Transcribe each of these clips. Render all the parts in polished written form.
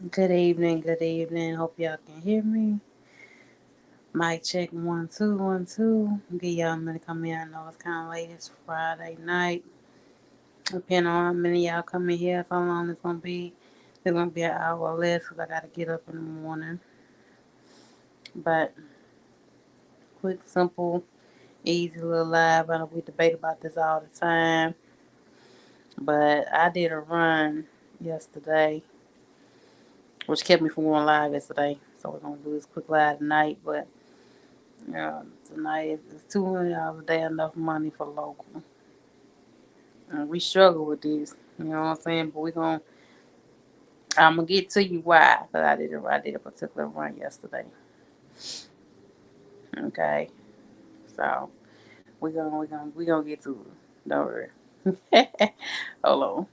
Good evening, good evening. Hope y'all can hear me. Mic check 1 2 1 2. Get y'all a minute come in. I know it's kind of late. It's Friday night. Depending on how many y'all come in here, how long it's gonna be. It's gonna be an hour or less because I gotta get up in the morning. But quick, simple, easy little live. I know we debate about this all the time. But I did a run yesterday, which kept me from going live yesterday. So we're gonna do this quick live tonight. But tonight it's $200 a day enough money for local. And we struggle with this, you know what I'm saying? But I'm gonna get to you why. Cause I did a particular run yesterday. Okay, so we gonna get to it. Don't worry. Hold on.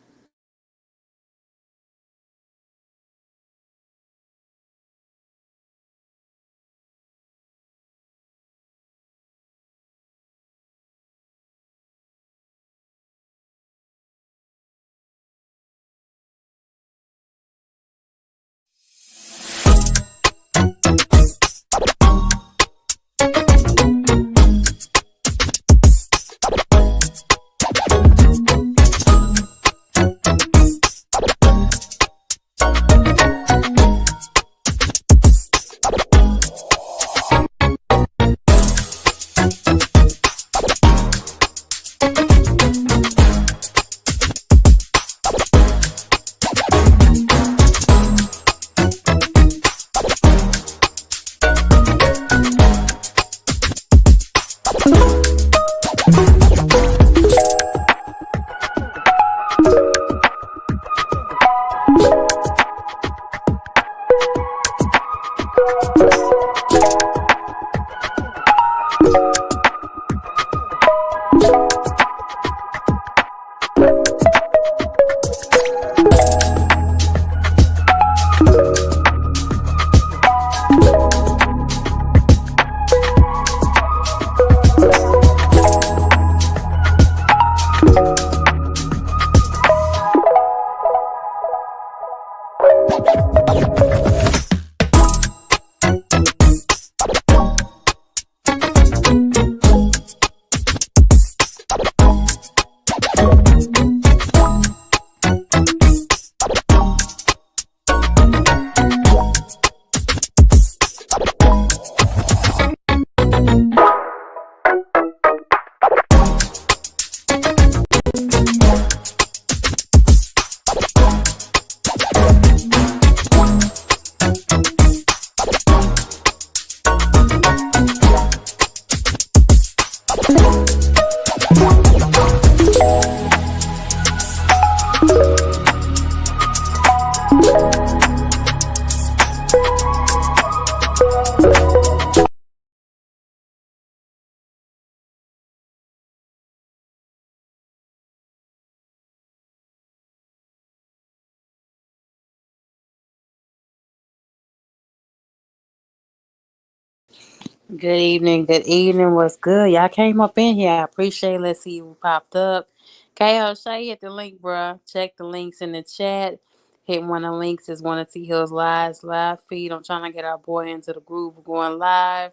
Good evening, good evening. What's good? Y'all came up in here. I appreciate it. Let's see who popped up. KO Shay, hit the link, bruh. Check the links in the chat. Hit one of the links is one of T Hill's live feed. I'm trying to get our boy into the groove of going live.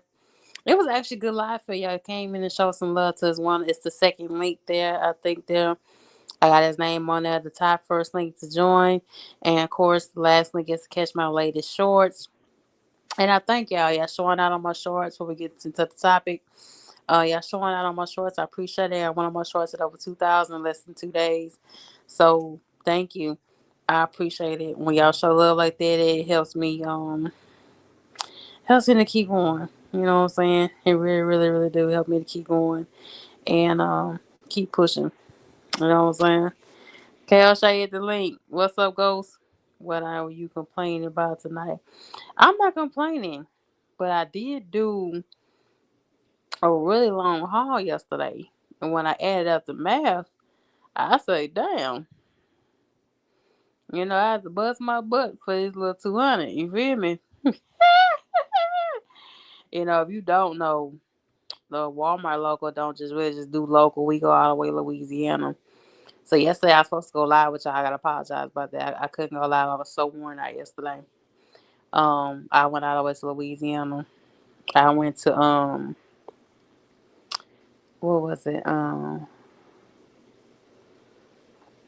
It was actually good live for y'all. Came in and showed some love to his one. It's the second link there. I think there. I got his name on there. The top first link to join. And of course, the last link is to catch my latest shorts. And I thank y'all. Y'all showing out on my shorts before we get into the topic. Y'all showing out on my shorts. I appreciate it. I went on my shorts at over 2,000 in less than 2 days. So thank you. I appreciate it. When y'all show love like that, it helps me to keep going. You know what I'm saying? It really, really, really do help me to keep going and keep pushing. You know what I'm saying? KL Shay at the link. What's up, Ghost? What are you complaining about tonight? I'm not complaining, but I did do a really long haul yesterday. And when I added up the math, I say, damn, I had to bust my butt for this little 200. You feel me? If you don't know, the Walmart local don't just really just do local. We go all the way to Louisiana. So yesterday I was supposed to go live with y'all. I gotta apologize about that. I couldn't go live. I was so worn out yesterday. I went all the way to Louisiana. I went to what was it?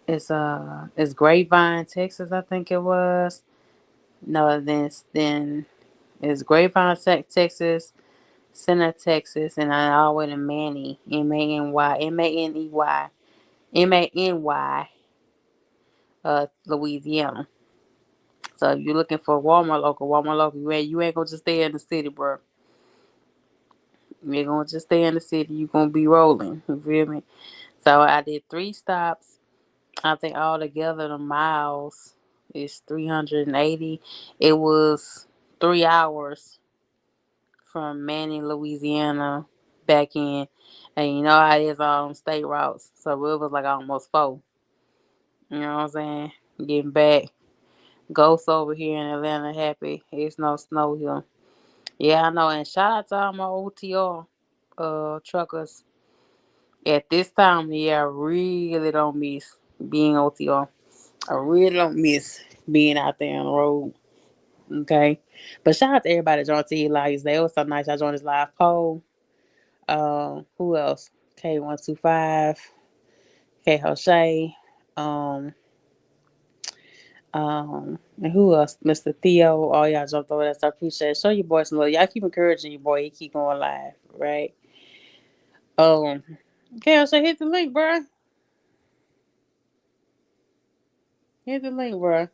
It's Grapevine, Texas, I think it was. No, then it's Grapevine, Texas, Center, Texas, and I all went to Manny, Many, Louisiana. So if you're looking for Walmart local, you ain't gonna just stay in the city, bro. You ain't gonna just stay in the city. You gonna be rolling. You feel me? So I did 3 stops. I think altogether the miles is 380. It was 3 hours from Manning, Louisiana, back in, and you know how it is on state routes. So it was like almost 4. You know what I'm saying? Getting back. Ghosts over here in Atlanta happy. It's no snow here. Yeah, I know. And shout out to all my OTR truckers. At this time of the year, I really don't miss being OTR. I really don't miss being out there on the road. Okay. But shout out to everybody that joined T Live today. It was so nice. I joined this live poll. Who else? K125, K Hoshay, um, and who else? Mr. Theo. All y'all jumped over that. So I appreciate it. Show your boy some love. Y'all keep encouraging your boy. He keep going live, right? Um, K Hoshay, hit the link, bro. Hit the link, bro.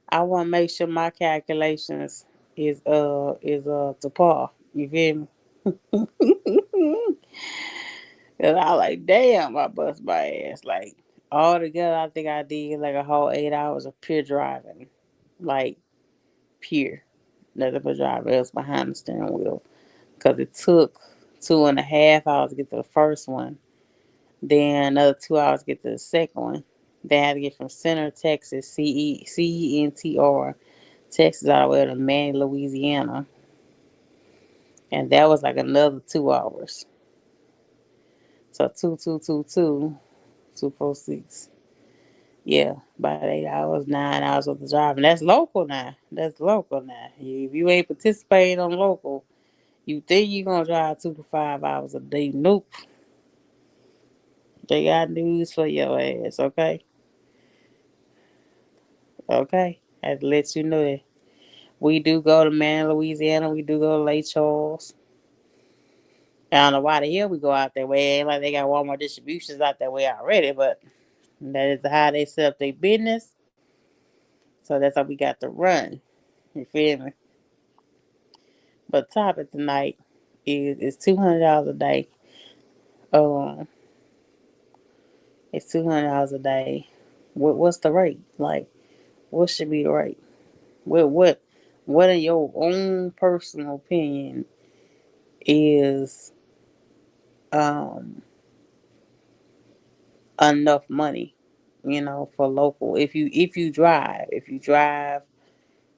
I want to make sure my calculations is to par. You feel me? Cause I like, damn, I bust my ass. Like all together, I think I did like a whole 8 hours of pure driving, like pure. Nothing but driving. It was behind the steering wheel. Cause it took 2.5 hours to get to the first one. Then another 2 hours to get to the second one. Then I had to get from Center, Texas, CENTR, Texas, all the way to Manny, Louisiana, and that was like another 2 hours. So 2, 2, 2, 2, 2, 4, 6. Yeah, about 8 hours, 9 hours of the driving. That's local now. That's local now. If you ain't participating on local, you think you gonna drive 2 to 5 hours a day? Nope. They got news for your ass. Okay, okay. I had to let you know that we do go to Man, Louisiana. We do go to Lake Charles. I don't know why the hell we go out that way. It ain't like they got Walmart distributions out that way already, but that is how they set up their business. So that's how we got to run. You feel me? But topic tonight is $200 a day. Um, it's $200 a day. What's the rate? Like, what should be the rate? What in your own personal opinion is um enough money? For local. If you drive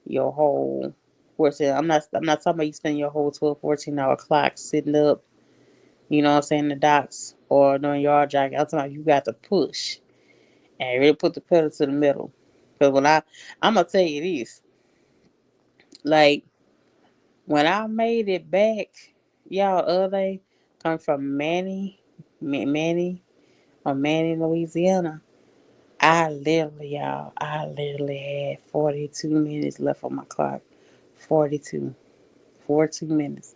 your whole. Of course, I'm not talking about you spending your whole 12, 14 hour clock sitting up. You know what I'm saying? The docks or doing yard jogging. I'm talking about you got to push and really put the pedal to the metal. Because I'm gonna tell you this, like when I made it back, y'all, other day, come from Manny, Louisiana. I literally had 42 minutes left on my clock. 42. 42 minutes.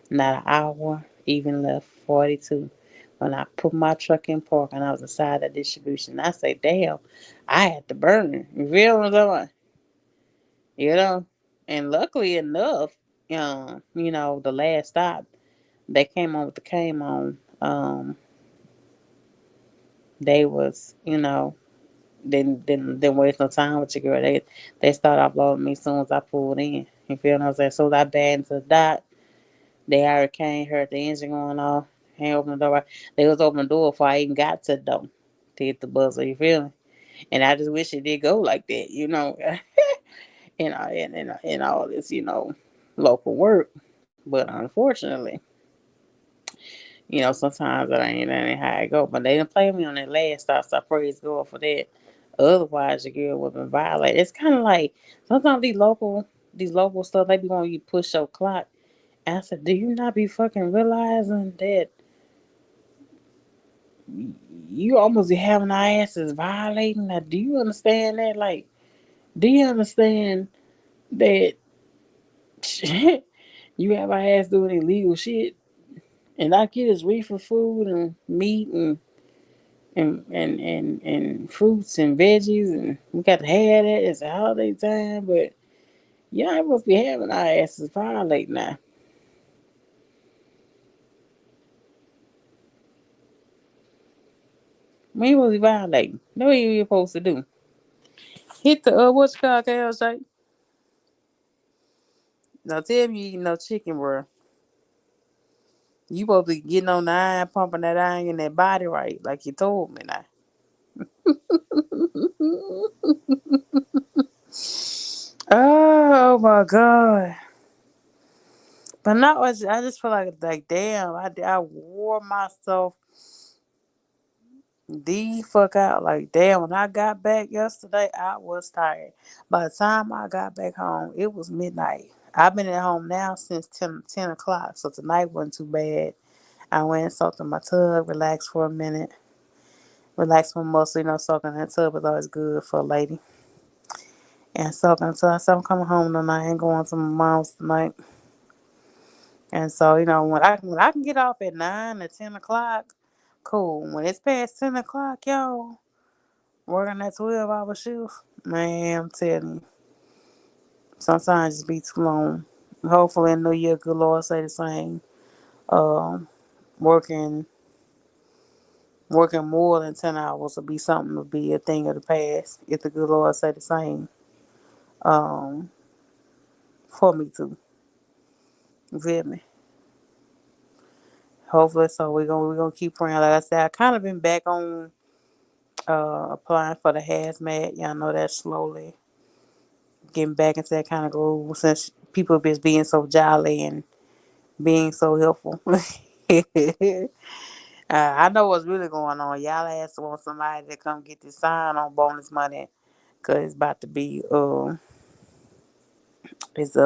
Not an hour even left. 42. When I put my truck in park and I was inside the distribution, I say, damn, I had to burn. You feel what I'm saying? You know? And luckily enough, the last stop, they came on with the came on. They was, didn't waste no time with your girl. They started uploading me as soon as I pulled in. You feel what I'm saying? So I backed into the dot. They already came, heard the engine going off, and opened the door. They was opening the door before I even got to the door to hit the buzzer. You feel me? And I just wish it did go like that, and all this, local work. But unfortunately, Sometimes that ain't how it go. But they didn't play me on that last stop, so I praise God for that. Otherwise, your girl would have been violated. It's kind of like sometimes these local stuff, they be wanting you to push your clock. And I said, do you not be fucking realizing that you almost be having our asses violating? Now, do you understand that? Like, do you understand that you have our ass doing illegal shit? And I get us reefer food and meat and fruits and veggies, and we got to have that. It's a holiday time, but y'all ain't supposed to be having our asses violate now. We ain't supposed to be violating. No, what you supposed to do? Hit the what's it called, KLJ? Now tell me you eating no chicken, bro. You supposed to be getting on the iron, pumping that iron in that body right, like you told me now. Oh my god. But now I just feel like damn, I wore myself the fuck out. Like damn, when I got back yesterday, I was tired. By the time I got back home, it was midnight. I've been at home now since 10 o'clock, so tonight wasn't too bad. I went and soaked in my tub, relaxed for a minute, relaxed my muscle. Soaking in the tub is always good for a lady. And soaking, so I said I'm coming home tonight and going to my mom's tonight. And so, when I can get off at 9 or 10 o'clock, cool. When it's past 10 o'clock, yo, working that 12-hour shift, man, I'm telling you, sometimes it just be too long. Hopefully in New Year, good Lord say the same. Um, working working more than 10 hours will be something to be a thing of the past. If the good Lord say the same, um, for me too. You feel me? Hopefully, so we're gonna keep praying. Like I said, I kind of been back on applying for the hazmat. Y'all know that slowly getting back into that kind of groove since people been being so jolly and being so helpful. I know what's really going on. Y'all ask want somebody to come get this sign on bonus money because it's about to be it's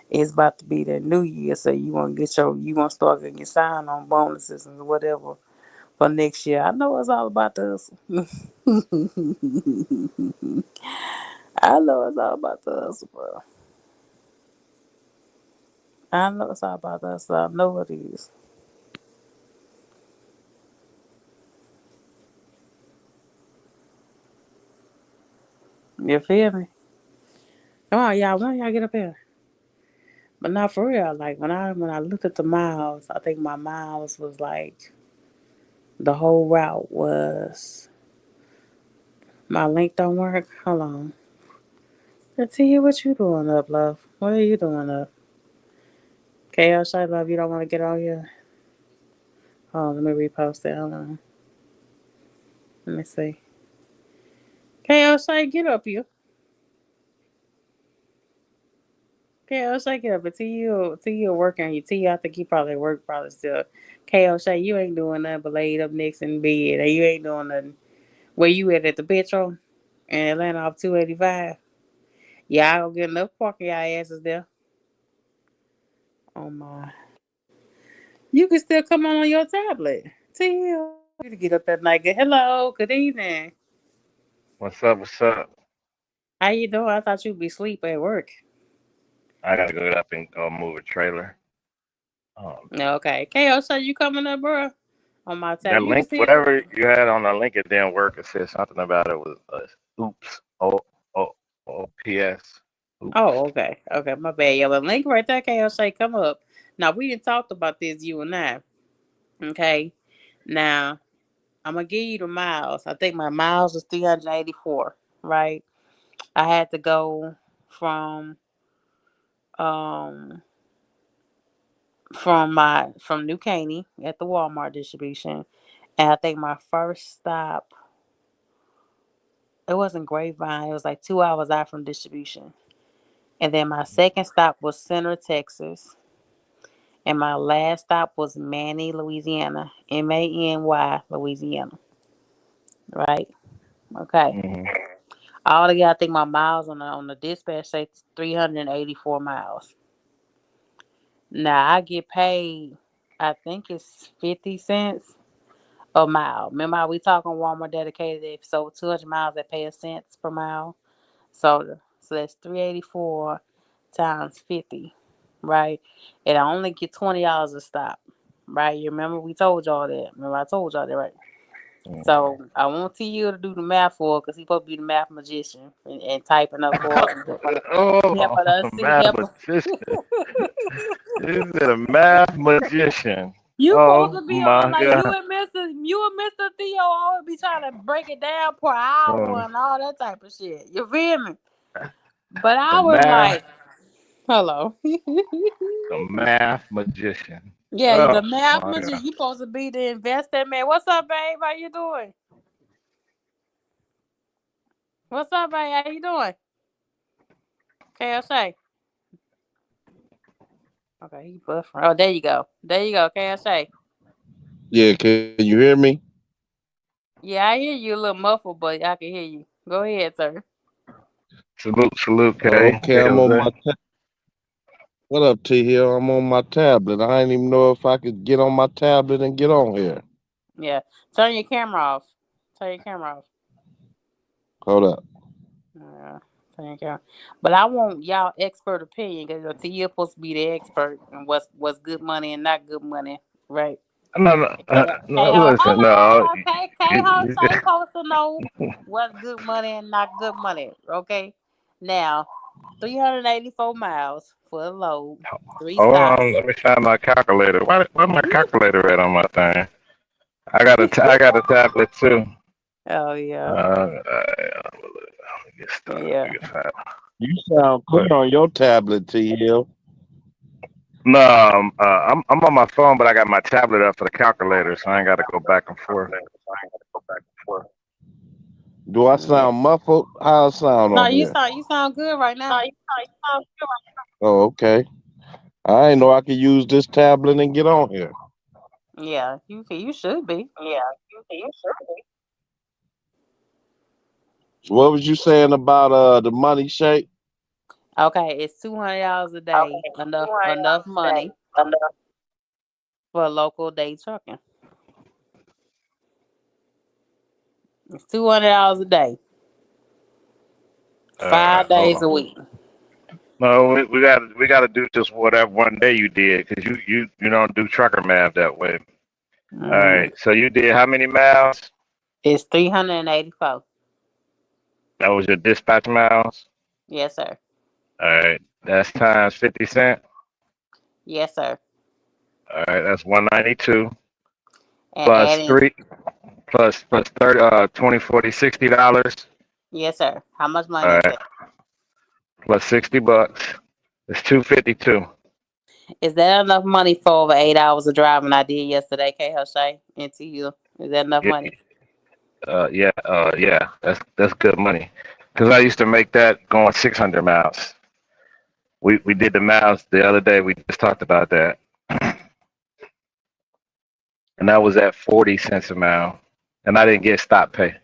it's about to be the new year, so you want to start getting your sign on bonuses and whatever for next year. I know it's all about the hustle. I know it's all about the hustle, bro. I know it's all about the hustle. I know it is. You feel me? Come on, y'all. When y'all get up here? But not for real. Like when I looked at the miles, I think my miles was like the whole route was my link don't work. Hold on. Let's see what you doing up, love. What are you doing up? KL Shay, love, you don't want to get on here? Oh, let me repost it. Hold on. Let me see. KL Shay, get up here. KL Shay, get up. But till you working. I think you probably work probably still. KL Shay, you ain't doing nothing but laid up next in bed. And you ain't doing nothing. Where you at the Petro? In Atlanta off 285? Y'all gonna get enough parking y'all asses there. Oh my. You can still come on your tablet. Till you to get up at night. Hello, good evening. What's up? What's up? How you doing? I thought you'd be asleep at work. I gotta go up and go move a trailer. Okay. KO, so you coming up, bro? On my tab. That You can link, still. whatever you had on the link, it didn't work. It said something about it was oops, o OPS. Oops. Oh, okay. Okay, my bad. Yeah, the link right there, KO, say come up. Now, we didn't talk about this, you and I. Okay. Now, I'm going to give you the miles. I think my miles was 384, right? I had to go from um from New Caney at the Walmart distribution. And I think my first stop, it wasn't Grapevine. It was like 2 hours out from distribution. And then my second stop was Center, Texas. And my last stop was Manny, Louisiana. Many, Louisiana. Right? Okay. Mm-hmm. All together, I think my miles on the dispatch say 384 miles. Now I get paid, I think it's 50 cents a mile. Remember how we talking Walmart dedicated? If so, 200 miles they pay a cents per mile. So that's 384 times 50, right? And I only get $20 a stop, right? You remember we told y'all that. Remember I told y'all that, right? So I want TU to do the math for because he's supposed to be the math magician and typing up for us and Oh, helping us see math help. magician. Is it a math magician? You supposed Oh to be on my like God. you and Mr. Theo always be trying to break it down per hour Uh, and all that type of shit. You feel me? But the I was math, like, hello. the math magician. Yeah, you the Oh math my magician. God. You supposed to be the investor man. What's up, babe? How you doing? What's up, babe? How you doing? KSA. Okay, he buffering. Oh, there you go. There you go, KSA. Yeah, can you hear me? Yeah, I hear you a little muffled, but I can hear you. Go ahead, sir. Salute, K. Okay, I'm on KLZ. my what up, T Hill? I'm on my tablet. I didn't even know if I could get on my tablet and get on here. Yeah. Turn your camera off. Turn your camera off. Hold up. Yeah, thank you. But I want y'all expert opinion because you're supposed to be the expert and what's good money and not good money, right? No, no, no, listen, no. Hello, K Ho say supposed to know what's good money and not good money. Okay, now 384 miles for a load, three Hold on, stops. let me find my calculator. Where my calculator at on my thing? I got a tablet too. Oh yeah, Let me get started. Let yeah. me get started. You sound But clear on your tablet, T Hill. no, I'm on my phone, but I got my tablet up for the calculator, so I ain't got to go back and forth. Do I Yeah. sound muffled? How I sound No, on here? you sound good right now. Oh, okay. I didn't know I could use this tablet and get on here. Yeah, you should be. What was you saying about the money shake? Okay, it's $200 a day. Enough money for local day trucking. It's $200 a day, All right, 5 days hold a on. week. No, we got to do just whatever one day you did, because you don't do trucker math that way. All Mm, right, so you did how many miles? it's 384. That was your dispatch miles. Yes, sir. All right, that's times 50 cents. Yes, sir. All right, that's 192 And plus adding, three plus 30 20 40 $60. yes, sir. How much All money is right, that? plus $60. It's 252. Is that enough money for over 8 hours of driving I did yesterday, K. Hoshay, into you? Is that enough Yeah, money? yeah. That's good money. Cause I used to make that going 600 miles. We did the miles the other day. We just talked about that, and that was at 40 cents a mile, and I didn't get stop pay.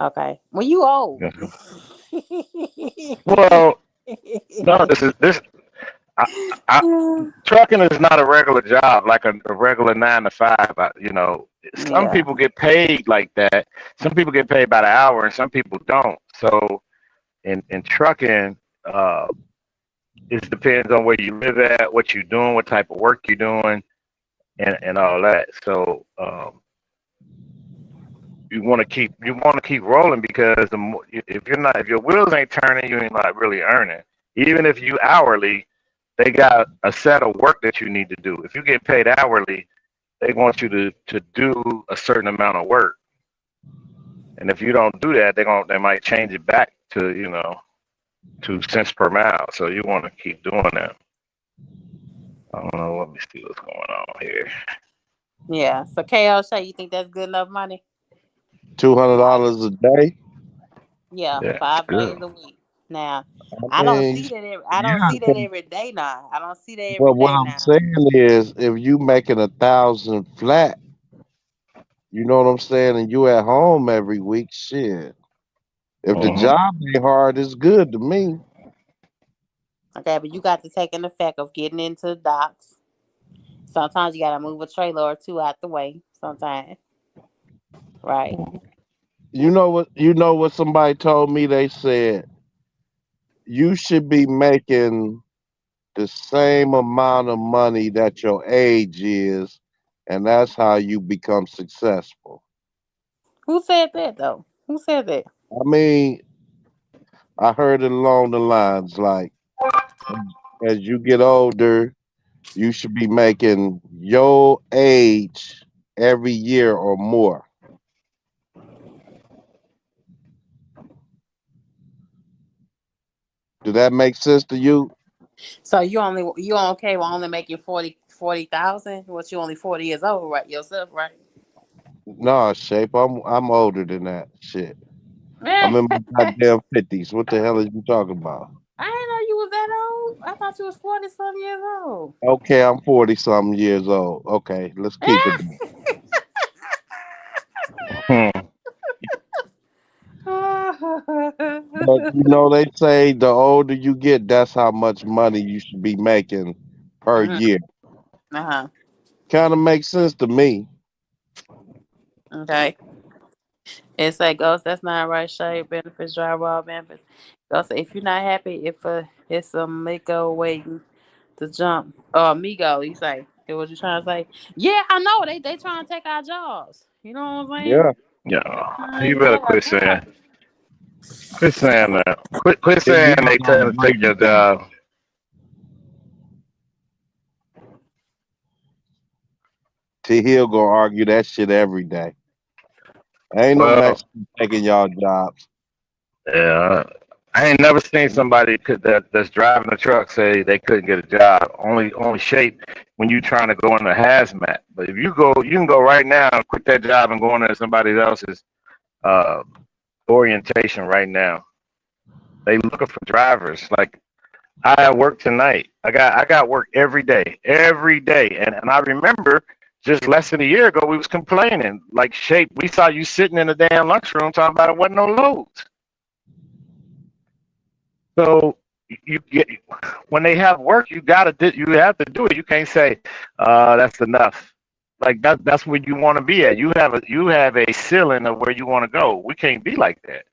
Okay. Well, you old. Well, no, this. I, I, trucking is not a regular job like a regular 9 to 5. Some Yeah. people get paid like that. Some people get paid by the hour, and some people don't. So in trucking, it depends on where you live at, what you're doing, what type of work you're doing, and all that. So you want to keep rolling because the more, if your wheels ain't turning, you ain't not really earning. Even if you hourly, they got a set of work that you need to do. If you get paid hourly, they want you to do a certain amount of work. And if you don't do that, they might change it back to 2 cents per mile. So you want to keep doing that. I don't know. Let me see what's going on here. Yeah. So KL Shay, you think that's good enough money? $200 a day. Yeah, Yeah, it's five good. days a week. Now, I I don't mean, see that. I don't yeah. see that every day now. I don't see that every But what day I'm now. saying is, if you making 1,000 flat, you know what I'm saying, and you at home every week, shit. If the Hmm. job ain't hard, it's good to me. Okay, but you got to take in effect of getting into the docks. Sometimes you gotta move a trailer or two out the way. Sometimes, right? You know what somebody told me? They said you should be making the same amount of money that your age is, and that's how you become successful. Who said that though? Who said that? I mean, I heard it along the lines like, as you get older, you should be making your age every year or more. Did that make sense to you? So you okay with only making 40,000? What, you only 40 years old, right? Yourself, right? Nah, Shape. I'm older than that. Shit. I'm Man, in my goddamn 50s. What the hell are you talking about? I didn't know you was that old. I thought you was 40 some years old. Okay, I'm 40 something years old. Okay, let's keep it there. Hmm. But they say the older you get, that's how much money you should be making per Mhm. year. Uh-huh. Kind of makes sense to me. Okay. It's like Ghost, that's not right shape. Benefits, drive all benefits. Ghost, if you're not happy, if it's a Miko waiting to jump, or Amigo, you say, is what you trying to say? Yeah, I know. They trying to take our jobs. You know what I'm saying? Yeah. They Yeah, trying you to better take our quit saying, jobs. that. Quit T saying Hill they gonna trying to break take your it down. job. T Hill gonna argue that shit every day. Ain't no Well, Mexican taking y'all jobs. yeah, I ain't never seen somebody that's driving a truck say they couldn't get a job. Only shape when you trying to go into hazmat. But if you can go right now and quit that job and go into somebody else's uh, orientation right now. They looking for drivers. Like I have work tonight. I got work every day. And I remember just less than a year ago we was complaining. Like shape, we saw you sitting in the damn lunchroom talking about it wasn't no loads. So you get when they have work, you have to do it. You can't say that's enough. Like that's where you want to be at. You have a ceiling of where you want to go. We can't be like that.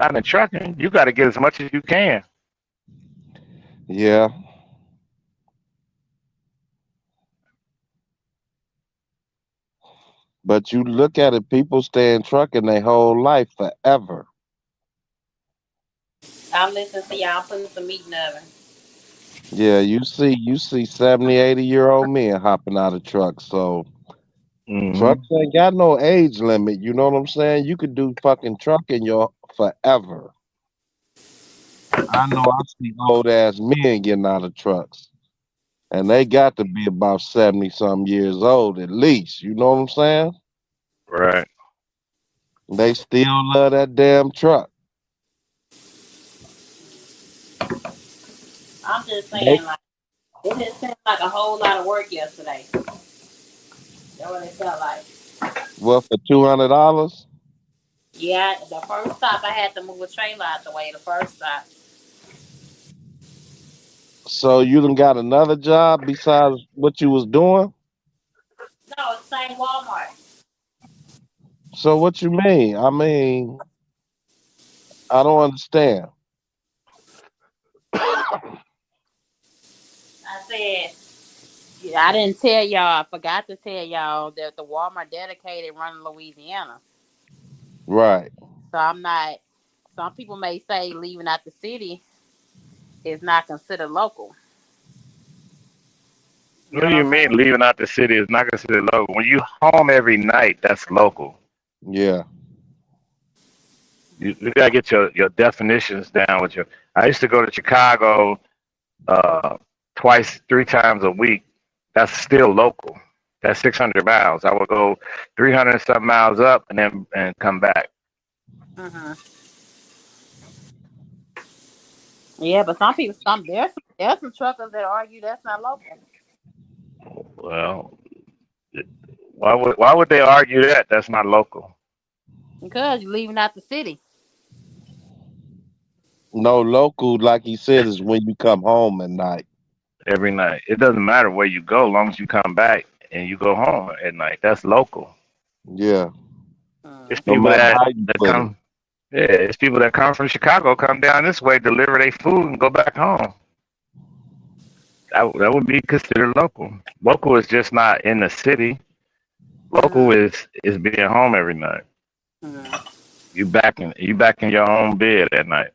Not in trucking. You got to get as much as you can. Yeah, but you look at it, people stay in trucking their whole life forever. I'm listening to y'all. I'm putting some meat in the oven. Yeah, you see 70, 80 year old men hopping out of trucks. So Hmm. trucks ain't got no age limit. You know what I'm saying? You could do fucking trucking your forever. I know I see old ass men getting out of trucks. And they got to be about 70 some years old at least. You know what I'm saying? Right. They still love that damn truck. I'm just They saying, like, it just seemed like a whole lot of work yesterday. That's what it felt like. what for $200? Yeah, the first stop I had to move a trailer out the way. The first stop. So you done got another job besides what you was doing? No, it's the same Walmart. So what you mean? I mean, I don't understand. I said, yeah, I didn't tell y'all. I forgot to tell y'all that the Walmart dedicated running Louisiana. Right. So I'm not. Some people may say leaving out the city is not considered local. You What know do you what I'm mean saying? leaving out the city is not considered local? When you home every night, that's local. Yeah. You gotta get your definitions down with your. I used to go to Chicago uh, twice, 3 times a week. That's still local. That's 600 miles. I would go 300 some miles up and then and come back. Hmm. Yeah, but some people, there's some truckers that argue that's not local Well, why would they argue that? That's not local. because you're leaving out the city. No, local, like he said, is when you come home at night. Every night. It doesn't matter where you go, as long as you come back and you go home at night. That's local. Yeah, It's Mm. no people matter that how you that put it. come. Yeah, it's people that come from Chicago, come down this way, deliver their food, and go back home. That would be considered local. Local is just not in the city. Local Mm. is being home every night. Mm. You back in your own bed at night.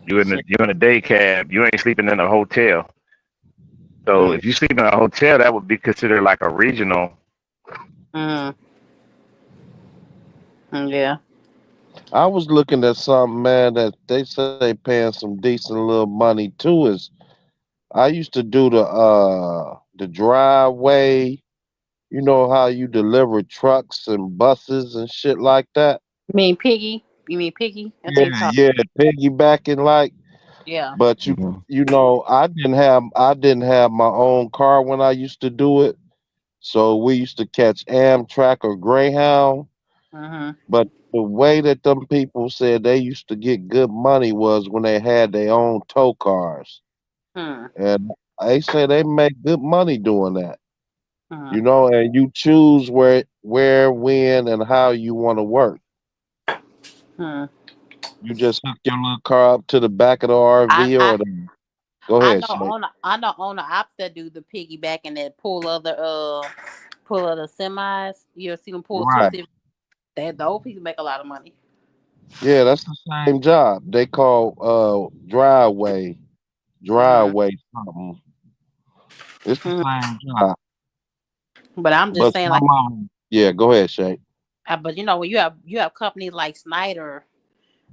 You in a day cab. You ain't sleeping in a hotel. So Mm. if you sleep in a hotel, that would be considered like a regional. Mm. Mm. Yeah. I was looking at something, man, that they say paying some decent little money too. Is I used to do the driveway. You know how you deliver trucks and buses and shit like that. You mean piggy? You mean piggy? I Yeah, think it's called. yeah, piggybacking like. Yeah. But Mhm. you know, I didn't have my own car when I used to do it. So we used to catch Amtrak or Greyhound. Mm-hmm. But the way that them people said they used to get good money was when they had their own tow cars. Hmm. And they say they make good money doing that. Hmm. You know, and you choose where, when, and how you want to work. Hmm. You just hook your little car up to the back of the I RV I or the. Go I ahead, know Shay. on the ops that do the piggyback and that pull other semis. You see them pull Right. 250. That those people make a lot of money. Yeah, that's the same job. They call Hmm. driveway something. It's the Hmm. same job. But I'm just But saying, some like, of 'em- yeah, go ahead, Shay. but when you have companies like Snyder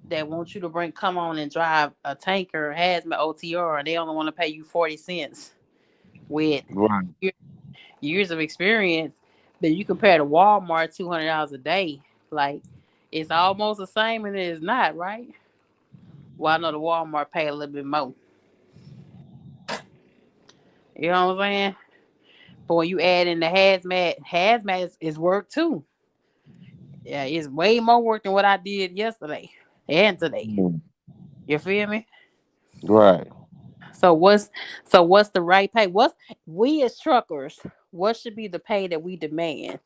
that want you to come on and drive a tanker hazmat OTR, and they only want to pay you 40 cents with Right. ye- years of experience. Then you compare to Walmart, $200 a day, like it's almost the same, and it is not right. Well, I know the Walmart pay a little bit more. You know what I'm saying? But when you add in the hazmat is work too. Yeah, it's way more work than what I did yesterday and today. Mm, You feel me? right. So what's the right pay? What's we as truckers? What should be the pay that we demand?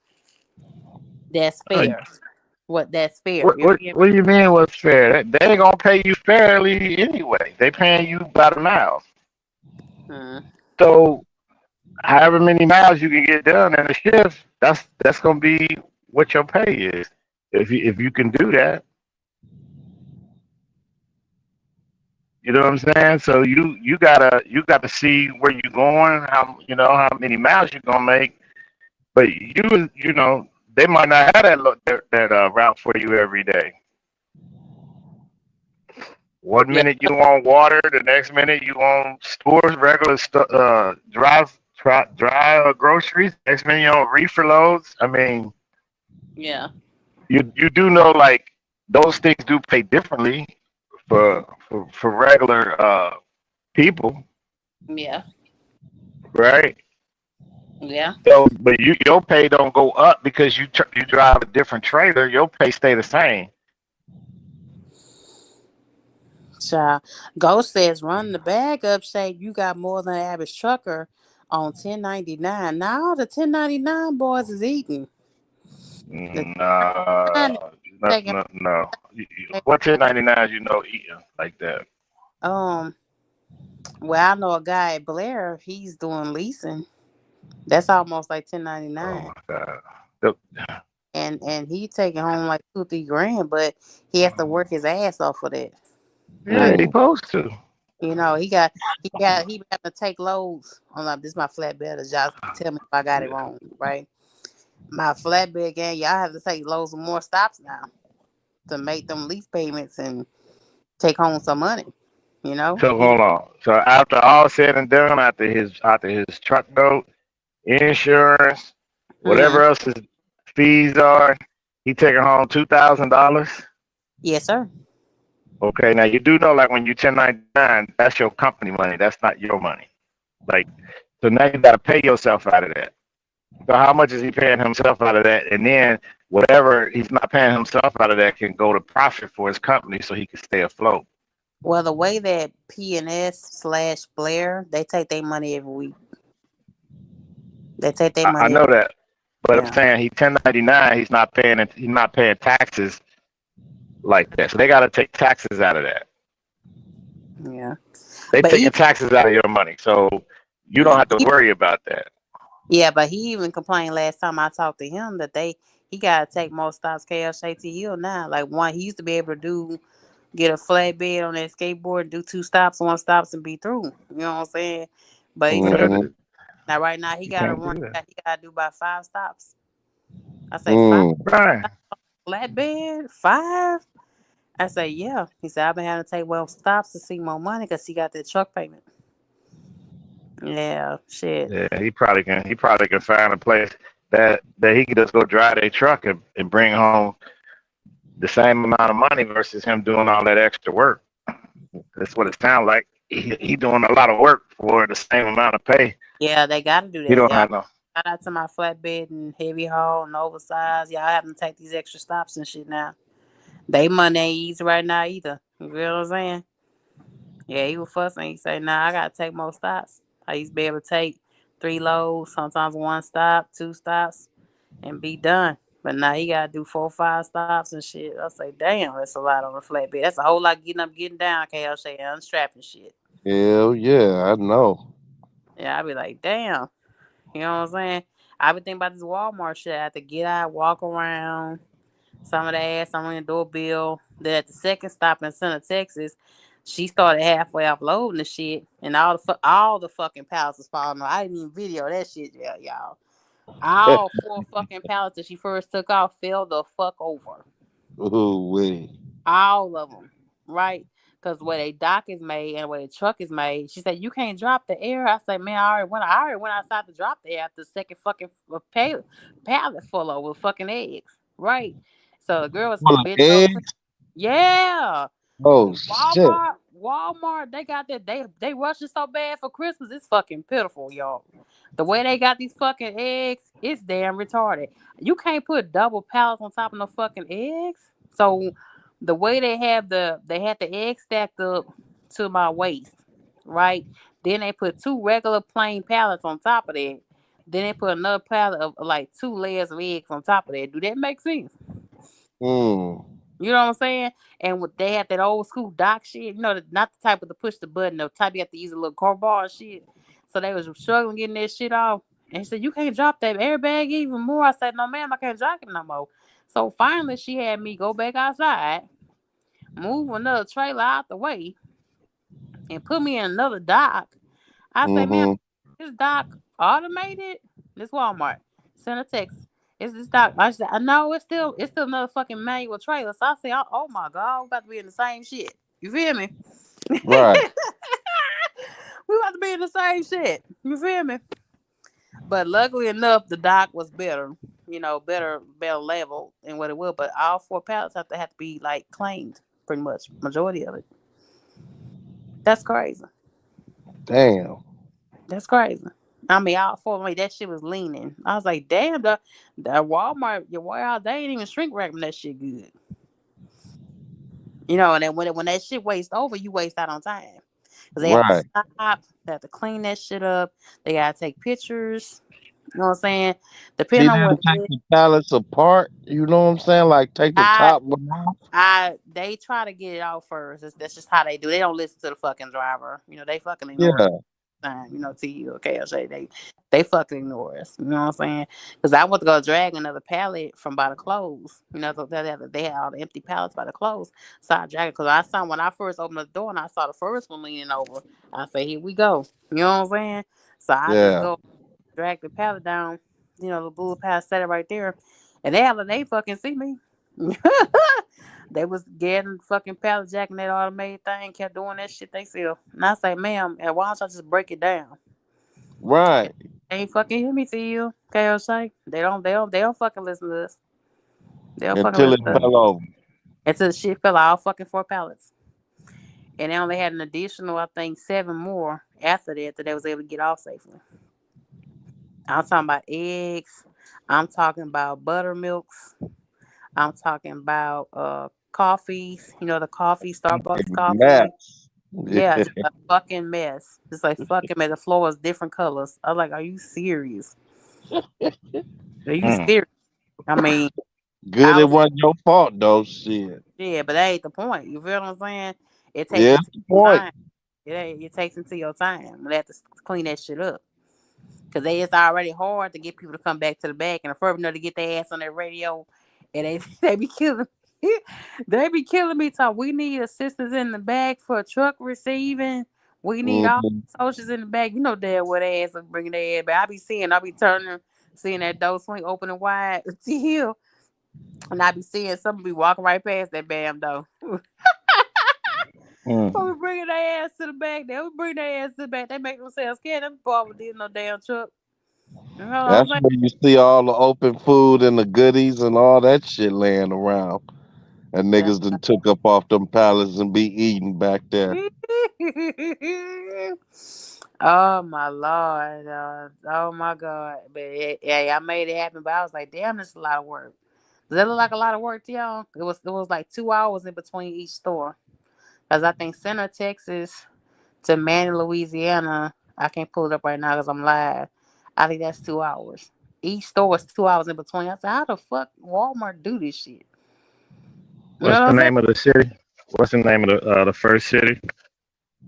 That's Uh, fair. What that's fair? what You what feel what do you mean what's fair? They ain't gonna pay you fairly anyway. They paying you by the mile. me? So however many miles you can get done in a shift, that's gonna be what your pay is. If you can do that, you know what I'm saying. So you gotta see where you're going, how many miles you're gonna make. But they might not have that route for you every day. One Yeah. minute you on water, the next minute you on stores, regular dry groceries. Next minute you on reefer loads. I mean, Yeah. you do know like those things do pay differently for regular people, Yeah. right? Yeah. So, but your pay don't go up because you drive a different trailer. Your pay stay the same. So Ghost says run the bag up, say you got more than an average trucker on 1099. Now the 1099 boys is eating. The 1099 is No, no, taking no, no. What 1099s eating like that? um well, I know a guy at Blair, he's doing leasing. That's almost like Oh 1099. my God. The- And he taking home like 2-3 grand, but he has to work his ass off for that. Yeah, Like, he Mm, supposed to. he have to take loads. On this is my flatbed. Y'all tell me if I got it Yeah. wrong, right? My flatbed gang, y'all have to take loads of more stops now to make them lease payments and take home some money. You know, So hold on. So after all said and done, after his truck note, insurance, mm-hmm. whatever else his fees are, he taking home $2,000. Yes, sir. Okay, now you do know, like when you 1099, that's your company money. That's not your money. Like, so now you got to pay yourself out of that. So how much is he paying himself out of that? And then whatever he's not paying himself out of that can go to profit for his company, so he can stay afloat. Well, the way that PNS/Blair, they take their money every week. They take their I money know every. that, but I'm Yeah, saying he 1099. He's not paying taxes like that. So they got to take taxes out of that. yeah. They But taking even taxes out of your money, so you don't yeah, have to worry about that. yeah, but he even complained last time I talked to him that he gotta take more stops KLSATU now. Like one, he used to be able to get a flatbed on that skateboard, do two stops, one stops, and be through. You know what I'm saying? But he said Mm-hmm. now right now he You gotta can't run. do that, He gotta do about five stops. I say five Mm. right? flatbed, five. I say yeah. He said I've been having to take more stops to see more money because he got that truck payment. Yeah, shit. Yeah, he probably can find a place that he can just go drive their truck and bring home the same amount of money versus him doing all that extra work. That's what it sounds like. He doing a lot of work for the same amount of pay. Yeah, they got to do He that. don't Y'all, have no. shout out to my flatbed and heavy haul and oversized. Y'all having to take these extra stops and shit now. They money ain't easy right now either. You feel what I'm saying? Yeah, he was fussing. He say, "Nah, I gotta take more stops. I used to be able to take three loads, sometimes one stop, two stops, and be done. But now he gotta do four, five stops and shit." I say, "Damn, that's a lot on a flatbed. That's a whole lot getting up, getting down." KL say, "Unstrapping shit." Hell yeah, I know. Yeah, I be like, "Damn." You know what I'm saying? I been thinking about this Walmart shit. I have to get out, walk around, some of the ass, I'm ringing the doorbell. Then at the second stop in Center, Texas, she started halfway offloading the shit, and all the fucking pallets was falling off. I didn't even video that shit, yeah, y'all. All four fucking pallets that she first took off fell the fuck over. Ooh wee. All of them, right? Because where they dock is made and where the truck is made, she said you can't drop the air. I said, man, I already went outside to drop the air after the second fucking pallet full of with fucking eggs, right? So the girl was Full of bent over. eggs? Yeah, Oh shit. Walmart, they got that. They rushing so bad for Christmas. It's fucking pitiful, y'all. The way they got these fucking eggs, it's damn retarded. You can't put double pallets on top of no fucking eggs. So the way they had the egg stacked up to my waist, right? Then they put two regular plain pallets on top of that. Then they put another pallet of like two layers of eggs on top of that. Do that make sense? Mm. You know what I'm saying? And what they had that old school dock shit, not the type with the push the button, the type you have to use a little crowbar and shit. So they was struggling getting that shit off. And she said, you can't drop that airbag even more. I said, no, ma'am, I can't drop it no more. So finally, she had me go back outside, move another trailer out the way, and put me in another dock. I say, ma'am, Mm-hmm. this dock automated? This Walmart, Center, Texas. Is this dock? I said, I know it's still another fucking manual trailer. So I say, oh my God, we about to be in the same shit. You feel me? We Right. about to be in the same shit. You feel me? But luckily enough, the dock was better. Better level than what it was. But all four pallets have to be like claimed, pretty much majority of it. That's crazy. Damn. That's crazy. I mean, all four. I mean, that shit was leaning. I was like, damn, the Walmart, your warehouse, they ain't even shrink wrapping that shit good. And then when that shit waste over, you waste out on time. Because they have to Right. stop, they have to clean that shit up, they gotta take pictures. You know what I'm saying? She Depending on what didn't it take is, the pallets apart. You know what I'm saying? Like take the I top one off. they try to get it out first. That's just how they do. They don't listen to the fucking driver. They fucking ignore Yeah. time, to you, okay, I'll say they fucking ignore us. You know what I'm saying? Because I went to go drag another pallet from by the clothes. So they had all the empty pallets by the clothes. So I dragged it because I saw when I first opened the door and I saw the first one leaning over. I say, here we go. You know what I'm saying? So I just Yeah. go drag the pallet down. The blue pallet set it right there, and they fucking see me. They was getting fucking pallet jacking that automated thing, kept doing that shit they sell. And I say, ma'am, and why don't y'all just break it down? Right. They ain't fucking hear me to you, KLC. They don't fucking listen to us. They don't fucking Until listen it to us. fell over. Until the shit fell out all fucking four pallets. and they only had an additional, I think, 7 more after that they was able to get off safely. I'm talking about eggs. I'm talking about buttermilks. I'm talking about coffees. You know the coffee, Starbucks coffee. Max. Yeah, just a fucking mess. Just like fucking mess. The floor was different colors. I was like, are you serious? Are you Mm. serious? I mean, Good, I it was wasn't your fault though. Shit. yeah, but that ain't the point. You feel what I'm saying? It takes Yeah, into that's the point. time. It takes into your time. They have to clean that shit up. Cause it's already hard to get people to come back to the back, and the further to get their ass on that radio, and they they be killing, they be killing me. Talk. We need assistance in the back for truck receiving. We need all Hmm. socials in the back. You know damn what their ass is bringing their ass back. I be turning, seeing that door swing open and wide to hill, and I be seeing somebody be walking right past that damn door. So Mm. we bringing their ass to the back. They would bring their ass to the back. They make themselves scared. Them boy did no damn truck. You know what I'm That's saying? where you see all the open food and the goodies and all that shit laying around. And niggas done took up off them pallets and be eating back there. Oh my lord, oh my god! But yeah, I made it happen. But I was like, damn, this is a lot of work. Does that look like a lot of work to y'all? It was like 2 hours in between each store. Cause I think Center Texas to Manning, Louisiana. I can't pull it up right now because I'm live. I think that's 2 hours. Each store was 2 hours in between. I said, how the fuck Walmart do this shit? You know What's what the I'm saying? name of the city? What's the name of the first city?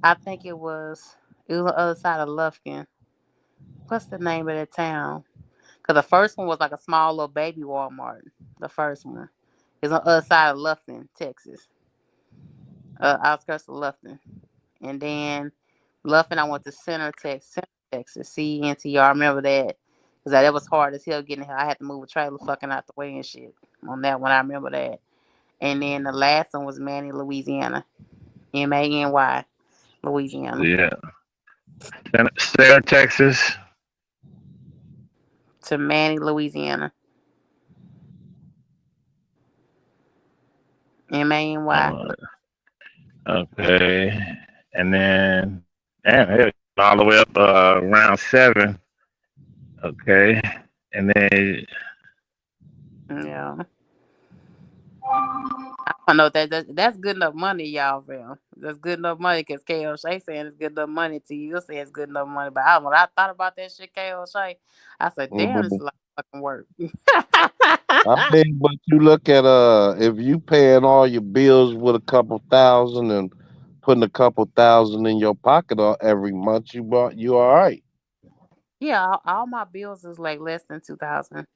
I think it was on the other side of Lufkin. What's the name of that town? Because the first one was like a small little baby Walmart. The first one is on the other side of Lufkin, Texas, outskirts of Lufkin. And then Lufkin, I went to Center, Texas, CNTR. I remember that because that was hard as hell getting here. I had to move a trailer fucking out the way and shit on that one. I remember that. And then the last one was Manny, Louisiana, Many, Louisiana, Yeah, Center, Texas. to Manny, Louisiana, Many. Uh, okay, and then damn, hell, all the way up around 7. Okay, and then Yeah. I know that's good enough money, y'all feel. That's good enough money because KO Shay saying it's good enough money to you. Say it's good enough money. But when I thought about that shit, KO Shay, I said, damn, this is Mhm. a lot of fucking work. I mean, but you look at if you paying all your bills with a couple thousand and putting a couple thousand in your pocket every month, you all right. Yeah, all my bills is like less than 2,000. That's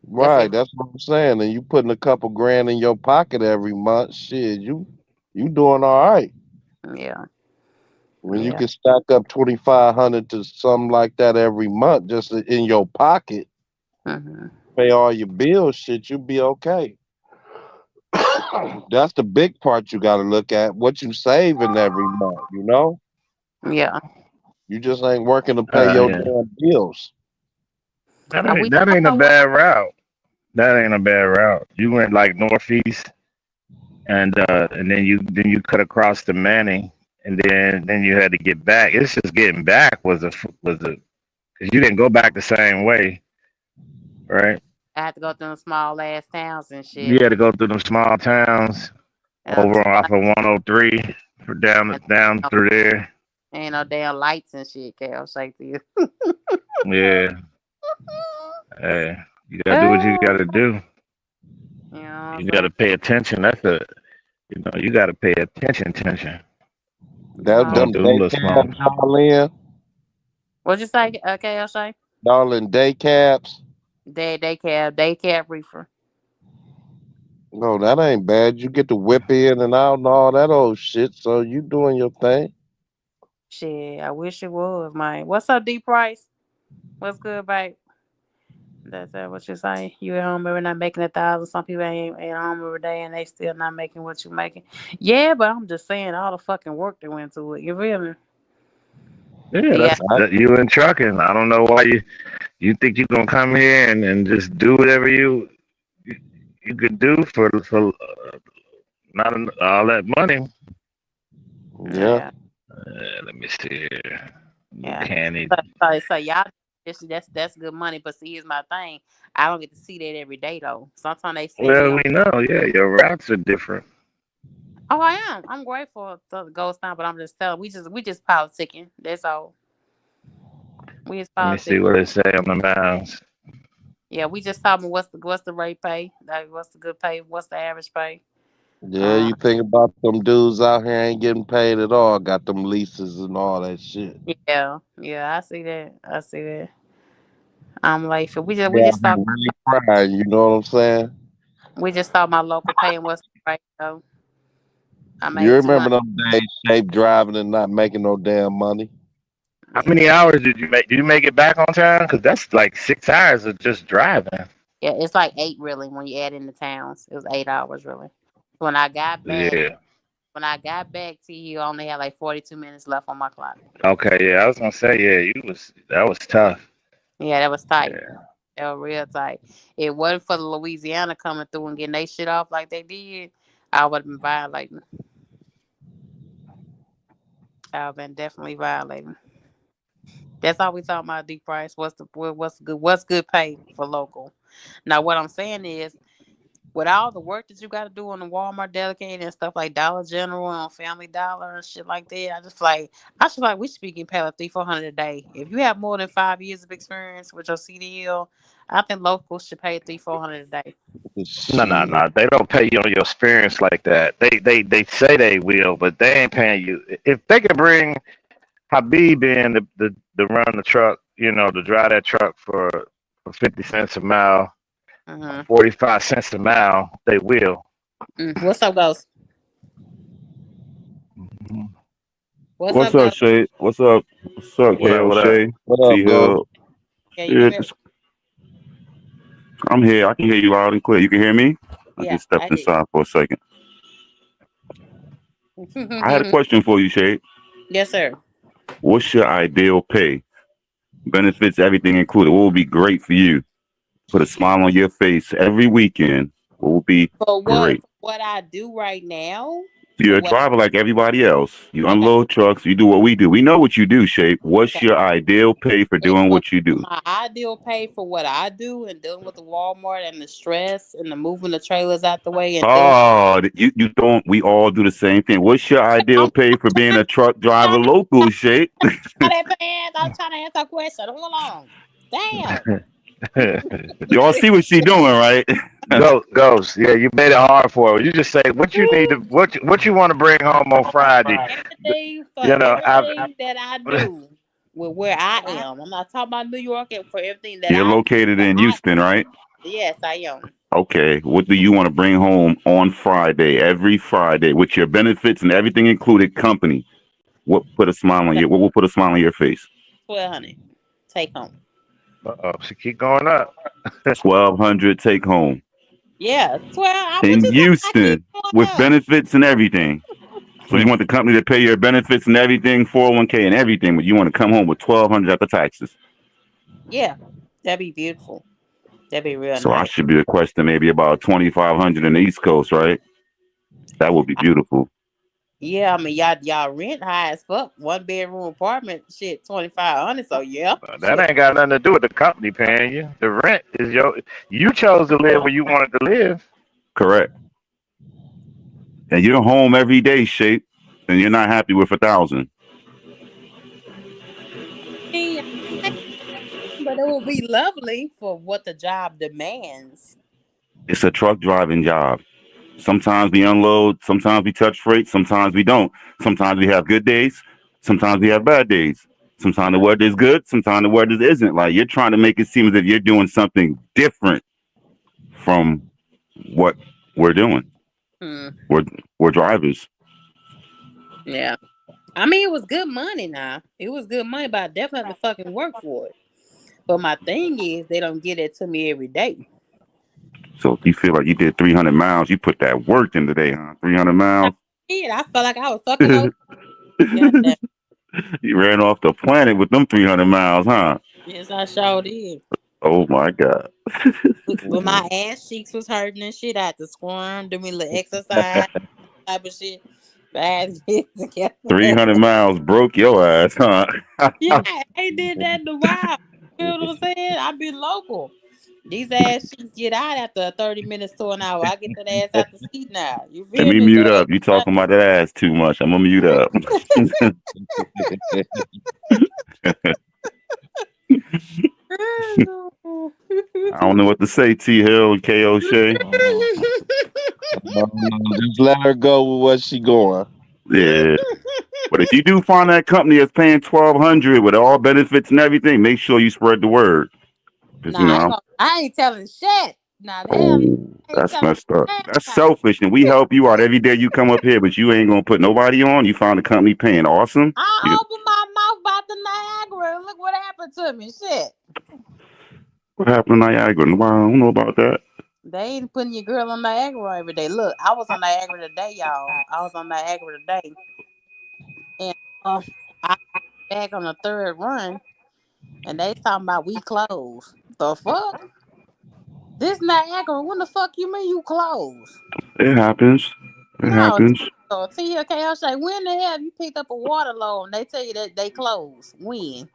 Right, every that's what I'm saying. And you putting a couple grand in your pocket every month, shit, you doing all right. yeah, When you yeah. can stack up 2,500 to something like that every month, just in your pocket, Hmm. pay all your bills, shit, you be okay. That's the big part you got to look at. What you saving every month, you know? Yeah. You just ain't working to pay your yeah, damn bills. that We ain't that all ain't a know what. bad route. That ain't a bad route. You went like northeast, and then you cut across to Manning, and then you had to get back. It's just getting back was a because you didn't go back the same way, right? I had to go through the small ass towns and You shit. had to go through them small towns over Tell off of 103 for and down through there. ain't no damn lights and shit, KO Shay to you. Yeah, hey, you gotta do what you You gotta do. know what I'm You gotta saying? pay attention. You gotta pay attention. You know what I'm Going Them through them day little small. cabs y'all in, What'd you say, KO Shay? y'all in day cabs. Day cab reefer. No, that ain't bad. You get to whip in and out and all that old shit. So you doing your thing. Shit, I wish it was, man. What's up, D Price? What's good, babe? That's what you say. You at home every night making 1,000. Some people ain't at home every day and they still not making what you making. Yeah, but I'm just saying all the fucking work that went to it. You feel me? Yeah, Yeah, that's that you in trucking. I don't know why you think you gonna come here and just do whatever you, you could do for not all that money. Yeah. Yeah, Let me see here. yeah. Buchanan. So y'all, that's good money. But see, here's my thing. I don't get to see that every day though. Sometimes they send me Well, on. we know. Yeah, your routes are different. Oh, I am. I'm grateful to the ghost town, but I'm just telling. We just politicking. That's all. We just Let me see politicking. what it say on the miles. Yeah, we just talking what's the rate pay? Like what's the good pay? What's the average pay? Yeah, Uh, you think about them dudes out here ain't getting paid at all, got them leases and all that shit. yeah, yeah. I see that. I see that. I'm like, so we just They we out just here talk really crying, you know what I'm saying? we just saw my local pay and what's the rate though. I You made two remember hundred. them days, Shape driving and not making no damn money? How many Yeah, hours did you make? Did you make it back on time? Because that's like 6 hours of just driving. yeah. It's like eight really when you add in the towns. It was 8 hours really. When I got back, Yeah. when I got back to you, I only had like 42 minutes left on my clock. Okay. Yeah, I was gonna say. Yeah, you was. That was tough. Yeah, that was tight. Yeah. That was real tight. It wasn't for the Louisiana coming through and getting their shit off like they did. I would have been violating. I would have been definitely violating. That's all we talking about. D price. What's good pay for local? Now what I'm saying is, with all the work that you got to do on the Walmart delegate and stuff like Dollar General and Family Dollar and shit like that, I just feel like we should be getting paid like 300-400 a day. If you have more than 5 years of experience with your CDL, I think locals should pay 300-400 a day. No, no, Shit. no. They don't pay you on your experience like that. They say they will, but they ain't paying you. If they could bring Habib in to run the truck, to drive that truck for 50 cents a mile, Mm-hmm. 45 cents a mile, they will. What's up, Ghost? Mhm. What's What's up, up, Ghost? Shay? What's up, What up? Kale What up? Shay? What T up, Ghost? Hill. Yeah, you can Shit, hear. I'm here. I can hear you loud and clear. You can hear me? I Yeah, just stepped I hear inside for a second. I had a you. question for you, Shay. Yes, sir. What's your ideal pay? Benefits, everything included. What would be great for you? Put a smile on your face every weekend. What would be For what great? for what I do right now, You're for a what driver like everybody else. You okay, unload trucks. You do what we do. We know what you do, Shay. What's okay. your ideal pay for It, doing for what you do? my ideal pay for what I do and dealing with the Walmart and the stress and the moving the trailers out the way and dealing Oh, you don't. We all do the same thing. What's your ideal I'm pay for being a truck driver trying to local, Shay? that pants. I'm trying to answer a question. Hold on. Damn. Y'all see what she doing, right? Ghost. Yeah, you made it hard for her. You just say what you need to what you want to bring home on Friday. Everything for You know, I everything that I do with where I am. I'm not talking about New York and for everything that You're I do. located Where in I Houston, right? yes, I am. Okay. What do you want to bring home on Friday, every Friday, with your benefits and everything included company? What will put a smile on your face? 1,200 take home. she keep going up. 1,200 take home Yeah, 12. What in you think I keep Houston going with up? benefits and everything. So you want the company to pay your benefits and everything, 401k and everything, but you want to come home with 1,200 after taxes. Yeah, that'd be beautiful. That'd be real So I nice. should be requesting maybe about 2,500 in the East Coast, right? That would be I, beautiful. yeah, I mean y'all rent high as fuck. 1 bedroom apartment, shit, 2,500. So yeah, That shit. ain't got nothing to do with the company paying you. The rent is you chose to live where you wanted to live. Correct. And you're home every day, shape, and you're not happy with 1,000. Yeah, but it would be lovely for what the job demands. It's a truck driving job. Sometimes we unload, sometimes we touch freight, sometimes we don't. Sometimes we have good days, sometimes we have bad days. Sometimes the weather is good, sometimes the weather isn't. Like you're trying to make it seem as if you're doing something different from what we're doing. Hmm. We're we're drivers. Yeah. I mean, it was good money now. It was good money, but I definitely have to fucking work for it. But my thing is, they don't get it to me every day. So if you feel like you did 300 miles, you put that work in today, huh? 300 I miles. did. I felt like I was fucking You over. God damn. ran off the planet with them 300 miles, huh? Yes, I sure did. Oh my God. When my ass cheeks was hurting and shit, I had to squirm, do me little exercise type of shit. I did together. 300 miles broke your ass, huh? Yeah, I ain't did that in a while. You know what I'm saying? I been local. These ass cheeks get out after 30 minutes to an hour. I get that ass out the seat now. You Let feel me me? mute up. You talking about that ass too much. I'm gonna mute up. I don't know what to say, T Hill and KO Shay. Just let her go with what she going. Yeah. But if you do find that company that's paying $1,200 with all benefits and everything, make sure you spread the word. Because you Nah, know, I ain't telling shit. Nah, hell, oh, I ain't that's telling messed up. shit. That's selfish. And we help you out every day you come up here, but you ain't gonna put nobody on. You find a company paying awesome. I opened my mouth about the Niagara. Look what happened to me. Shit. What happened to Niagara? Nobody, I don't know about that. They ain't putting your girl on Niagara every day. Look, I was on Niagara today, y'all. I was on Niagara today. And I back on the third run, and they talking about we closed. The fuck? This Niagara, when the fuck you mean you closed? It happens. It No, happens. so TLK, say, when the hell you picked up a water load and they tell you that they closed? When?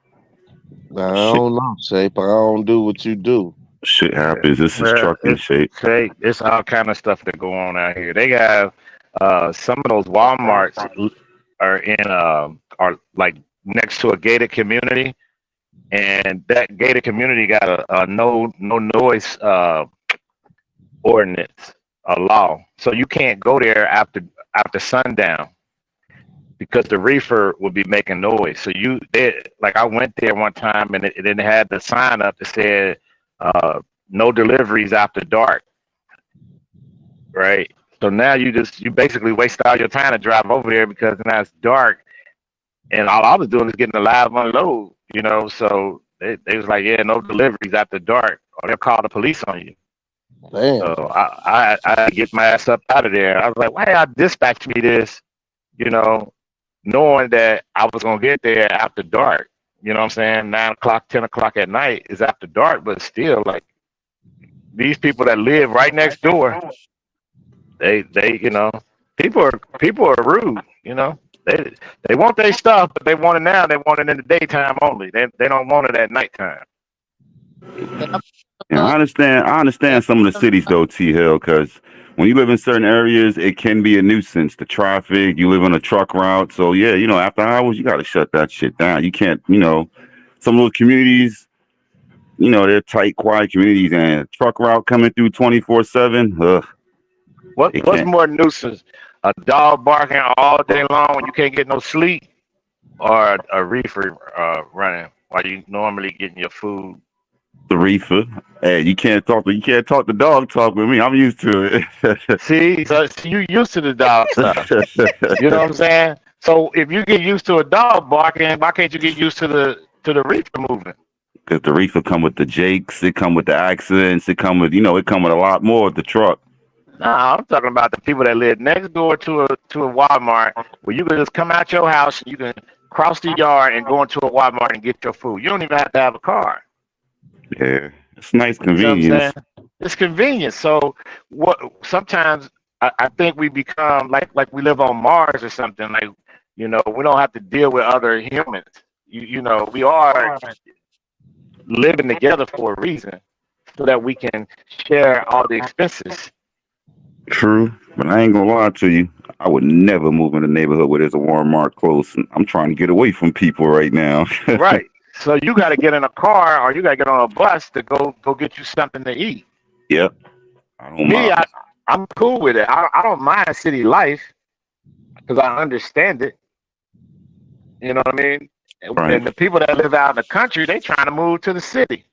I Shit, don't know, Shape. I don't do what you do. shit happens. This is Well, trucking shape. it's all kind of stuff that go on out here. They have some of those WalMarts are in are like next to a gated community, and that gated community got a no noise ordinance, a law. So you can't go there after sundown because the reefer would be making noise. So like I went there one time and it had the sign up that said no deliveries after dark, right? So now you basically waste all your time to drive over there because now it's dark and all I was doing is getting a live unload, you know. So they was like, yeah, no deliveries after dark, or they'll call the police on you. Damn. So I get my ass up out of there. I was like, why y'all dispatch me this, you know, knowing that I was gonna get there after dark. You know what I'm saying? 9 o'clock, 10 o'clock at night is after dark, but still, like these people that live right next door, they you know, people are rude. You know, they want their stuff, but they want it now. They want it in the daytime only. They don't want it at nighttime. Yeah, I understand some of the cities though, T Hill, because when you live in certain areas, it can be a nuisance. The traffic, you live on a truck route, so yeah, you know, after hours, you got to shut that shit down. You can't, you know, some of those communities, you know, they're tight, quiet communities, and truck route coming through 24/7. It What's can't. more nuisance? A dog barking all day long when you can't get no sleep, or a reefer running while you normally getting your food. The reefer. Hey, you can't talk the dog talk with me. I'm used to it. See, you used to the dog stuff. You know what I'm saying? So if you get used to a dog barking, why can't you get used to the reefer moving? Because the reefer come with the jakes, it come with the accidents, it come with, you know, it come with a lot more with the truck. Nah, I'm talking about the people that live next door to a Walmart where you can just come out your house and you can cross the yard and go into a Walmart and get your food. You don't even have to have a car. Yeah, it's nice You know what I'm saying? convenience. It's convenient. So what? Sometimes I think we become like we live on Mars or something. Like we don't have to deal with other humans. We are living together for a reason, so that we can share all the expenses. True, but I ain't gonna lie to you. I would never move in a neighborhood where there's a Walmart close. I'm trying to get away from people right now. Right. So you got to get in a car or you got to get on a bus to go get you something to eat. Yep, I don't Me, mind. I'm cool with it. I don't mind city life because I understand it. You know what I mean? Right. And the people that live out in the country, they trying to move to the city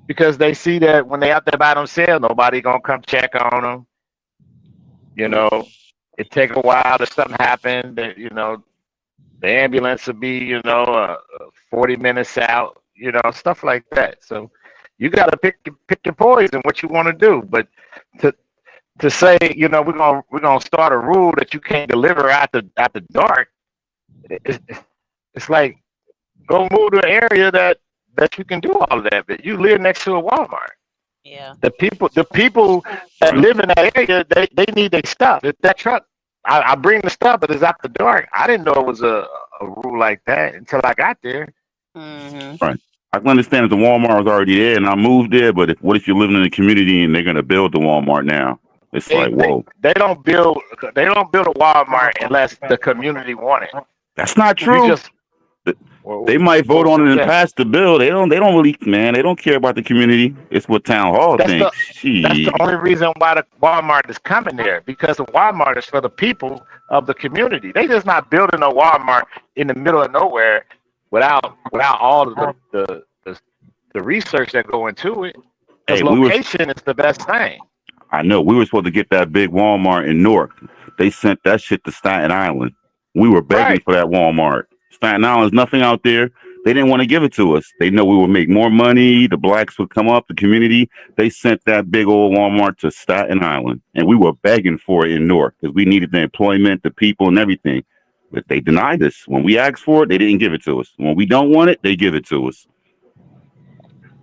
because they see that when they out there by themselves, nobody gonna come check on them. You know, it take a while if something happened. The ambulance will be 40 minutes out. Stuff like that. So you got to pick your poison what you want to do. But to say we're gonna start a rule that you can't deliver after dark, it's, it's like go move to an area that you can do all of that. But you live next to a Walmart. Yeah. The people that Right. live in that area, they need their stuff. If that truck, I bring the stuff, but it's after dark. I didn't know it was a rule like that until I got there. Mm-hmm. Right. I can understand if the Walmart was already there and I moved there, but what if you're living in a community and they're going to build the Walmart now? It's They, like, they whoa, they don't build a Walmart unless the community want it. that's not You true. just They well, might vote on what it you and say? pass the bill. They don't really, man. They don't care about the community. It's what town hall That's the thinks. that's the She, only reason why the Walmart is coming there because the Walmart is for the people of the community. They just not building a Walmart in the middle of nowhere without all of the research that go into it. Because hey, we were. location is the best thing. I know we were supposed to get that big Walmart in Newark. They sent that shit to Staten Island. We were begging Right. for that Walmart. Staten Island's nothing out there. They didn't want to give it to us. They know we would make more money. The blacks would come up, the community. They sent that big old Walmart to Staten Island, and we were begging for it in Newark because we needed the employment, the people, and everything. But they denied us. When we asked for it, they didn't give it to us. When we don't want it, they give it to us.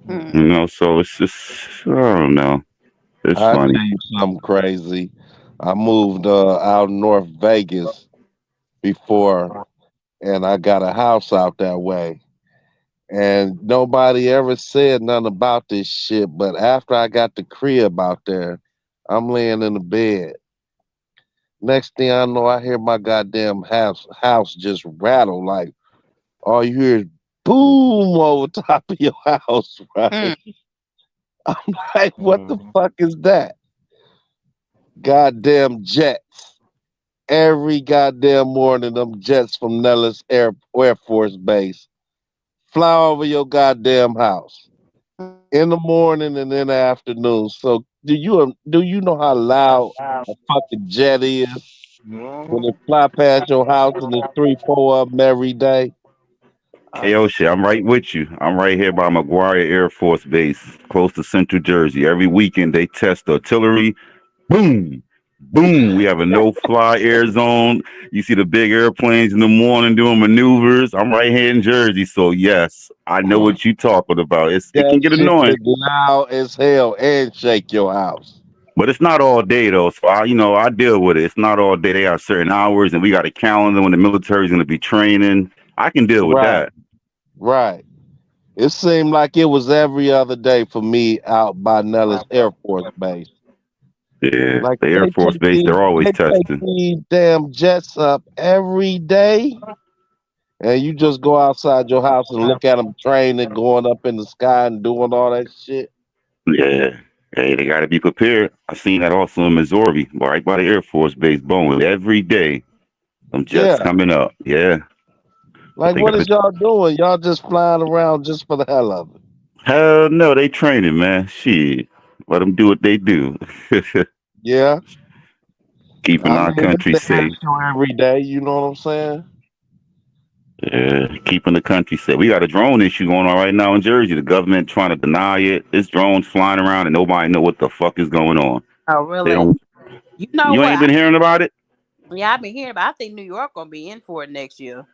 Mm. So it's just, I don't know. It's I funny. tell you something crazy. I moved out North Vegas before, and I got a house out that way. And nobody ever said nothing about this shit. But after I got the crib out there, I'm laying in the bed. Next thing I know, I hear my goddamn house just rattle. Like all you hear is boom over top of your house, Mm. right? I'm like, what the Mhm. fuck is that? Goddamn jets. Every goddamn morning, them jets from Nellis Air Force Base fly over your goddamn house in the morning and in the afternoon. So do you know how loud a fucking jet is when Mhm. it fly past your house and there's 3, 4 of them every day? Hey, O'Shea, I'm right with you. I'm right here by McGuire Air Force Base, close to Central Jersey. Every weekend they test artillery. Boom, boom. We have a no-fly air zone. You see the big airplanes in the morning doing maneuvers. I'm right here in Jersey, so yes, I know what you're talking about. It That can get shit annoying, is loud as hell and shake your house. but it's not all day though. So I deal with it. It's not all day. They have certain hours, and we got a calendar when the military's going to be training. I can deal with Right, that. right. It seemed like it was every other day for me out by Nellis Air Force Base. Yeah, Like the Air Force Base, they're always they take testing. these damn jets up every day, and you just go outside your house and look at them training, going up in the sky and doing all that shit. Yeah. Hey, they got to be prepared. I seen that also in Missouri, right by the Air Force Base, Boeing. Every day, them jets Yeah, coming up. Yeah, but like they what got to. is y'all doing? Y'all just flying around just for the hell of it? Hell no, they training, man. Shit, let them do what they do. Yeah, Keeping I our mean it's country the air safe. show every day. You know what I'm saying? Yeah, keeping the country safe. We got a drone issue going on right now in Jersey. The government trying to deny it. This drone's flying around and nobody know what the fuck is going on. Oh, They really? don't. You know You what? ain't been hearing about it? Yeah, I've been hearing about. I think New York gonna be in for it next year.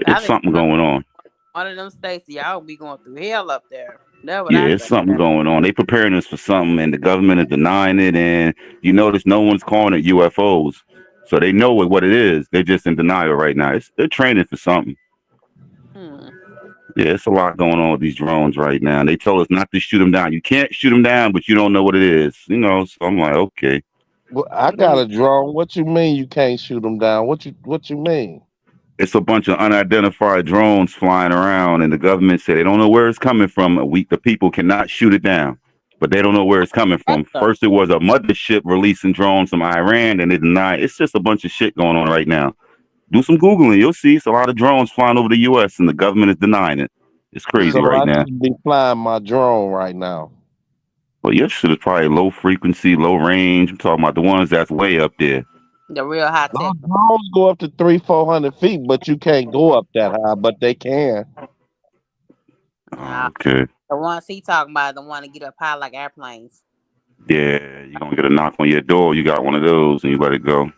I It's think something going on. one of them states, y'all be going through hell up there. That's what Yeah, I it's think. something going on. They preparing us for something, and the government is denying it. And you notice no one's calling it UFOs, so they know what it is. They're just in denial right now. They're training for something. Hmm. Yeah, it's a lot going on with these drones right now. And they told us not to shoot them down. You can't shoot them down, but you don't know what it is. So I'm like, okay. Well, I got a drone. What you mean you can't shoot them down? What you mean? It's a bunch of unidentified drones flying around, and the government said they don't know where it's coming from. The people cannot shoot it down, but they don't know where it's coming from. Russia. First, it was a mothership releasing drones from Iran, and they denied. It's just a bunch of shit going on right now. Do some googling, you'll see it's a lot of drones flying over the U.S. and the government is denying it. It's Hmm. crazy So right I now. should be flying my drone right now. But your shit is probably low frequency, low range. I'm talking about the ones that's way up there. The real high Those tech. drones go up to 300, 400 feet, but you can't go up that high. But they can. Nah, Okay. the ones he talking about, the one to get up high like airplanes. Yeah, you're gonna get a knock on your door. You got one of those, and you let it go.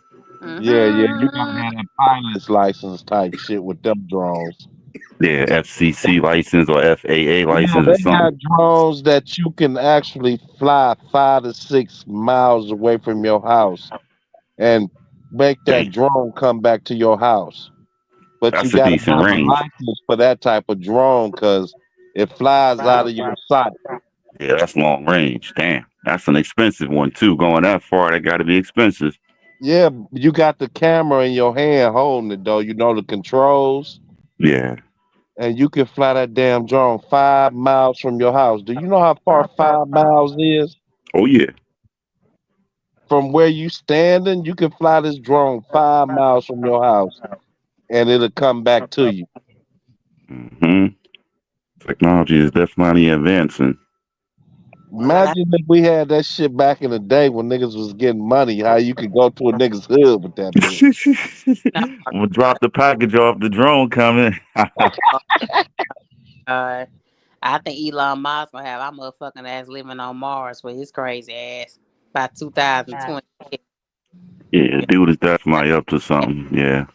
Yeah, yeah. You gotta Mm-hmm. have that pilot's license type shit with them drones. Yeah, FCC license or FAA Yeah, license or they got something. drones that you can actually fly 5 to 6 miles away from your house and make that Dang, drone come back to your house. But you that's a got to decent have a range. license for that type of drone because it flies out of your sight. Yeah, that's long range. Damn, that's an expensive one too. Going that far, that got to be expensive. Yeah, you got the camera in your hand holding it though. You know the controls, Yeah. and you can fly that damn drone 5 miles from your house. Do you know how far 5 miles is Oh yeah. from where you standing? You can fly this drone 5 miles from your house, and it'll come back to you. Hmm. Technology is definitely advancing. I, Imagine if we had that shit back in the day when niggas was getting money. How you could go to a nigga's hood with that bitch. I'm gonna drop the package off the drone coming. uh, I think Elon Musk gonna have our motherfucking ass living on Mars with his crazy ass by 2020. Yeah, dude is definitely up to something. Yeah.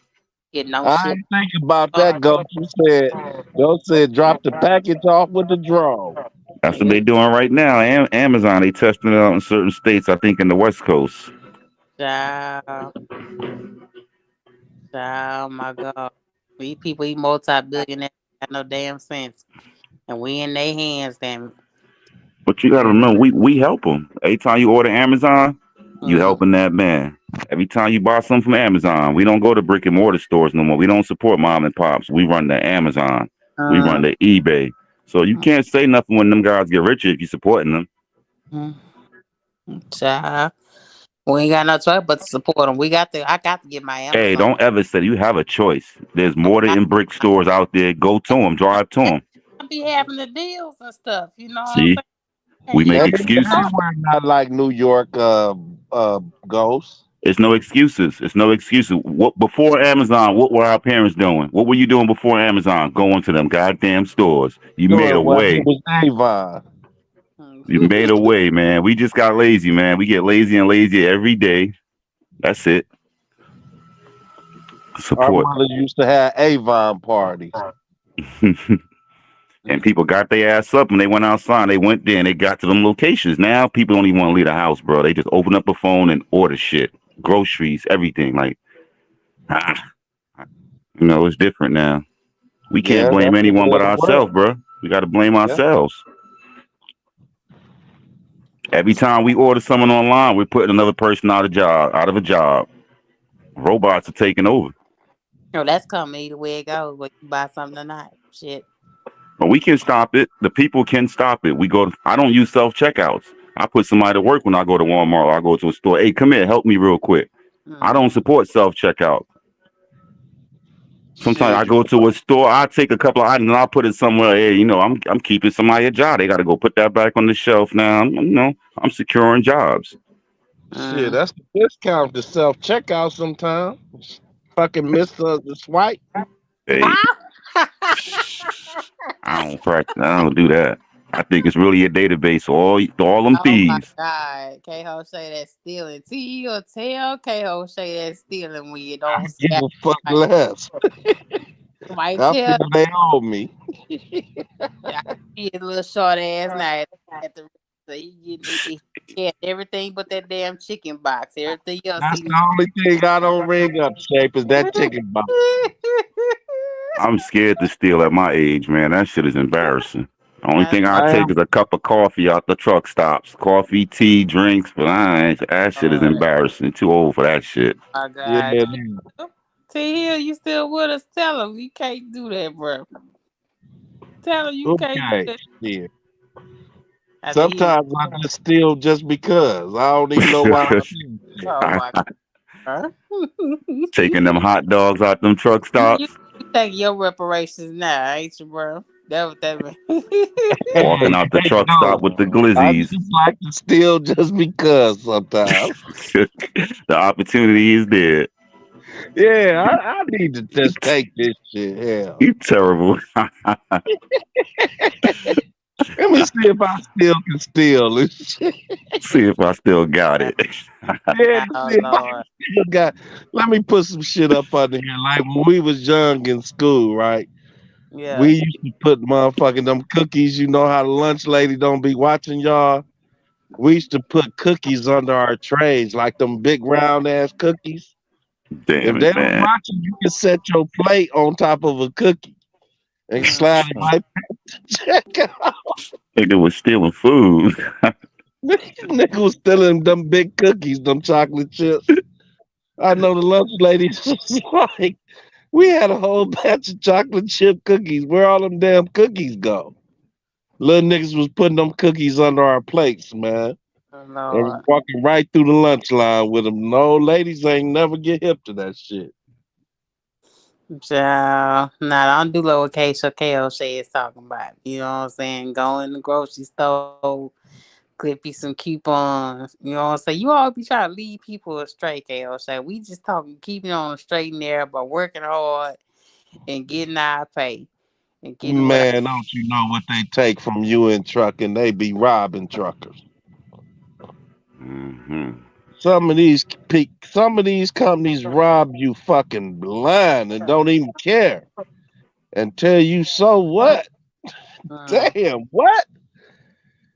Getting on I shit. ain't think about that, Ghost. Ghost said, drop the package off with the drone. That's what Yeah, they doing right now. Amazon, they testing it out in certain states. I think in the West Coast. child, child, oh my God. We people, we multi-billionaires, got no damn sense. And we in their hands, damn it. But you got to remember, we help them. Every time you order Amazon, you Mm, helping that man. Every time you buy something from Amazon, we don't go to brick and mortar stores no more. We don't support mom and pops. We run the Amazon. We run mm, the eBay. So you can't say nothing when them guys get richer if you supporting them. mm, child. We ain't got no choice but to support them. I got to get my Hey, Amazon. don't ever say you have a choice. There's mortar I, and brick stores out there. Go to them. Drive to them. I be having the deals and stuff. You know what I'm See, saying? we Hey, make yeah. And Oh, excuses. we're not like New York Ghost. It's no excuses. It's no excuses. What before Amazon? What were our parents doing? What were you doing before Amazon? Going to them goddamn stores. You made a Doing what? It way. was Avon. You made a way, man. We just got lazy, man. We get lazy and lazy every day. That's it. Our Support. mother used to have Avon parties. And people got their ass up when they went outside. They went there and they got to them locations. Now people don't even want to leave the house, bro. They just open up a phone and order shit, groceries, everything. Like, ah, it's different now. We can't Yeah, blame that's the anyone way but it works. ourselves, bro. We got to blame Yeah. ourselves. Every time we order someone online, we're putting another person out of a job. Robots are taking over. oh, that's coming either way it goes. Whether you buy something or not. Shit. But we can stop it. The people can stop it. I don't use self checkouts. I put somebody to work when I go to Walmart or I go to a store. Hey, come here, help me real quick. I don't Mm, support self checkout. Sometimes Shit, I you go to a store, I take a couple of items and I'll put it somewhere. Hey, I'm keeping somebody a job. They got to go put that back on the shelf now. I'm securing jobs. shit, mm. that's the discount to self checkout sometimes. Fucking miss the swipe. Hey, I don't practice. I don't do that. I think it's really a database. All them Oh my thieves. God. K-Ho say that's stealing. T, you'll tell K-Ho say that's stealing when you I don't give scan. a fuck Right. less. Somebody I tell feel they owe me. I see his little short ass now at the so he had everything but that damn chicken box. Everything else That's he the only thing I don't ring up, Shape, is that chicken box. I'm scared to steal at my age, man. That shit is embarrassing. The only I thing I I take am is a cup of coffee out the truck stops. Coffee, tea, drinks, but that shit is know. embarrassing. Too old for that shit. My yeah, God. it is. T Hill, you still with us? Tell him you can't do that, bro. Tell him you can't do Okay. that. Yeah. I said he Sometimes I just steal just because. I don't even know why I steal shit. oh my God. Taking them hot dogs out them truck you stops, take your reparations now, ain't you, bro? That what that mean. Hey, walking out the hey, truck go. stop with the I glizzies. just like to steal just because sometimes. The opportunity is there. Yeah, I need to just take this shit. Hell. You terrible. Let me see if I still can steal this shit. See if I still got it. Yeah, Oh see if I Lord. still got. Let me put some shit up under here. Like when we was young in school, right? We Yeah. used to put motherfucking them cookies. You know how the lunch lady don't be watching y'all. We used to put cookies under our trays, like them big round ass cookies. If Damn they it, don't man. watch it, you can set your plate on top of a cookie and slide it right back to checkout. Nigga was stealing food. Nigga was stealing them big cookies, them chocolate chips. I know the lunch ladies was like, we had a whole batch of chocolate chip cookies. Where all them damn cookies go? Little niggas was putting them cookies under our plates, man. Oh, And was Lord. walking right through the lunch line with them. No, ladies ain't never get hip to that shit. Child. Nah, don't do little KO Shay is talking about. You know what I'm saying? Go in the grocery store, clip you some coupons. You know what I'm saying? You always be trying to lead people astray, KO Shay. We just talking, keeping on the straight and narrow by working hard and getting our pay and getting what I. Man, don't you know what they take from you in trucking? They be robbing truckers. Hmm. Some of these companies rob you fucking blind and don't even care and tell you so what? Mm, Damn, what?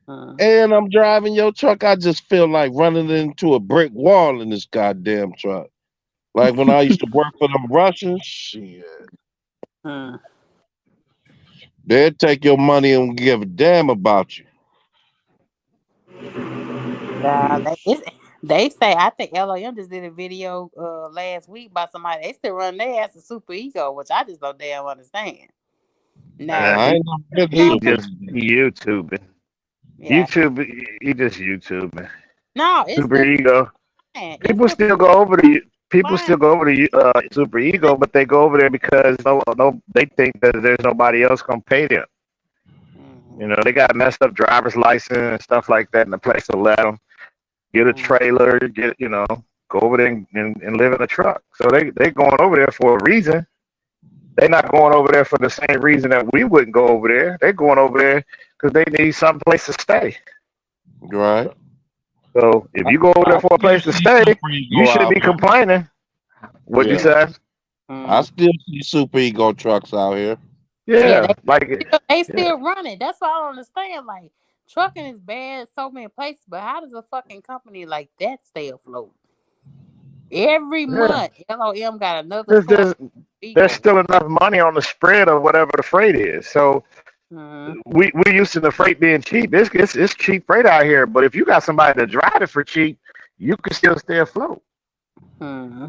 mm. And I'm driving your truck. I just feel like running into a brick wall in this goddamn truck. Like when I used to work for them Russians, shit. Mm. They'd take your money and give a damn about you. Yeah, they say I think LOM just did a video last week by somebody. They still run their ass a super ego, which I just don't damn understand. Now, I He ain't never been he company, super. just YouTubing. yeah, YouTube, he just YouTubing. no, it's Super still ego. fine. It's People still still go over to people fine. still go over to Super Ego, but they go over there because no, they think that there's nobody else gonna pay them. Mm, You know, they got messed up driver's license and stuff like that, and the place will let them get a mm, trailer, go over there and live in a truck. So they going over there for a reason. They're not going over there for the same reason that we wouldn't go over there. They're going over there because they need some place to stay. Right. So if I, you go over I there for a still place to see stay, super you ego shouldn't out be here. complaining. What you Yeah. say? I mm. still see super ego trucks out here. Yeah, Yeah, like they yeah, still running. That's what I don't understand. Like trucking is bad so many places, but how does a fucking company like that stay afloat? Every yeah. month, LOM got another There's, truck there's there's ego. still enough money on the spread of whatever the freight is. So Mm-hmm. we used to the freight being cheap. It's cheap freight out here. But if you got somebody to drive it for cheap, you can still stay afloat. Mm-hmm.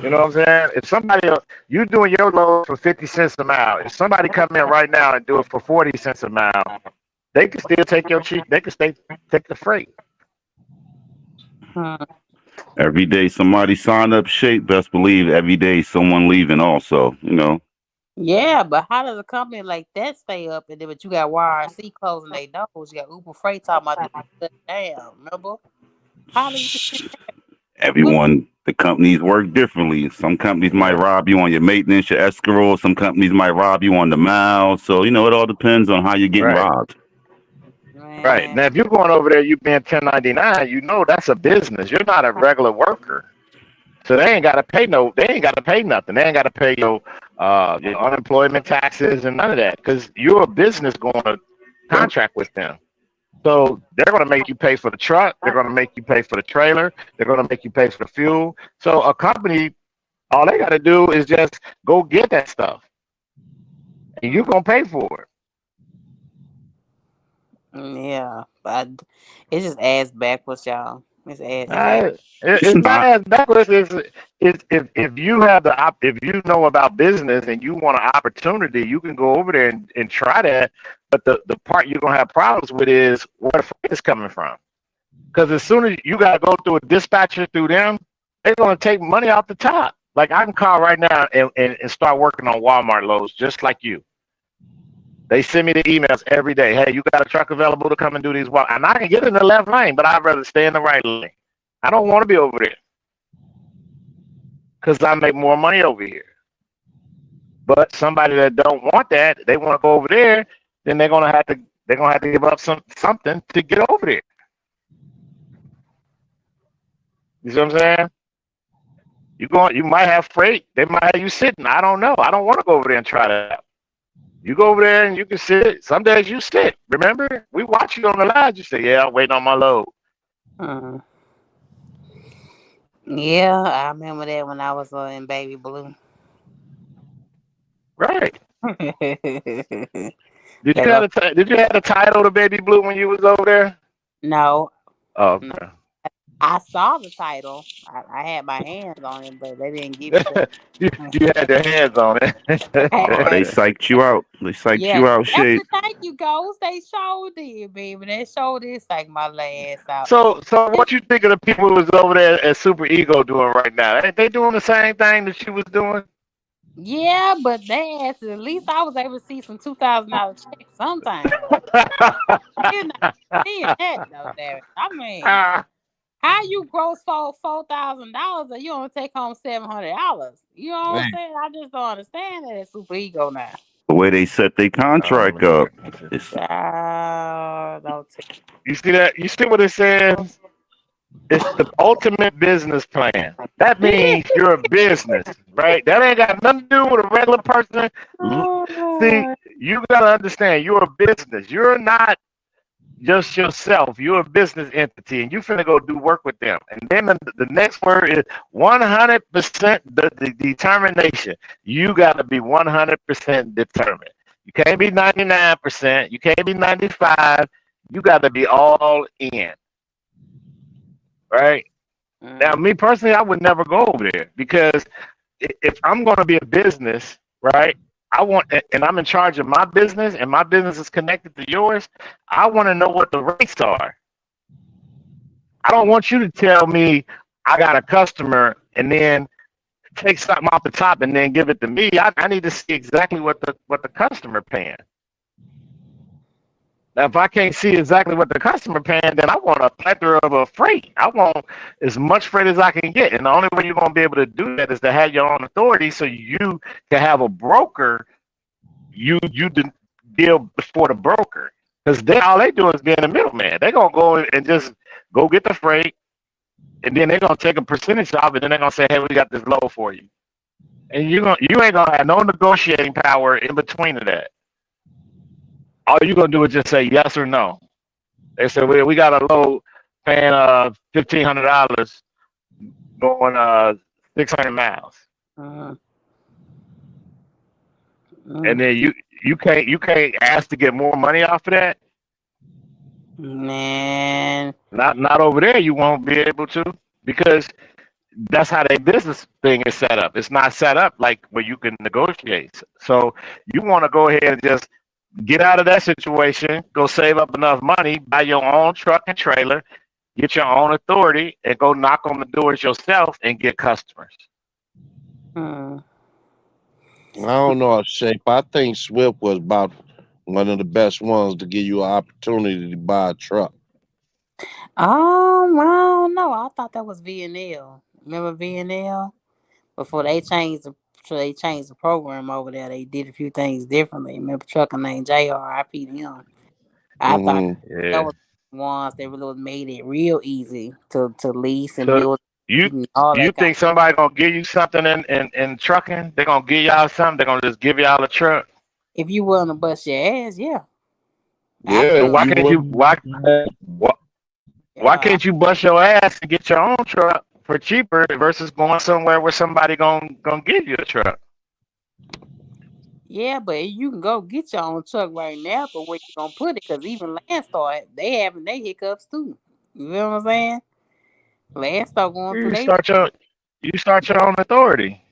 You know what I'm saying? If somebody else, you doing your load for 50 cents a mile. If somebody come in right now and do it for 40 cents a mile, they can still take your cheap. They can stay take the freight. Mm-hmm. Every day somebody sign up shape, best believe every day someone leaving also, you know. Yeah, but how does a company like that stay up and then but you got YRC closing their doors, you got Uber Freight talking about they shut down, remember? How do you look Everyone, the companies work differently. Some companies might Yeah. rob you on your maintenance, your escrow. Some companies might rob you on the mile. So, you know, it all depends on how you're getting Right. robbed. Right. man? Now, if you're going over there, you being 1099, you know that's a business. You're not a regular worker. So they ain't got to pay no. They ain't got to pay nothing. They ain't got to pay your unemployment taxes and none of that because you're a business going to contract with them. So they're going to make you pay for the truck. They're going to make you pay for the trailer. They're going to make you pay for the fuel. So a company, all they got to do is just go get that stuff, and you're going to pay for it. Yeah, but it's just ass backwards, y'all. It's ass. It's It's not not. as backwards as if you have if you know about business and you want an opportunity, you can go over there and try that. But the part you're gonna have problems with is where the freight is coming from. Because as soon as you gotta go through a dispatcher through them, they're gonna take money off the top. Like I can call right now and start working on Walmart loads just like you. They send me the emails every day. Hey, you got a truck available to come and do these walk? And I can get in the left lane, but I'd rather stay in the right lane. I don't want to be over there because I make more money over here. But somebody that don't want that, they want to go over there, then they're gonna have to give up something to get over there. You see what I'm saying? You might have freight. They might have you sitting. I don't know. I don't want to go over there and try that out. You go over there and you can sit. Some days you sit. Remember, we watch you on the live. You say, "Yeah, I'm waiting on my load." Mm. Yeah, I remember that when I was in Baby Blue. Right. They go, Did you have a title to Baby Blue when you was over there? no, Oh, no. okay. I saw the title. I had my hands on it, but they didn't give it to me. You had your hands on Oh, Hey, they it. psyched you out. They psyched yeah, you out, Shape. definitely. Thank you, Ghost. They showed it, baby. They showed this like my last out. So what you think of the people who was over there at Super Ego doing right now? Ain't they doing the same thing that she was doing? Yeah, but they asked, at least I was able to see some $2,000 checks sometime. Still not seeing that though, David. I mean, how you gross $4,000 and you only take home $700? You know what I'm Hey, saying? I just don't understand that it's super ego now. The way they set their Oh, contract let me up, check this. it's Don't You see that? You see what it says? It's the ultimate business plan. That means you're a business, right? That ain't got nothing to do with a regular person. See, tell. you gotta understand, you're a business. You're not just yourself. You're a business entity, and you finna go do work with them. And then the next word is 100% the determination. You gotta be 100% determined. You can't be 99%. You can't be 95. You gotta be all in, right? Now, me personally, I would never go over there because if I'm going to be a business, right? I want, and I'm in charge of my business, and my business is connected to yours. I want to know what the rates are. I don't want you to tell me I got a customer and then take something off the top and then give it to me. I need to see exactly what the customer paying. Now, if I can't see exactly what the customer paying, then I want a plethora of a freight. I want as much freight as I can get. And the only way you're going to be able to do that is to have your own authority so you can have a broker. You deal before the broker. Because they all they do is being a middleman. They're going to go and just go get the freight. And then they're going to take a percentage off it. And then they're going to say, hey, we got this load for you. And you ain't going to have no negotiating power in between of that. All you're going to do is just say yes or no. They said we got a load paying $1,500 going 600 miles, Uh, and then you can't ask to get more money off of that. man. Not over there. You won't be able to because that's how their business thing is set up. It's not set up like where you can negotiate. So you want to go ahead and just get out of that situation, go save up enough money, buy your own truck and trailer, get your own authority, and go knock on the doors yourself and get customers. Hmm. I don't know, Shape. I think Swift was about one of the best ones to give you an opportunity to buy a truck. I don't know. I thought that was VNL. Remember VNL? Before they changed the program over there, they did a few things differently. Remember trucker named JR, IP to him. I thought Hmm. that Yeah. was the ones that really made it real easy to lease and So build you and all you that kind think somebody gonna give you something in trucking? They're gonna give y'all something. They're gonna just give y'all a truck. if you willing to bust your ass, yeah. Yeah, So if Absolutely. why you can't you will. why Yeah. can't you bust your ass and get your own truck for cheaper versus going somewhere where somebody gonna give you a truck? Yeah, but you can go get your own truck right now, but where you gonna put it? Because even Landstar, they having their hiccups too. You know what I'm saying? Landstar going through You their start your you start your own authority.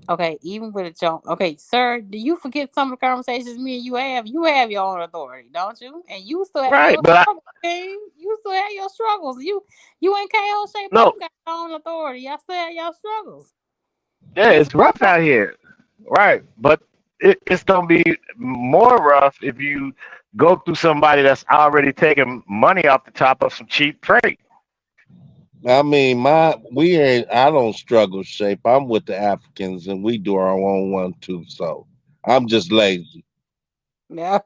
okay, even with a job. Okay, sir, do you forget some of the conversations me and you have? You have your own authority, don't you? And you still have Right, your but struggles, King. You still have your struggles. You and KO Shay no, both got your own authority. Y'all still have your struggles. yeah, It's it's rough rough out. out here. Right, but it's gonna be more rough if you go through somebody that's already taking money off the top of some cheap freight. I mean, we ain't. I don't struggle, Shape. I'm with the Africans, and we do our own one too. So I'm just lazy. Yeah.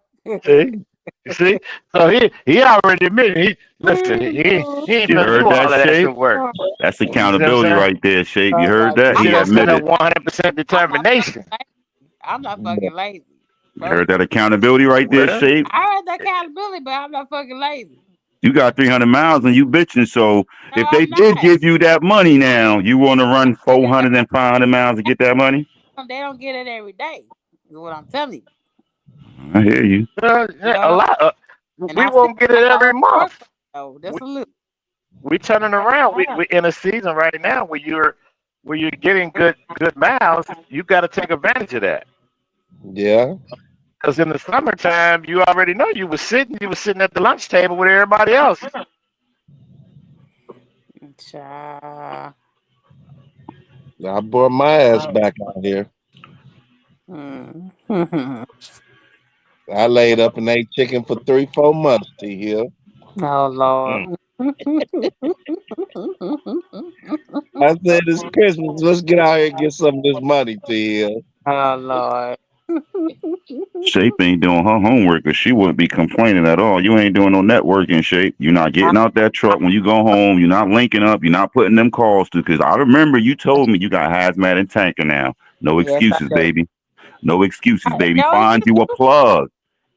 See, you see. So he already admitted. He listen. He ain't you finna heard do all that, of that Shape. extra work. That's You see what I'm accountability saying? right there, Shape. You Oh heard my that? You god. see He that set up admitted. 100% I'm not fucking determination. lazy. I'm not fucking lazy. You First heard of all, that accountability right there, Well, Shape. I heard the accountability, but I'm not fucking lazy. You got 300 miles and you bitching. So No, if they I'm did not. give you that money now, you want to run 400 and 500 miles to get that money? They don't get it every day. Is what I'm telling you. I hear you. You A know, lot. and We I still won't get it got the every whole month. truck though. We, That's a little. we turning around. We in a season right now where you're getting good miles. You got to take advantage of that. Yeah. Because in the summertime, you already know you were sitting at the lunch table with everybody else. Cha. I brought my ass back out here. Mm. I laid up and ate chicken for 3, 4 months, T Hill. Oh Mm. Lord. I said it's Christmas. Let's get out here and get some of this money, T Hill. Oh Lord. Shape ain't doing her homework because she wouldn't be complaining at all. You ain't doing no networking, Shape. You're not I, getting out that truck when you go home. You're not linking up. You're not putting them calls to. Because I remember you told me you got hazmat and tanker now. No yes, I excuses, do. baby. No excuses, baby. No, Find you a plug.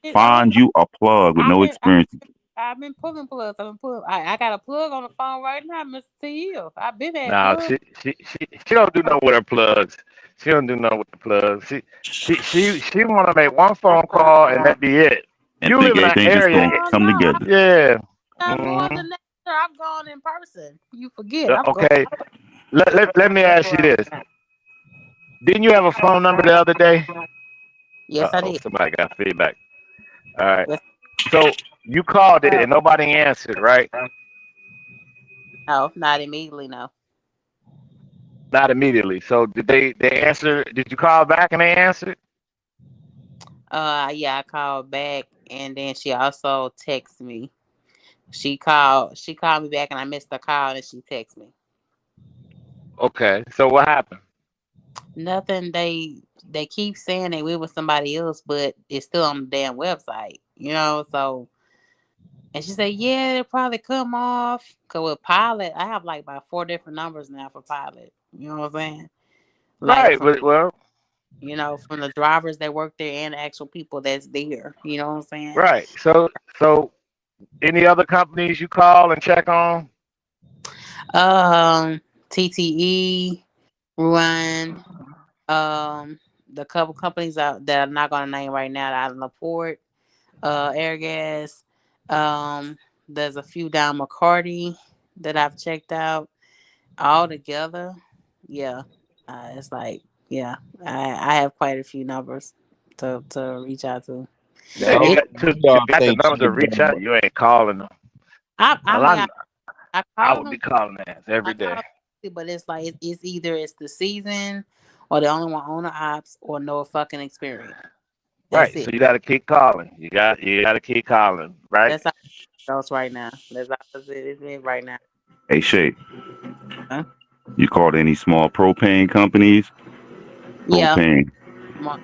oh, Find you a plug with I've no been, experience. I've been pulling plugs. I've been pulling. I got a plug on the phone right now, Mr. T Hill. I've been at Now plug. she don't do no with her plugs. She don't do no with the plugs. She want to make one phone call and that be it. And You think live in an everything just area, gonna Oh come no, together. yeah. I'm more hmm than that. I've gone in person. You forget. I've gone. Okay, let me ask you this. Didn't you have a phone number the other day? Yes, I did. Somebody got feedback. All right. Yes. So you called it and nobody answered, right? No, not immediately. No. Not immediately. So did they answer? Did you call back and they answered? Yeah, I called back, and then she also texted me. She called me back, and I missed the call, and she texted me. Okay. So what happened? Nothing. They keep saying they went with somebody else, but it's still on the damn website. So and she said, yeah, it'll probably come off. Cause with Pilot, I have like about 4 different numbers now for Pilot. You know what I'm saying? Like Right. from Well, from the drivers that work there and the actual people that's there. You know what I'm saying? right. So any other companies you call and check on? TTE, Ruan, the couple companies out that I'm not gonna name right now that I report, Air Gas. There's a few down McCarty that I've checked out. All together, yeah. It's like, yeah, I have quite a few numbers to reach out to. Yeah, you How It, got much to do you y'all got the think numbers to Shake reach out. You ain't calling them. I Well, mean, I I call would be them. calling that I every call day. them, but it's like it's either it's the season or the only one on the ops or no fucking experience. That's Right. it. So you got to keep calling. You got to keep calling. Right. That's how it goes right now. That's how it's it right now. Hey, Shape, Huh? you called any small propane companies? Yeah, Propane.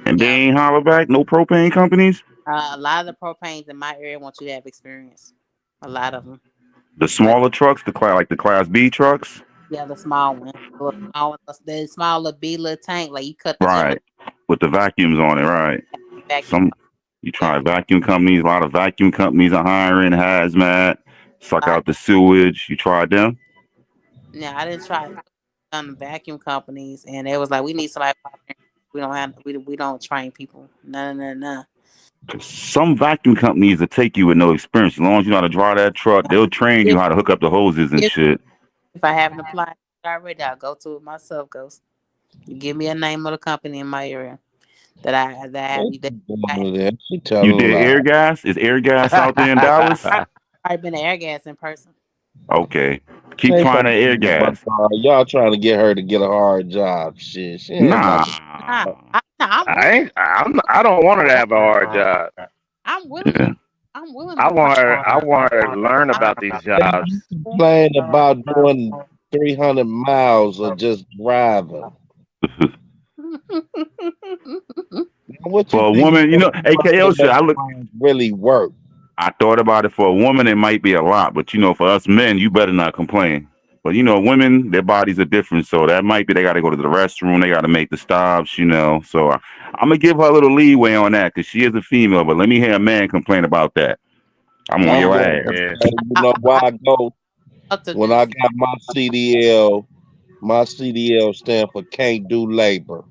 And they yeah. ain't holler back? No propane companies? A lot of the propanes in my area want you to have experience. A lot of them. The Like, smaller trucks, like the Class B trucks? yeah, the small one. The small little B little tank, like you cut the end of Right. With the vacuums on it, right. the vacuum. Some you Yeah. try vacuum companies, a lot of vacuum companies are hiring hazmat, suck I out the sewage. You tried them? Now I didn't try some vacuum companies, and it was like we need somebody. We don't train people. No, no, no. Some vacuum companies will take you with no experience. As long as you know how to drive that truck, they'll train you If how to hook up the hoses and if, shit. if I haven't applied already, I'll go to it myself. Ghost. You give me a name of the company in my area that have what you. she doing I over there? She You telling did air lies. gas? Is air gas out there in Dallas? I've already been to air gas in person. Okay. Keep Shape trying ain't that air gonna work gas. hard. Y'all trying to get her to get a hard job. Shit, she ain't about Nah. to. Nah, I'm I willing. ain't. I don't want her to have a hard job. I'm willing Yeah. to. I'm willing I to train. want her. I want her to learn about these jobs. You complain about doing 300 miles or just driving. What you For a think woman, those AKO shit, 300 miles really work? I thought about it. For a woman, it might be a lot, but for us men, you better not complain. But women, their bodies are different, so that might be they got to go to the restroom, they got to make the stops. So I'm gonna give her a little leeway on that because she is a female. But let me hear a man complain about that. I'm on I'm Yeah, your going. ass. Yeah. You know why I I go love to when do I some. got my CDL. My CDL stand for can't do labor.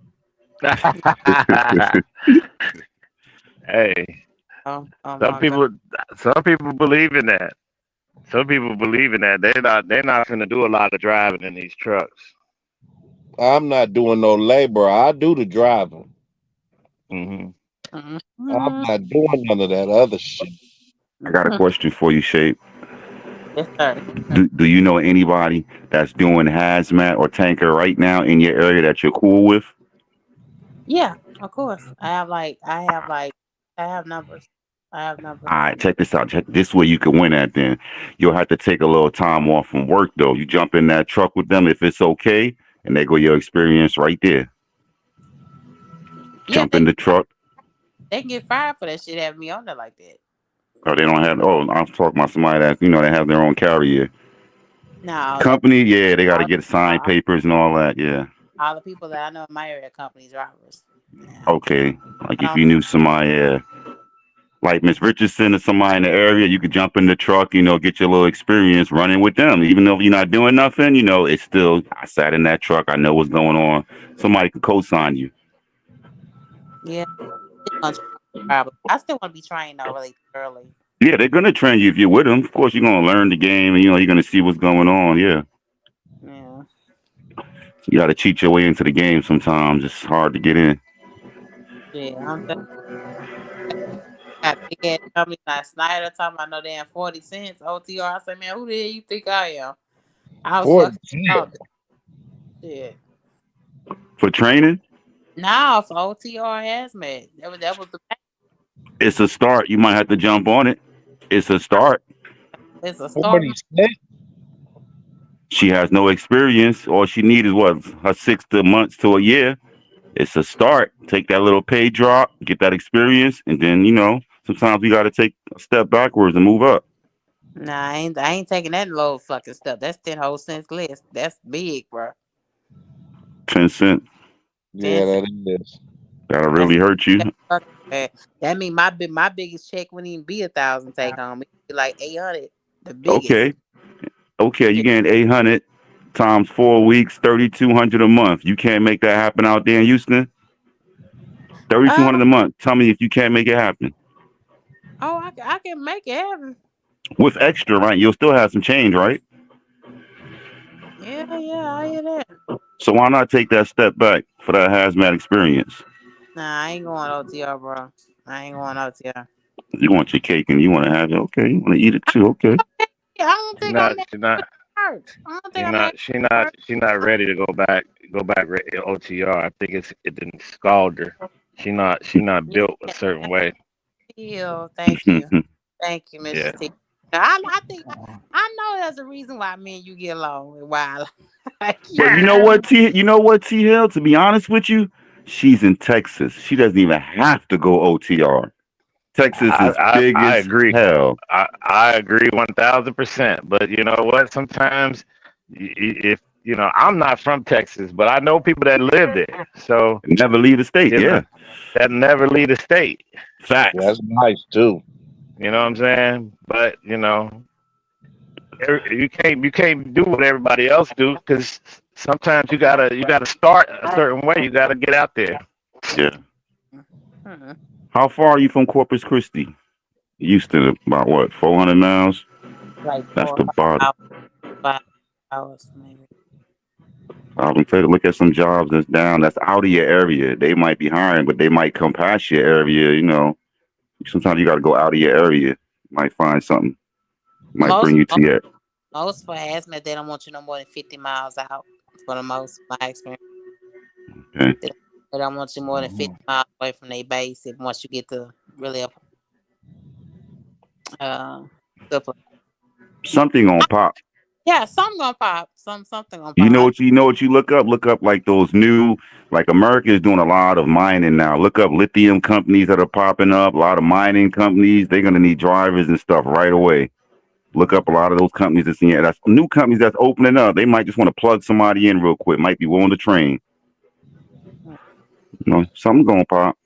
Hey, Oh some my God. people, some people believe in that. Some people believe in that. They're not gonna do a lot of driving in these trucks. I'm not doing no labor. I do the driving. Hmm. I'm Mhm. not doing none of that other shit. I got a question for you, Shape. Yes, sir. Do you know anybody that's doing hazmat or tanker right now in your area that you're cool with? Yeah, of course. I have numbers. I have numbers. All right, check this out. Check this way you can win at. Then you'll have to take a little time off from work though. You jump in that truck with them if it's okay, and they go your experience right there. Yeah, Jump in the truck. they can get fired for that shit having me on there like that. Or they don't have. Oh, I'm talking about somebody that they have their own carrier No, that company. Yeah, they got to all, get signed all, papers and all that. Yeah. all the people that I know in my area are company drivers. Yeah, Okay. Like I if don't. you knew somebody, like Miss Richardson or somebody in the area, you could jump in the truck, get your little experience running with them. Even though you're not doing nothing, it's still, I sat in that truck. I know what's going on. Somebody could co-sign you. Yeah, still gonna probably. I still want to be trained though, really early. Yeah, they're going to train you if you're with them. Of course, you're going to learn the game and, you're going to see what's going on. Yeah. Yeah, You got to cheat your way into the game sometimes. It's hard to get in. yeah. Got big ass companies like Snyder talking about no damn 40 cents OTR. I say, man, who the hell you think I am? I was 40 fucking cents. up. Shit. For training, Now for OTR hazmat. That was the it's a start. You might have to jump on it. It's a start. it's a start. 40 cents. She has no experience. All she needs is what? Her 6 months to a year. It's a start. Take that little pay drop, get that experience, and then sometimes we got to take a step backwards and move up. Nah, I ain't taking that low fucking stuff. That's 10 whole cents less. That's big, bro. 10 cent. Ten Yeah, cents. that is. That'll That's really hurt you. that's fucking bad. That mean my biggest check wouldn't even be 1,000 take home. It'd be like 800. The biggest. Okay, okay, you Shit. getting 800 times 4 weeks, 3,200 a month. You can't make that happen out there in Houston. Thirty two Uh, hundred a month. Tell me if you can't make it happen I can make it happen. with extra, right? You'll still have some change, right? Yeah, yeah, I hear that. So why not take that step back for that hazmat experience? Nah, I ain't going OTR, bro. I ain't going OTR. You want your cake and you want to have it. Okay, you want to eat it too. Okay. Yeah, I don't She's think not. I'm mad She's with not. church. I don't She's think I'm mad not. She's not. with church. She's not ready to go back. Go back OTR. I think it didn't scald her. She not. She not built a Yeah, certain way. thank you. Thank you, Yeah. Mr. T. I think I know there's a reason why me and you get along and why like But you you. know what, T? You know what, T Hill? To be honest with you, she's in Texas. She doesn't even have to go OTR. Texas I is I, big I as agree. hell. I agree 1,000%. But you know what? Sometimes if I'm not from Texas, but I know people that live there. So Never leave the state. you know Yeah, that never leave the state. facts. That's nice too. You know what I'm saying? But you can't do what everybody else do because sometimes you gotta start a certain way. You gotta get out there. Yeah. Hmm. How far are you from Corpus Christi? Houston, about what? 400 miles. Like That's 4 or the bottom. 5 hours maybe. I would say to look at some jobs that's down, that's out of your area. They might be hiring, but they might come past your area. Sometimes you got to go out of your area. You might find something. Might Most bring you to your. most for hazmat they don't want you no more than 50 miles out. For the most, my experience, Okay. they don't want you more than 50 miles away from their base. If once you get to really up, uh, stuff Something gonna pop. yeah, something gonna pop. Something gonna You pop. know what you know what you look up? Look up like those new, like America is doing a lot of mining now. Look up lithium companies that are popping up, a lot of mining companies. They're gonna need drivers and stuff right away. Look up a lot of those companies that's new companies that's opening up. They might just want to plug somebody in real quick, might be willing to train. Something's gonna pop.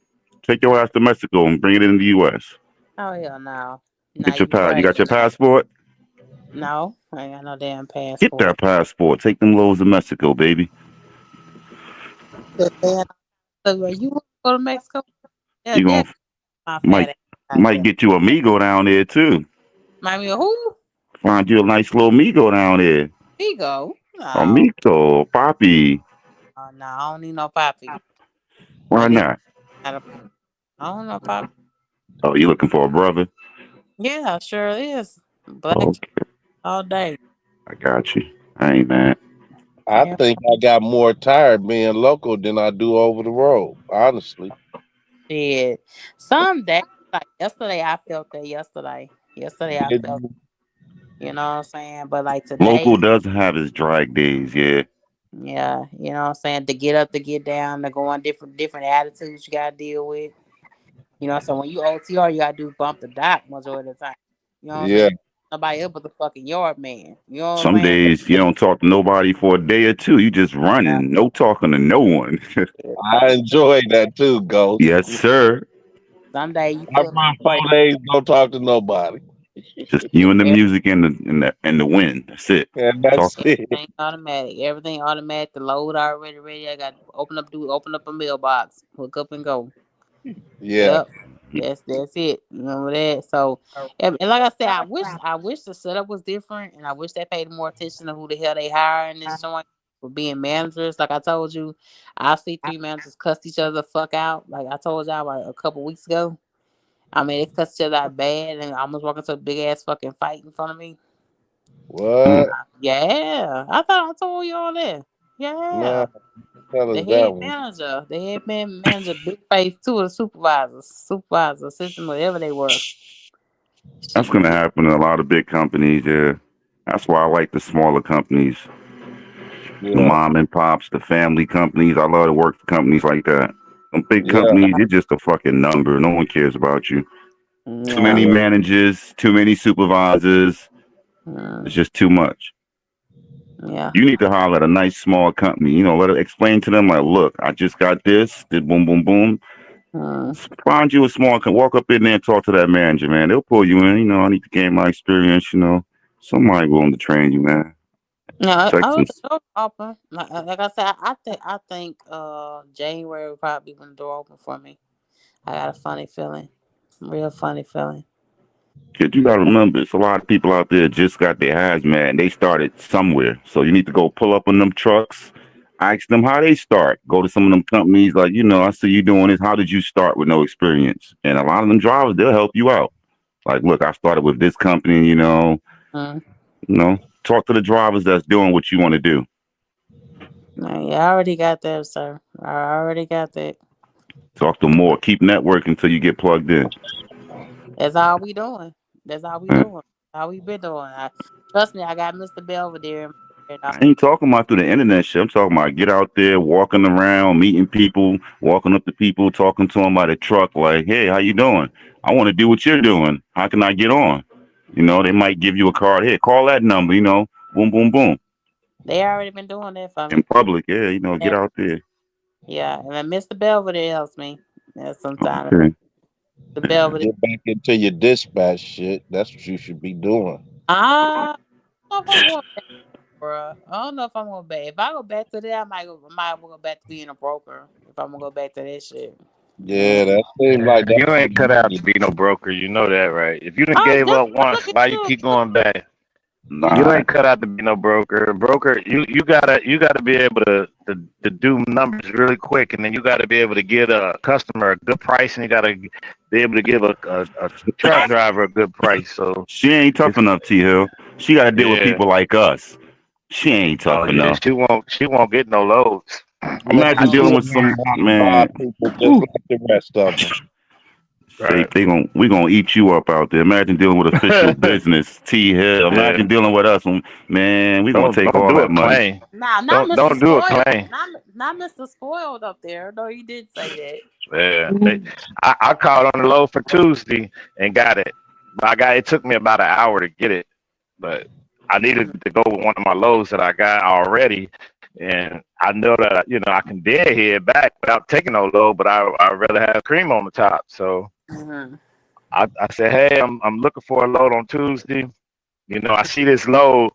Take your ass to Mexico and bring it in the US. Oh hell no. Now Get your you You right. got your passport? No, I ain't got no damn Get that passport. passport. Take them loads to Mexico, baby. Just saying, so, you want to go to Mexico? Yeah, You there gonna my fat might ass out might there. get you a Migo down there too. Mind me of who? Find you a nice little Migo down there. Vigo. A No, Mito, Poppy. no, I don't need no poppy. Why I guess not? I don't know poppy. Oh, you looking for a brother? Yeah, sure is. Black Okay, all day. I got you. I ain't mad. I Yeah, think I got more tired being local than I do over the road. Honestly. shit. Some days, like yesterday, I felt that yesterday. Yesterday, I felt, you know what I'm saying? But like Local today, does have its drag days, yeah. yeah, you know what I'm saying? To get up, to get down, to go on different attitudes you gotta deal with. You know, so when you OTR, you gotta do bump the dock majority of the time. You know what I'm Yeah, saying? Nobody up but the fucking yard man. You know what I'm Some saying? days you don't talk to nobody for a day or two. You just Yeah. running, no talking to no one. I enjoy that too, Ghost. Yes, sir. Some day you I feel run like 4 days, don't talk to nobody. Just you and the everything music and the wind. That's it. And that's Talk. it. automatic. Everything automatic. The load already ready. I got to open up a mailbox, hook up and go. Yeah. Yep. That's it. Remember that. So and like I said, I wish the setup was different, and I wish they paid more attention to who the hell they hire in this joint for being managers. Like I told you, I see three managers cuss each other the fuck out. Like I told y'all like a couple weeks ago. I mean, they cuss each other out bad, and I almost walked into a big ass fucking fight in front of me. Mm. What? Yeah, I thought I told y'all that. No, Yeah, tell us that one. the head manager, big face, two of the supervisor, assistant, whatever they were. That's gonna Shit. happen in a lot of big companies. Yeah, that's why I like the smaller companies, the Yeah, mom and pops, the family companies. I love to work for companies like that. Some big yeah, companies, you're just a fucking number. No one cares about you. Too Yeah. many yeah, managers, too many supervisors. Mm, It's just too much. yeah. You need to holler at a nice small company. Let it explain to them like, look, I just got this, did boom, boom, boom. Mm. Find you a small company. Walk up in there and talk to that manager, man. They'll pull you in. I need to gain my experience. Somebody willing to train you, man. Yeah, Texans. the door open. Like I said, I think January will probably be when the door open for me. I got a funny feeling. Real funny feeling. Kid, you gotta remember, it's a lot of people out there just got their hazmat and they started somewhere. So you need to go pull up on them trucks, ask them how they start. Go to some of them companies like, I see you doing this. How did you start with no experience? And a lot of them drivers, they'll help you out. Like, look, I started with this company, Mm. talk to the drivers that's doing what you want to do. Yeah, I already got that, sir. I already got that. Talk to more. Keep networking until you get plugged in. That's all we doing. That's all we Uh, doing. All we been doing. Trust me, I got Mr. Belvedere. And I ain't talking about through the internet shit. I'm talking about get out there, walking around, meeting people, walking up to people, talking to them by the truck, like, hey, how you doing? I want to do what you're doing. How can I get on? They might give you a card. Here, call that number, boom, boom, boom. they already been doing that for In me. public, yeah, get Yeah, out there. yeah. And then Mr. Belvedere helps me. Yeah, sometimes Okay. the Belvedere. get back into your dispatch shit. That's what you should be doing. I don't know if I'm going back, bro. I don't know if I'm going back. If I go back to that, I might go back to being a broker. If I'm gonna go back to that shit. Yeah, that seems Yeah, like that's you what ain't you cut out need. to be no broker. You know that, right? If you done Oh, gave just up once, look at why you you. keep going back? You Nah, ain't cut out to be no broker. Broker, you gotta be able to do numbers really quick, and then you gotta be able to get a customer a good price, and you gotta be able to give a truck driver a good price. So she ain't tough it's enough, T Hill. She got to deal with yeah. people like us. She ain't Oh tough yeah, enough. she won't get no loads. Yeah, Imagine she dealing Oh, with know some how to man. rob people just Whew. like the rest of them. Right. We gonna eat you up out there. Imagine dealing with official business, T Hill. Yeah. Imagine dealing with us. Man, we gonna take Don't all do that a money. claim. nah, not Don't Mr. do a Spoiled. claim. Not Mr. Spoiled up there. No, he did say that. Yeah. I called on the load for Tuesday and got it. But it took me about an hour to get it. But I needed to go with one of my loads that I got already. And I know that I can deadhead back without taking no load, but I rather have cream on the top. So Mm-hmm. I said, hey, I'm looking for a load on Tuesday. You know, I see this load.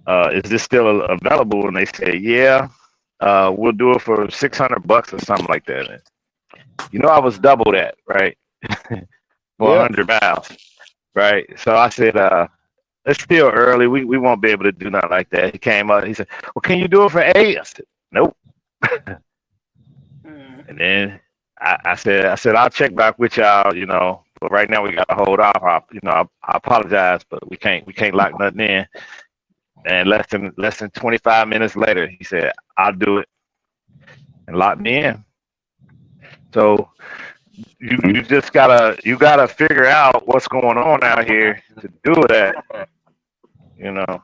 Is this still available? And they said, yeah. We'll do it for $600 or something like that. And, you know, I was double that, right? For Yeah. 100 miles, right? So I said, it's still early. We won't be able to do nothing like that. He came up. He said, well, can you do it for 8? I said, nope. And then I said, I'll check back with y'all, you know. But right now we got to hold off. I apologize, but we can't lock nothing in. And less than 25 minutes later, he said, I'll do it and lock me in. So you just gotta figure out what's going on out here to do that, you know,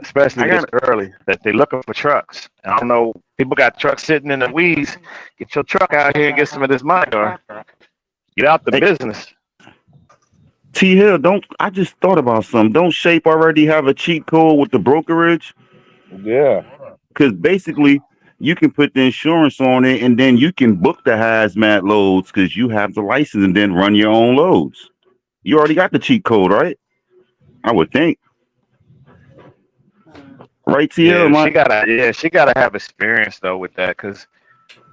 especially I this got early that they're looking for trucks. And I don't know, people got trucks sitting in the weeds. Get your truck out here and get some of this money, or get out the hey, business. T Hill. Don't I just thought about something? Don't Shape already have a cheat code with the brokerage? Yeah. Because basically, you can put the insurance on it, and then you can book the hazmat loads because you have the license, and then run your own loads. You already got the cheat code, right? I would think, right, T Hill? Yeah, she gotta have experience though with that, because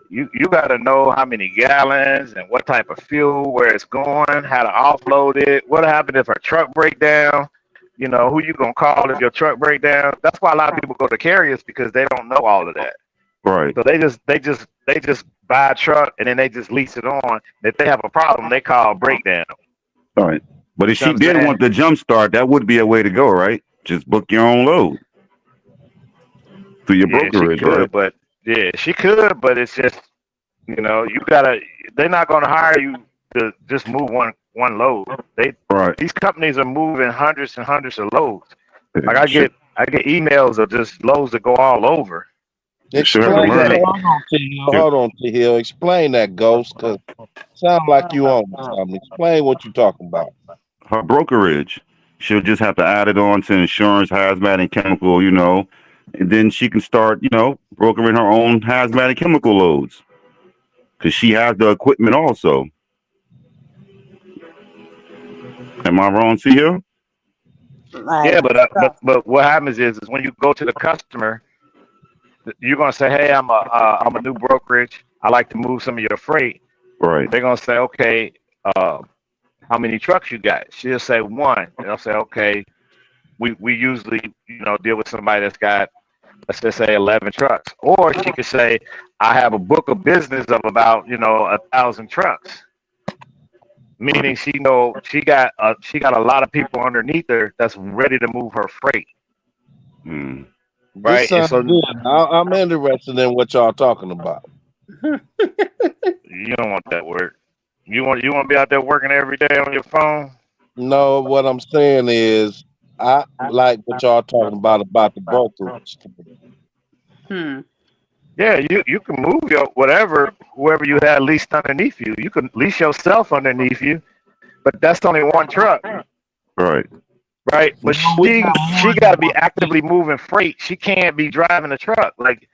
you gotta know how many gallons and what type of fuel, where it's going, how to offload it. What happened if a truck break down? You know, who you gonna call if your truck break down? That's why a lot of people go to carriers, because they don't know all of that. Right. So they just buy a truck and then they just lease it on. If they have a problem, they call breakdown. All right. But You if see what she I'm did saying? want the jump start, that would be a way to go, right? Just book your own load through your Yeah, she brokerage, right? could, but yeah, she could, but it's just, you know, you gotta. They're not gonna hire you to just move one load. Right. These companies are moving hundreds and hundreds of loads. Like Sure, I get emails of just loads that go all over. sure have to Explain Companies that. that learn. ain't. Hold on, T Hill. Yeah. Hold on, T Hill. Explain that, Ghost, because sound like you own something. Explain what you talking about. Her brokerage, she'll just have to add it on to insurance, hazmat, and chemical, and then she can start, brokering her own hazmat and chemical loads because she has the equipment also. Am I wrong, see here? Yeah, Like, but what happens is when you go to the customer, you're gonna say, "Hey, I'm a new brokerage. I like to move some of your freight." Right, They're gonna say, "Okay, uh, how many trucks you got?" She'll say one. And they'll say, "Okay, we usually deal with somebody that's got, let's just say, 11 trucks." Or she could say, "I have a book of business of about 1,000 trucks." Meaning she got a lot of people underneath her that's ready to move her freight, mm. This right? And sounds so good. I'm interested in what y'all talking about. you don't want that work. You want to be out there working every day on your phone. No, what I'm saying is, I like what y'all talking about the brokerage. hmm. Yeah, you can move your whoever you had leased underneath you. You can lease yourself underneath you, but that's only one truck, Right. right? No, But we she got she more got than to be one. actively moving freight. She can't be driving a truck. Like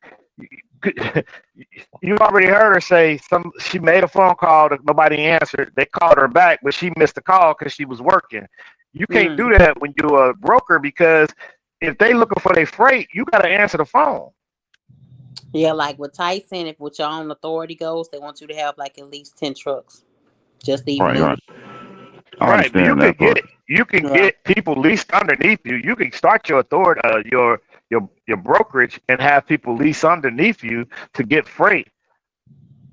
you already heard her say she made a phone call that nobody answered. They called her back, but she missed the call because she was working. You can't Hmm. do that when you're a broker, because if they looking for their freight, you got to answer the phone. Yeah, like with Tyson, if with your own authority goes, they want you to have like at least 10 trucks. Just to even Right, in. right. I Right, but understand that part. you can Yeah. get people leased underneath you. You can start your authority, your brokerage, and have people lease underneath you to get freight.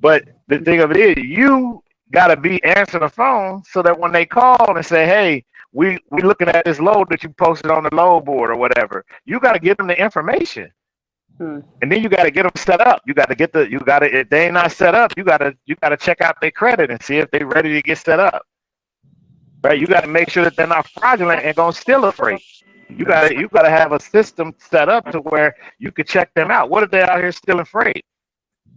But the thing of it is, you gotta be answering the phone so that when they call and say, "Hey, we looking at this load that you posted on the load board or whatever," you gotta give them the information, Hmm. and then you gotta get them set up. You gotta if they ain't not set up, you gotta check out their credit and see if they ready to get set up. Right? You got to make sure that they're not fraudulent and gonna steal a freight. You gotta have a system set up to where you could check them out. What if they're out here stealing freight?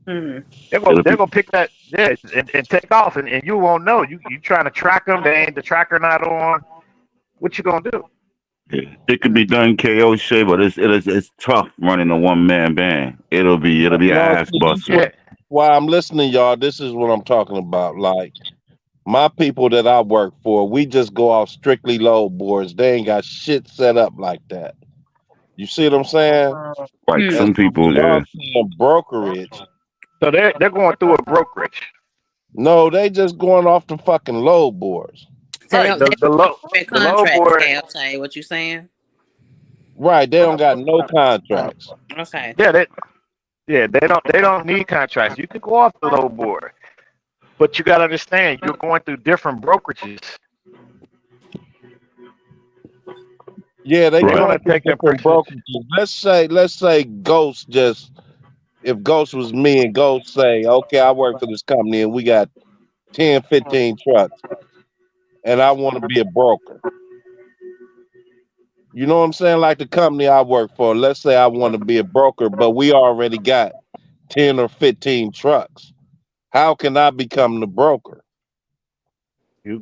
Hmm. It'll They're be, gonna pick that, yeah, and take off, and you won't know. You trying to track them? They ain't the tracker not on. What you gonna do? it could be done KO shape, but it's tough running a one man band. It'll be an No, ass see, this buster. what Yeah, while I'm listening, y'all. This is what I'm talking about. Like, My people that I work for, we just go off strictly load boards. They ain't got shit set up like that. You see what I'm saying? Like And Hmm. some so when people, y'all yeah. saying brokerage, So they're going through a brokerage, no, they just going off the fucking load boards. So right? they got The low contracts, board, KLJ, what you saying? Right, they don't got no contracts. Okay. yeah, they don't need contracts. You can go off the low board, but you got to understand you're going through different brokerages. Yeah, they They're Right. going going to to take that different person. brokerages. Let's say Ghost just if Ghost was me and Ghost say, okay, I work for this company and we got 10, 15 trucks and I want to be a broker. You know what I'm saying? Like the company I work for, let's say I want to be a broker, but we already got 10 or 15 trucks. How can I become the broker? You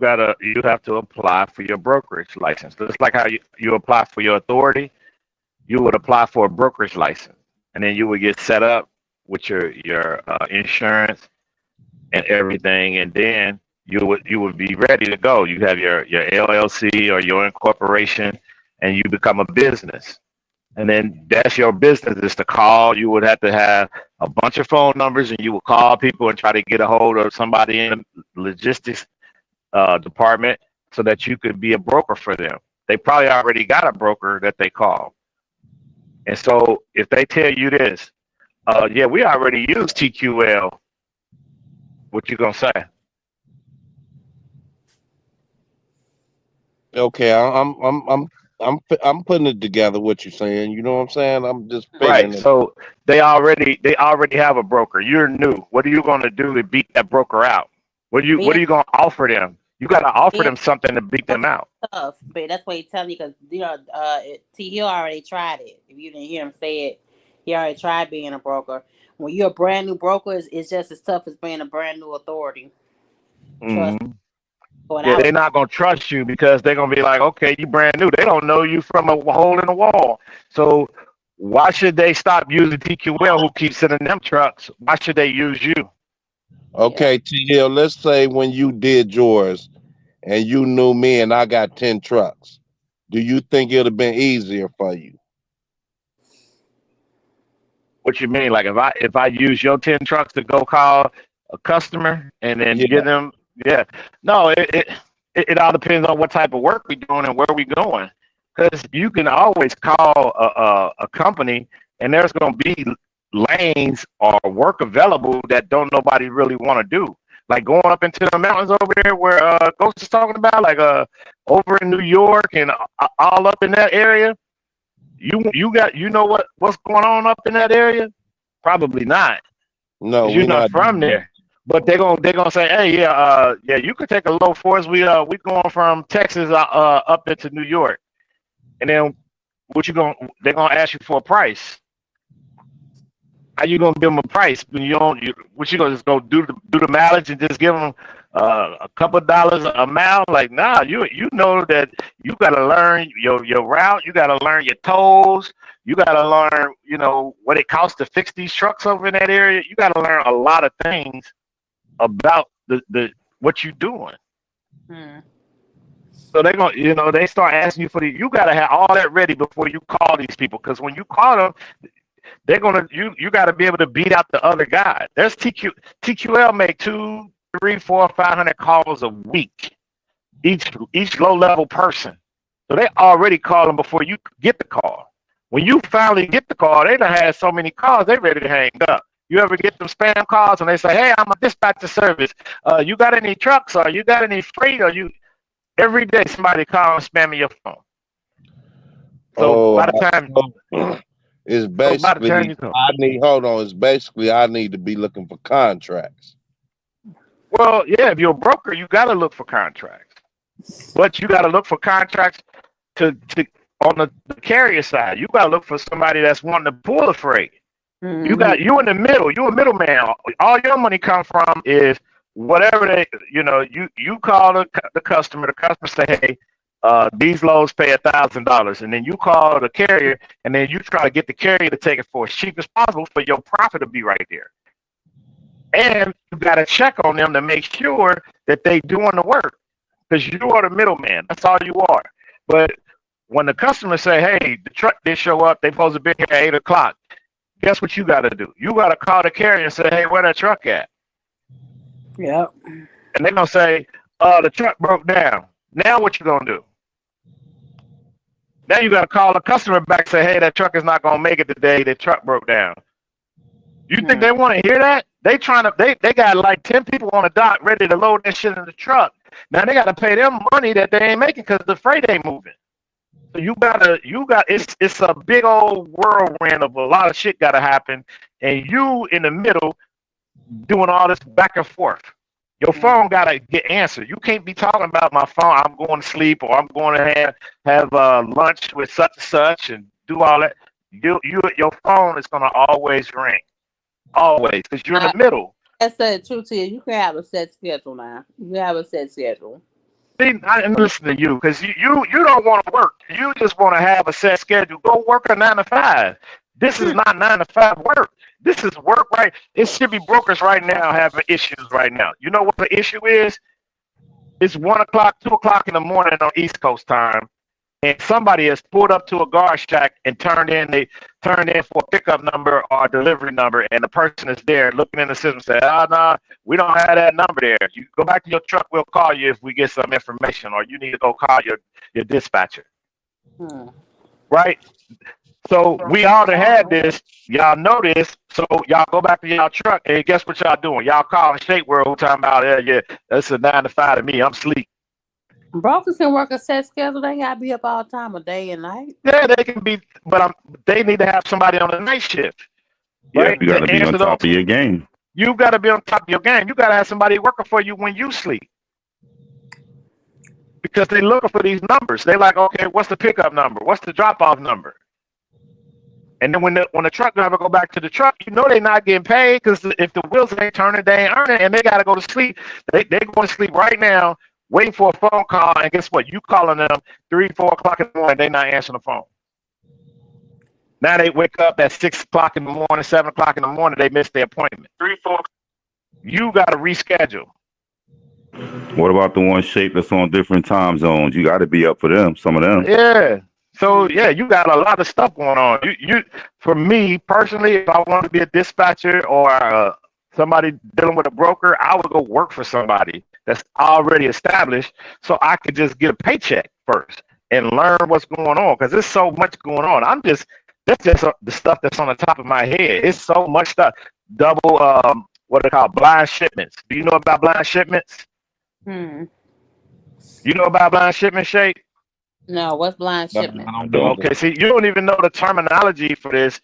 have to apply for your brokerage license. Just like how you apply for your authority, you would apply for a brokerage license, and then you would get set up with your insurance and everything, and then you would be ready to go. You have your LLC or your incorporation, and you become a business. And then that's your business is to call. You would have to have a bunch of phone numbers, and you would call people and try to get a hold of somebody in the logistics department so that you could be a broker for them. They probably already got a broker that they call. And so if they tell you this, yeah, we already use TQL, what you gonna say? Okay, I'm putting it together. What you're saying, you know what I'm saying? I'm just Right. figuring it. So they already have a broker. You're new. What are you gonna do to beat that broker out? What Being are you gonna offer them? You gotta offer being them something to beat them out. tough, but that's what he's telling you because T Hill already tried it. If you didn't hear him say it, he already tried being a broker. When you're a brand new broker, it's just as tough as being a brand new authority. Trust me. Hmm. When Yeah, I they're was not gonna trust you because they're gonna be like, okay, you brand new. They don't know you from a hole in the wall. So why should they stop using TQL who keeps sending them trucks? Why should they use you? yeah, Okay, T Hill, let's say when you did yours and you knew me and I got 10 trucks, do you think it would have been easier for you? What you mean? Like if I use your 10 trucks to go call a customer and then Yeah. give them, yeah. No, it all depends on what type of work we're doing and where we going. Because you can always call a company and there's going to be lanes or work available that don't nobody really want to do. Like going up into the mountains over there where Ghost is talking about, like over in New York and all up in that area. You know what's going on up in that area? Probably not, No, because you're we not not from doing there. But they're gonna say, hey, yeah, yeah, you could take a load for us. We going from Texas up into New York, and then what you going they're gonna ask you for a price. How you gonna give them a price when you don't? What you gonna just go do the mileage and just give them a couple of dollars a mile? Like, nah, you know that you gotta learn your route. You gotta learn your tolls. You gotta learn, what it costs to fix these trucks over in that area. You gotta learn a lot of things about the what you doing. hmm. So they're gonna, they start asking you for the. You gotta have all that ready before you call these people, because when you call them, they're gonna you got to be able to beat out the other guy. There's TQL make 2, 3, 4, 500 calls a week, each low level person. So they already call them before you get the call. When you finally get the call, they done had so many calls they ready to hang up. You ever get them spam calls and they say, "Hey, I'm a dispatcher service. You got any trucks or you got any freight or you?" Every day somebody calling spamming your phone. So Oh, by the time it's so by the time basically you come, I need hold on. It's basically I need to be looking for contracts. well, yeah, if you're a broker, you got to look for contracts. But you got to look for contracts to on the carrier side. You got to look for somebody that's wanting to pull the freight. Hmm. You in the middle. You a middleman. All your money come from is whatever you call the customer. The customer say, hey, these loads pay $1,000, and then you call the carrier, and then you try to get the carrier to take it for as cheap as possible for your profit to be right there. And you got to check on them to make sure that they doing the work, because you are the middleman. That's all you are. But when the customer say, "Hey, the truck did show up. They supposed to be here at 8 o'clock," guess what you got to do? You got to call the carrier and say, "Hey, where that truck at?" Yep. And they're gonna say, the truck broke down." Now what you gonna do? Now you got to call the customer back and say, "Hey, that truck is not gonna make it today. The truck broke down." You think they want to hear that? They got like 10 people on the dock ready to load that shit in the truck. Now they got to pay them money that they ain't making because the freight ain't moving. So it's a big old whirlwind of a lot of shit got to happen, and you in the middle doing all this back and forth. Your phone got to get answered. You can't be talking about my phone. I'm going to sleep, or I'm going to have lunch with such and such, and do all that. Your phone is going to always ring. Always, because you're in the middle. That's the truth to you. You can have a set schedule now. You have a set schedule. See, I didn't listen to you because you don't want to work. You just want to have a set schedule. Go work a 9 to 5. This is not 9 to 5 work. This is work, right? It should be brokers right now having issues right now. You know what the issue is? It's 1 o'clock, 2 o'clock in the morning on East Coast time, and somebody has pulled up to a guard shack and turned in for a pickup number or a delivery number, and the person is there looking in the system and say, "Oh no, we don't have that number there. You go back to your truck, we'll call you if we get some information, or you need to go call your dispatcher." Right? So we already had this, y'all know this, so y'all go back to y'all truck, and guess what y'all doing? Y'all calling Igshapeworld who talking about, yeah, that's a 9 to 5 to me, I'm sleep. Brokers can work a set schedule. They gotta be up all the time, a day and night. Yeah, they can be, but they need to have somebody on the night shift. Right? Yeah, you got to be on top of your game. You got to be on top of your game. You got to have somebody working for you when you sleep, because they looking for these numbers. They like, okay, what's the pickup number? What's the drop off number? And then when the truck driver go back to the truck, you know they're not getting paid, because if the wheels ain't turning, they ain't earning, and they got to go to sleep. They going to sleep right now, waiting for a phone call, and guess what? You calling them 3, 4 o'clock in the morning, they not answering the phone. Now they wake up at 6 o'clock in the morning, 7 o'clock in the morning, they missed their appointment. 3, 4. You got to reschedule. What about the one shape that's on different time zones? You got to be up for them, some of them. Yeah. So yeah, you got a lot of stuff going on. You for me personally, if I want to be a dispatcher or somebody dealing with a broker, I would go work for somebody that's already established, so I could just get a paycheck first and learn what's going on, because there's so much going on. That's just the stuff that's on the top of my head. It's so much stuff. Double what they call blind shipments. Do you know about blind shipments? You know about blind shipment, Shake? No, what's blind shipment? Okay, see, you don't even know the terminology for this.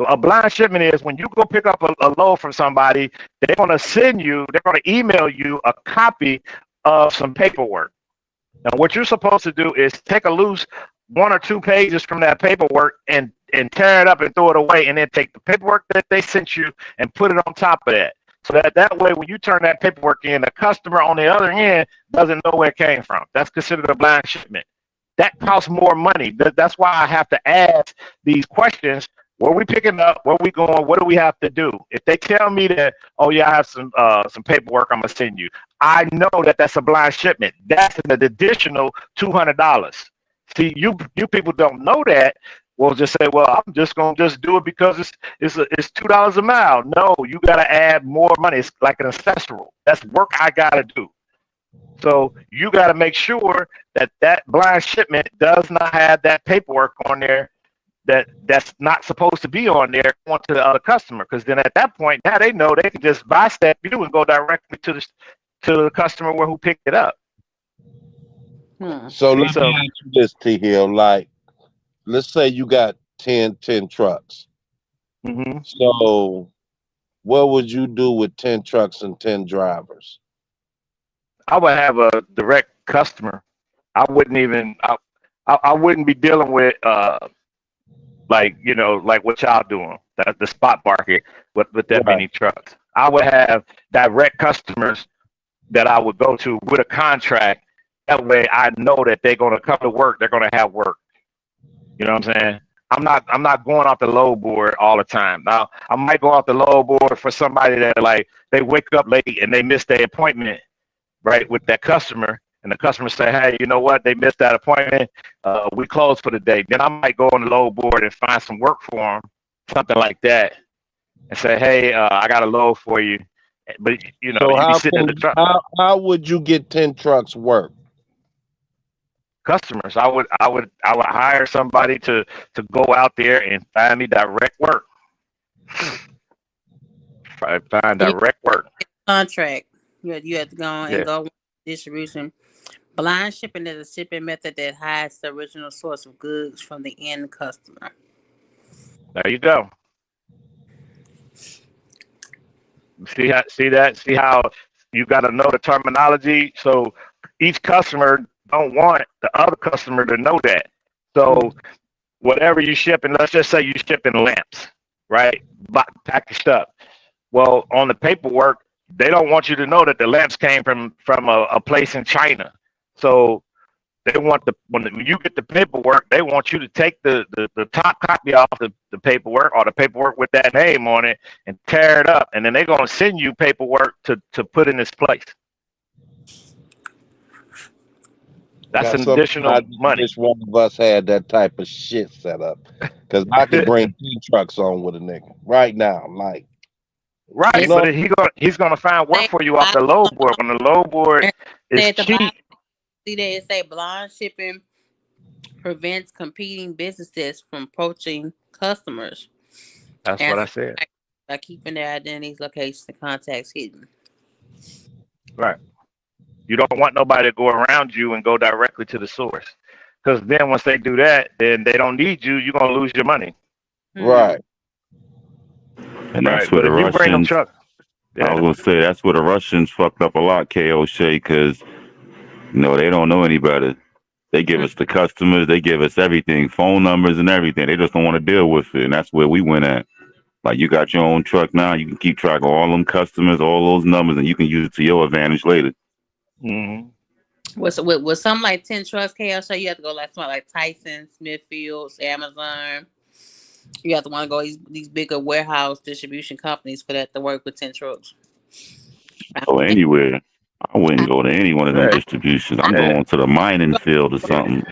A blind shipment is when you go pick up a load from somebody, they're going to email you a copy of some paperwork. Now, what you're supposed to do is take a loose 1 or 2 pages from that paperwork and tear it up and throw it away, and then take the paperwork that they sent you and put it on top of that. So that way, when you turn that paperwork in, the customer on the other end doesn't know where it came from. That's considered a blind shipment. That costs more money. That's why I have to ask these questions. Where we picking up? Where we going? What do we have to do? If they tell me that, oh yeah, I have some paperwork I'm gonna send you, I know that that's a blind shipment. That's an additional $200. See, you people don't know that. We'll just say, well, I'm just gonna do it because it's $2 a mile. No, you gotta add more money. It's like an accessory. That's work I gotta do. So you got to make sure that blind shipment does not have that paperwork on there that's not supposed to be on there going to the other customer. Because then at that point, now they know they can just bystep you and go directly to the customer who picked it up. So let me ask you this, T Hill. Like, let's say you got 10 trucks. So what would you do with 10 trucks and 10 drivers? I would have a direct customer. I wouldn't be dealing with like what y'all doing, the spot market with that many trucks. I would have direct customers that I would go to with a contract. That way I know that they're gonna come to work, they're gonna have work. You know what I'm saying? I'm not going off the load board all the time. Now I might go off the load board for somebody that like they wake up late and they miss their appointment, right, with that customer, and the customer say, hey, you know what, they missed that appointment, we closed for the day. Then I might go on the load board and find some work for them, something like that, and say, hey, I got a load for you. But So you be sitting in the truck. how would you get 10 trucks work? Customers, I would hire somebody to go out there and find me direct work. Find So you direct work. contract. You have to go and Yeah. go with distribution. Blind shipping is a shipping method that hides the original source of goods from the end customer. There you go. See how you got to know the terminology. So each customer don't want the other customer to know that. So whatever you shipping, let's just say you shipping lamps, right? Packaged up. Well, on the paperwork, they don't want you to know that the lamps came from a place in China. So they want when you get the paperwork, they want you to take the top copy off the paperwork or the paperwork with that name on it and tear it up, and then they're gonna send you paperwork to put in this place. That's Got an something additional I just money. wish one of us had that type of shit set up. Cause I could bring 10 trucks on with a nigga right now. Like, you Right, It's know, but he's gonna find work say for you off the load board. When the load board is at the bottom. cheap, See that it say blind shipping prevents competing businesses from poaching customers that's what as I said. by keeping their identities, locations, and contacts hidden. Right. You don't want nobody to go around you and go directly to the source. Because then once they do that, then they don't need you. You're gonna lose your money. Hmm. right. And that's Right. where But the if you bring them Russians. truck, I yeah. was gonna say that's where the Russians fucked up a lot, KO Shay, because they don't know any better. They give us the customers, they give us everything, phone numbers and everything. They just don't want to deal with it, and that's where we went at. Like you got your own truck now, you can keep track of all them customers, all those numbers, and you can use it to your advantage later. Hmm. With something like 10 trucks, KL show you have to go like something like Tyson, Smithfields, Amazon. You have to want to go these bigger warehouse distribution companies for that to work with 10 trucks. I, Go anywhere. I wouldn't I, go to any one of them Right. distributions. I I'm Yeah. going to the mining field or go something.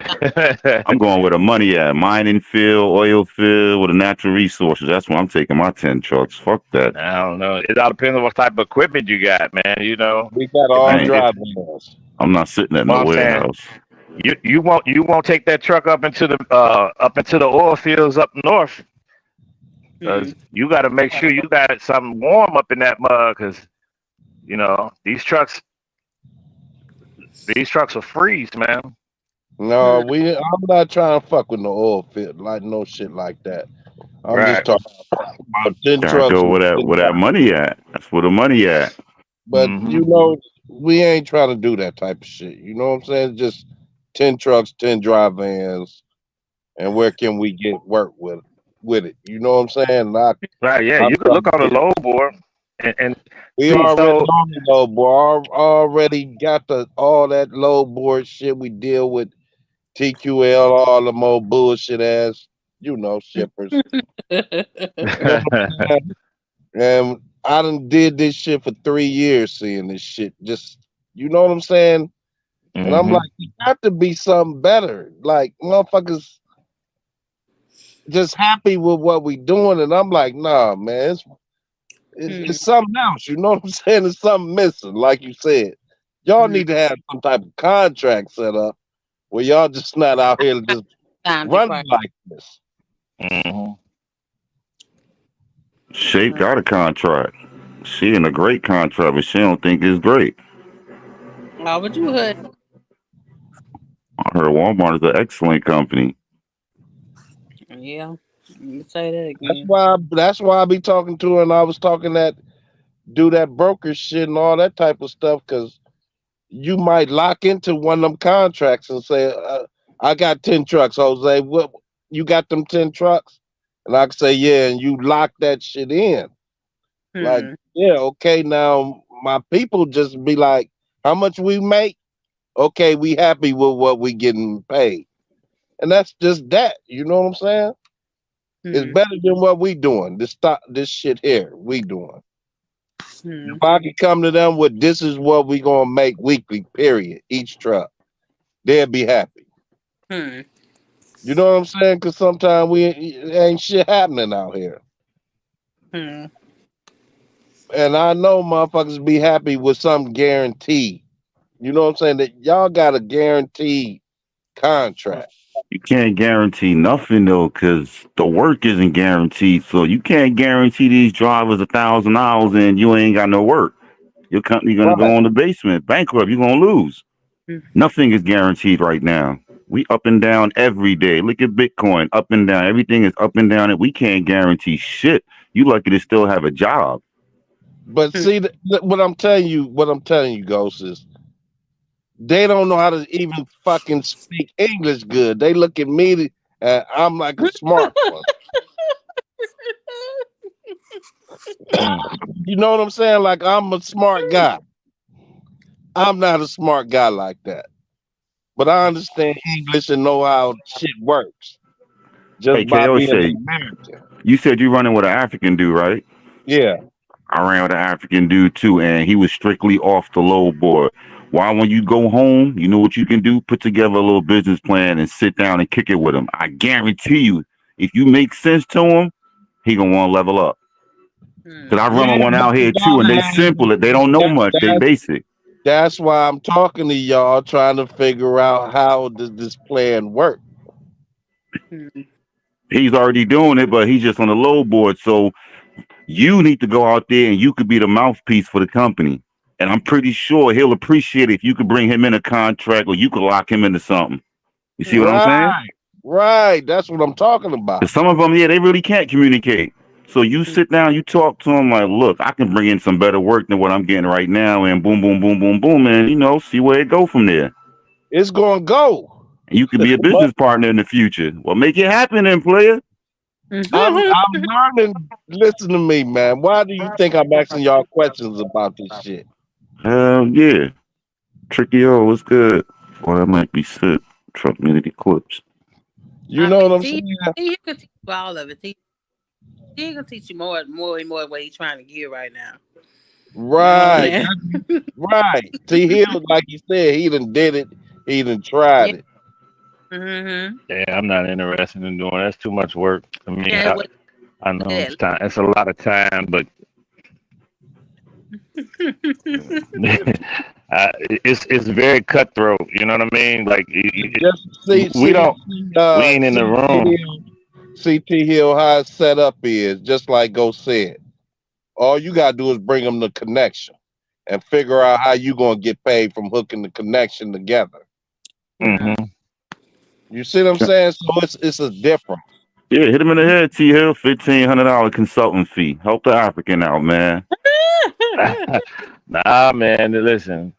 I'm going where the money at. Mining field, oil field, with the natural resources. That's where I'm taking my 10 trucks. Fuck that. I don't know. It all depends on what type of equipment you got, man. We got If all you I ain't, if driving us. I'm not sitting at well, no I'm saying warehouse. you won't take that truck up into the oil fields up north, hmm. because you got to make sure you got something warm up in that mug, because these trucks will freeze, man. No, I'm not trying to fuck with no oil field, like no shit like that. I'm just Right. talking about 10 Gotta trucks go with where that 10 where that drivers. money at. That's where the money at. But Hmm. we ain't trying to do that type of shit. You know what I'm saying? Just 10 trucks, 10 dry vans, and where can we get work with it? You know what I'm saying? Right. Yeah. I'm You could trying look to on the get load board and we see. already So on the low board. Already got all that low board shit. We deal with TQL, all the more bullshit ass, shippers. You know what I'm saying? And I done did this shit for 3 years, seeing this shit. Just you know what I'm saying? And I'm hmm like, it got to be something better. Like motherfuckers just happy with what we doing, and I'm like, nah, man, it's something else. You know what I'm saying? It's something missing, like you said. Y'all need to have some type of contract set up where y'all just not out here just Time running depart. like this. hmm Shape got a contract. She in a great contract, but she don't think it's great. Why would you heard? I heard Walmart is an excellent company. Yeah. You say that That's again. why. That's why I be talking to her, and I was talking that do that broker shit and all that type of stuff, because you might lock into one of them contracts and say, "I got 10 trucks, Jose. What you got them 10 trucks?" And I can say, "Yeah," and you lock that shit in. Like, Hmm. yeah, okay. Now my people just be like, "How much we make? Okay, we happy with what we getting paid," and that's just that. You know what I'm saying? It's Hmm. better than what we doing. This shit here we doing. If Hmm. I could come to them with this is what we gonna make weekly, period, each truck, they'll be happy. Hmm. You know what I'm saying? Because sometimes we ain't shit happening out here. Hmm. And I know motherfuckers be happy with some guarantee. You know what I'm saying? That y'all got a guaranteed contract. You can't guarantee nothing though, because the work isn't guaranteed. So you can't guarantee these drivers $1,000 and you ain't got no work. Your company gonna Right. go in the basement, bankrupt. You're gonna lose. Nothing is guaranteed right now. We up and down every day. Look at Bitcoin, up and down. Everything is up and down, and we can't guarantee shit. You lucky to still have a job. But Hmm. see, what I'm telling you, Ghost, is they don't know how to even fucking speak English good. They look at me and I'm like a smart one. Mm. You know what I'm saying? Like I'm a smart guy. I'm not a smart guy like that. But I understand English and know how shit works Hey, just by KO being an Shay, American. you said you running with an African dude, right? Yeah. I ran with an African dude too, and he was strictly off the load board. Why, when you go home, you know what you can do? Put together a little business plan and sit down and kick it with him. I guarantee you, if you make sense to him, he gonna want to level up. Cause I Hmm. run Yeah, one but out you here too, and gotta they have simple. They don't know that, much. They that basic. that's why I'm talking to y'all trying to figure out how does this plan work. Hmm. He's already doing it, but he's just on the low board. So you need to go out there and you could be the mouthpiece for the company. And I'm pretty sure he'll appreciate it if you could bring him in a contract or you could lock him into something. You see what I'm Hmm. saying? Right. Right. That's what I'm talking about. Because some of them, yeah, they really can't communicate. So you sit down, you talk to them like, look, I can bring in some better work than what I'm getting right now, and boom, boom, boom, boom, boom, and see where it go from there. It's gonna go. And you could be a But business partner in the future. Well, make it happen then, player. I'm learning. Listen to me, man. Why do you think I'm asking y'all questions about this shit? Yeah. Tricky O, what's good? Or that might be sick. Truck Unity Clips. You I know what mean, I'm T, saying? T can teach you all of it. T can teach you more and more what he's trying to get right now. You know what I'm Right. saying? Right. See, he like you said, he done did it. He done tried Yeah. it. Mm-hmm. Yeah, I'm not interested in doing that's too much work for me. Yeah. What? I know Yeah. it's time. It's a lot of time, but it's very cutthroat. You know what I mean? Like Just see, we see, don't, see, we ain't in the CT room. Hill, CT Hill, how it's set up is just like Go said. All you gotta do is bring them the connection and figure out how you gonna get paid from hooking the connection together. Mm. Hmm. You see what I'm saying? So it's a difference. Yeah, hit him in the head, T Hill. $1,500 consultant fee. Help the African out, man. Nah, man. Listen,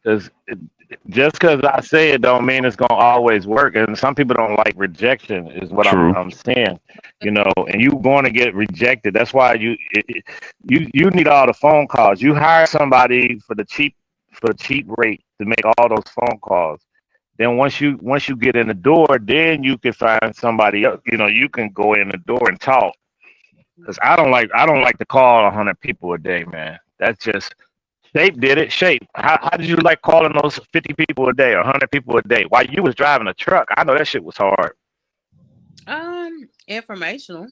just because I say it don't mean it's gonna always work. And some people don't like rejection, is what I'm True. I'm saying. And you going to get rejected. That's why you need all the phone calls. You hire somebody for the cheap rate to make all those phone calls. Then once you get in the door, then you can find somebody else. You can go in the door and talk. Cause I don't like to call 100 people a day, man. That's just Shape did it. Shape. How did you like calling those 50 people a day or 100 people a day while you was driving a truck? I know that shit was hard. Informational.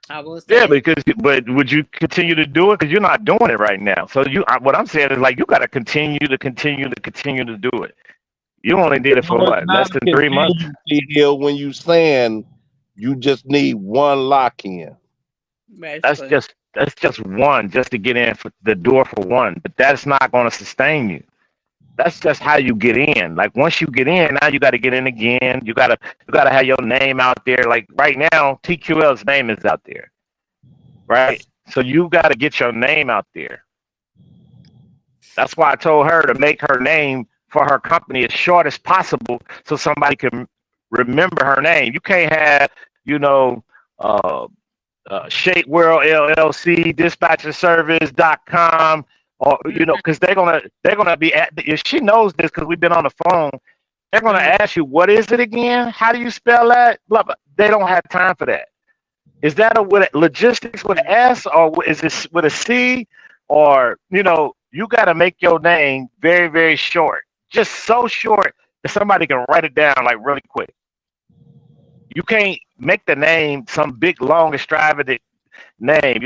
I will Yeah, say. but would you continue to do it? Because you're not doing it right now. So what I'm saying is like you got to continue to do it. You only did it for No, it's what, not less a than 3 months? contingency deal when you saying you just need one lock in. That's Basically. just that's just one just to get in for the door for one. But that's not going to sustain you. That's just how you get in. Like once you get in, now you got to get in again. You gotta have your name out there. Like right now, TQL's name is out there, right? So you got to get your name out there. That's why I told her to make her name for her company as short as possible, so somebody can remember her name. You can't have, you know, uh, Shape World LLC, dispatcherservice.com, or because they're gonna be at. If she knows this, because we've been on the phone, they're gonna Mm-hmm. ask you, what is it again? How do you spell that? Blah, blah. They don't have time for that. Is that a with a, logistics with an S, or is this with a C? Or you got to make your name very, very short, just so short that somebody can write it down like really quick. You can't make the name some big, long, extravagant name.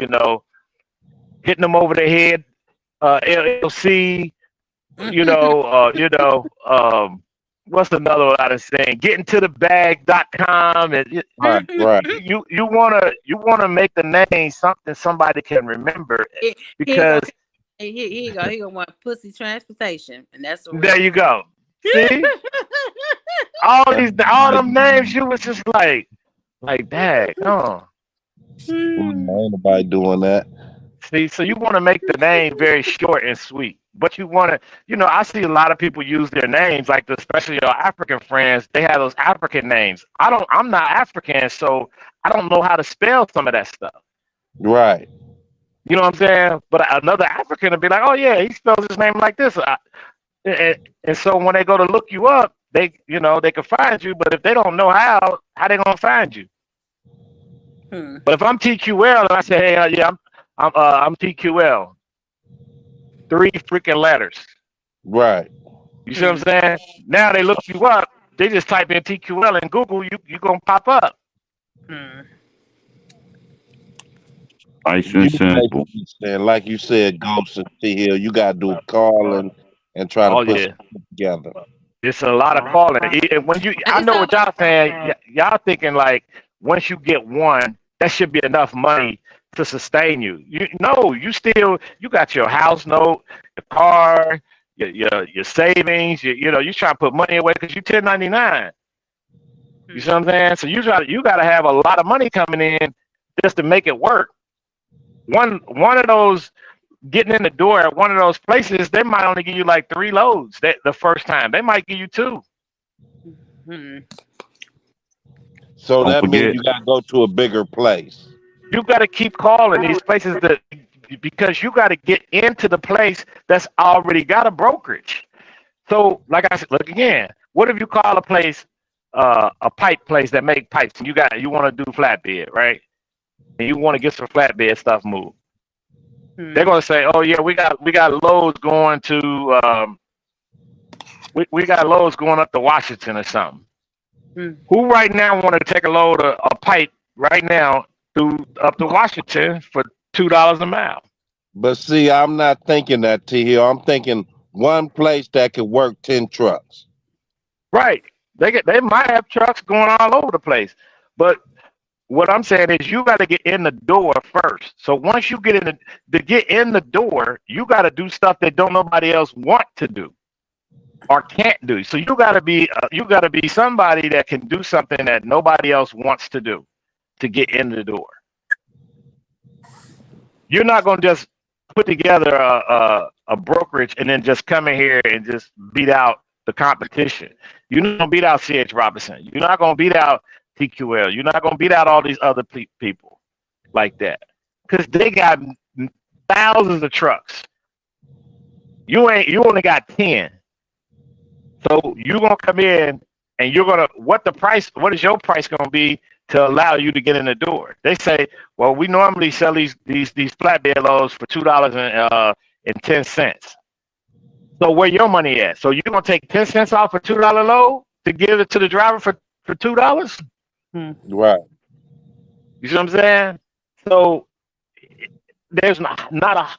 Hitting them over the head, LLC. What's another one I was saying? Getting to the bag.com, and Right, right, you wanna make the name something somebody can remember, He because gonna he go. He gonna want pussy transportation, and that's a real. there you go. See, all them names, you was just like that. Oh, ain't nobody doing that. see, so you want to make the name very short and sweet, but you want to, I see a lot of people use their names, like especially your African friends. They have those African names. I'm not African, so I don't know how to spell some of that stuff. Right. You know what I'm saying? But another African will be like, oh yeah, he spells his name like this. And so when they go to look you up, they can find you. But if they don't know how they gonna find you? But if I'm TQL and I say, hey, yeah, I'm TQL, three freaking letters. Right. You see what I'm saying? Now they look you up. They just type in TQL in Google. You gonna pop up. Nice and simple. And like you said, Ghost and T Hill, you gotta do calling and try to Oh put yeah, something together. it's a lot of calling. And I know what y'all saying. Y'all thinking like once you get one, that should be enough money to sustain you. You got your house note, your car, your savings. You trying to put money away because you 1099. You see what I'm saying? So you got to have a lot of money coming in just to make it work. One of those getting in the door at one of those places, they might only give you like 3 loads the first time. They might give you 2. So Don't that means forget, you gotta go to a bigger place. You got to keep calling these places because you got to get into the place that's already got a brokerage. So, like I said, look again. What if you call a place, a pipe place that make pipes, and you want to do flatbed, right? And you want to get some flatbed stuff moved. They're gonna say, "Oh yeah, we got loads going to we got loads going up to Washington or something." Who right now want to take a load of a pipe right now through up to Washington for $2 a mile? But see, I'm not thinking that, T Hill. I'm thinking one place that could work 10 trucks. Right? They might have trucks going all over the place, but what I'm saying is you got to get in the door first. So once you get in the door, you got to do stuff that don't nobody else want to do or can't do. So you got to be somebody that can do something that nobody else wants to do to get in the door. You're not going to just put together a brokerage and then just come in here and just beat out the competition. You're not going to beat out C.H. Robinson. You're not going to beat out TQL. You're not going to beat out all these other people like that because they got thousands of trucks. You only got 10. So you're going to come in and what is your price going to be to allow you to get in the door? They say, well, we normally sell these flatbed loads for $2.10. So where your money at? So you're going to take 10 cents off a $2 load to give it to the driver for $2? Right. You see what I'm saying? So there's not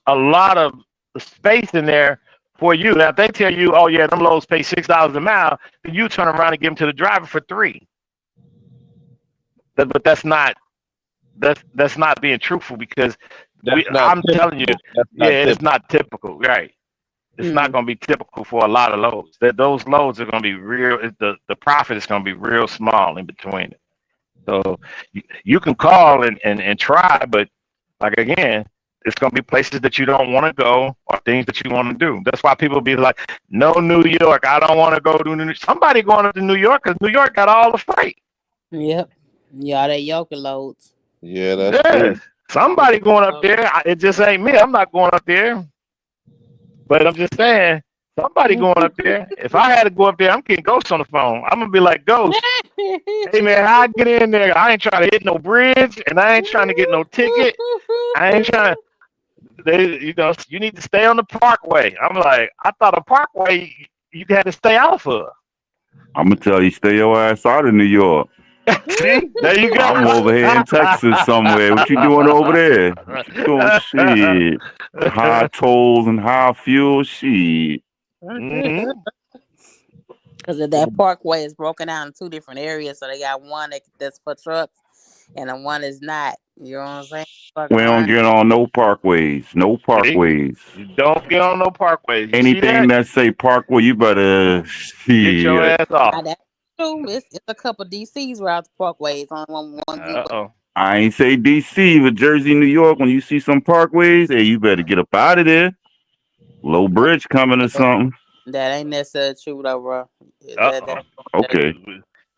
a lot of space in there for you. Now if they tell you, oh yeah, them loads pay $6 a mile, then you turn around and give them to the driver for $3. But that's not being truthful because I'm telling you, it's not typical, right? It's not going to be typical for a lot of loads. Those loads are going to be real. The profit is going to be real small in between it. So you can call and try, but like again, it's going to be places that you don't want to go or things that you want to do. That's why people be like, no, New York, I don't want to go to New York. Somebody going up to New York because New York got all the freight. Yep. Yeah, they yoke loads. Yeah, that's true. Somebody going up there. It just ain't me. I'm not going up there. But I'm just saying, Somebody going up there. If I had to go up there, I'm getting Ghost on the phone. I'm gonna be like, Ghost, hey man, how I get in there? I ain't trying to hit no bridge, and I ain't trying to get no ticket. I ain't trying. You need to stay on the Parkway. I'm like, I thought a Parkway you had to stay off of. I'm gonna tell you, stay your ass out of New York. See, there you go. I'm over here in Texas somewhere. What you doing over there? What you doing? Shit. High tolls and high fuel. Shit. Hmm. Because that parkway is broken down in two different areas. So they got one that's for trucks and the one is not. You know what I'm saying? Fucking We don't around. get on no parkways. No See, parkways. you don't get on no parkways. You see Anything that? that say parkway, you better Get your shit. ass Now off. that's true. It's a couple DCs routes parkways. Only one good Uh way. oh. I ain't say DC, but Jersey, New York. When you see some parkways, hey, you better get up out of there. Low That, bridge coming or something. that ain't necessarily true though, bro. Uh That, oh. that, that, Okay.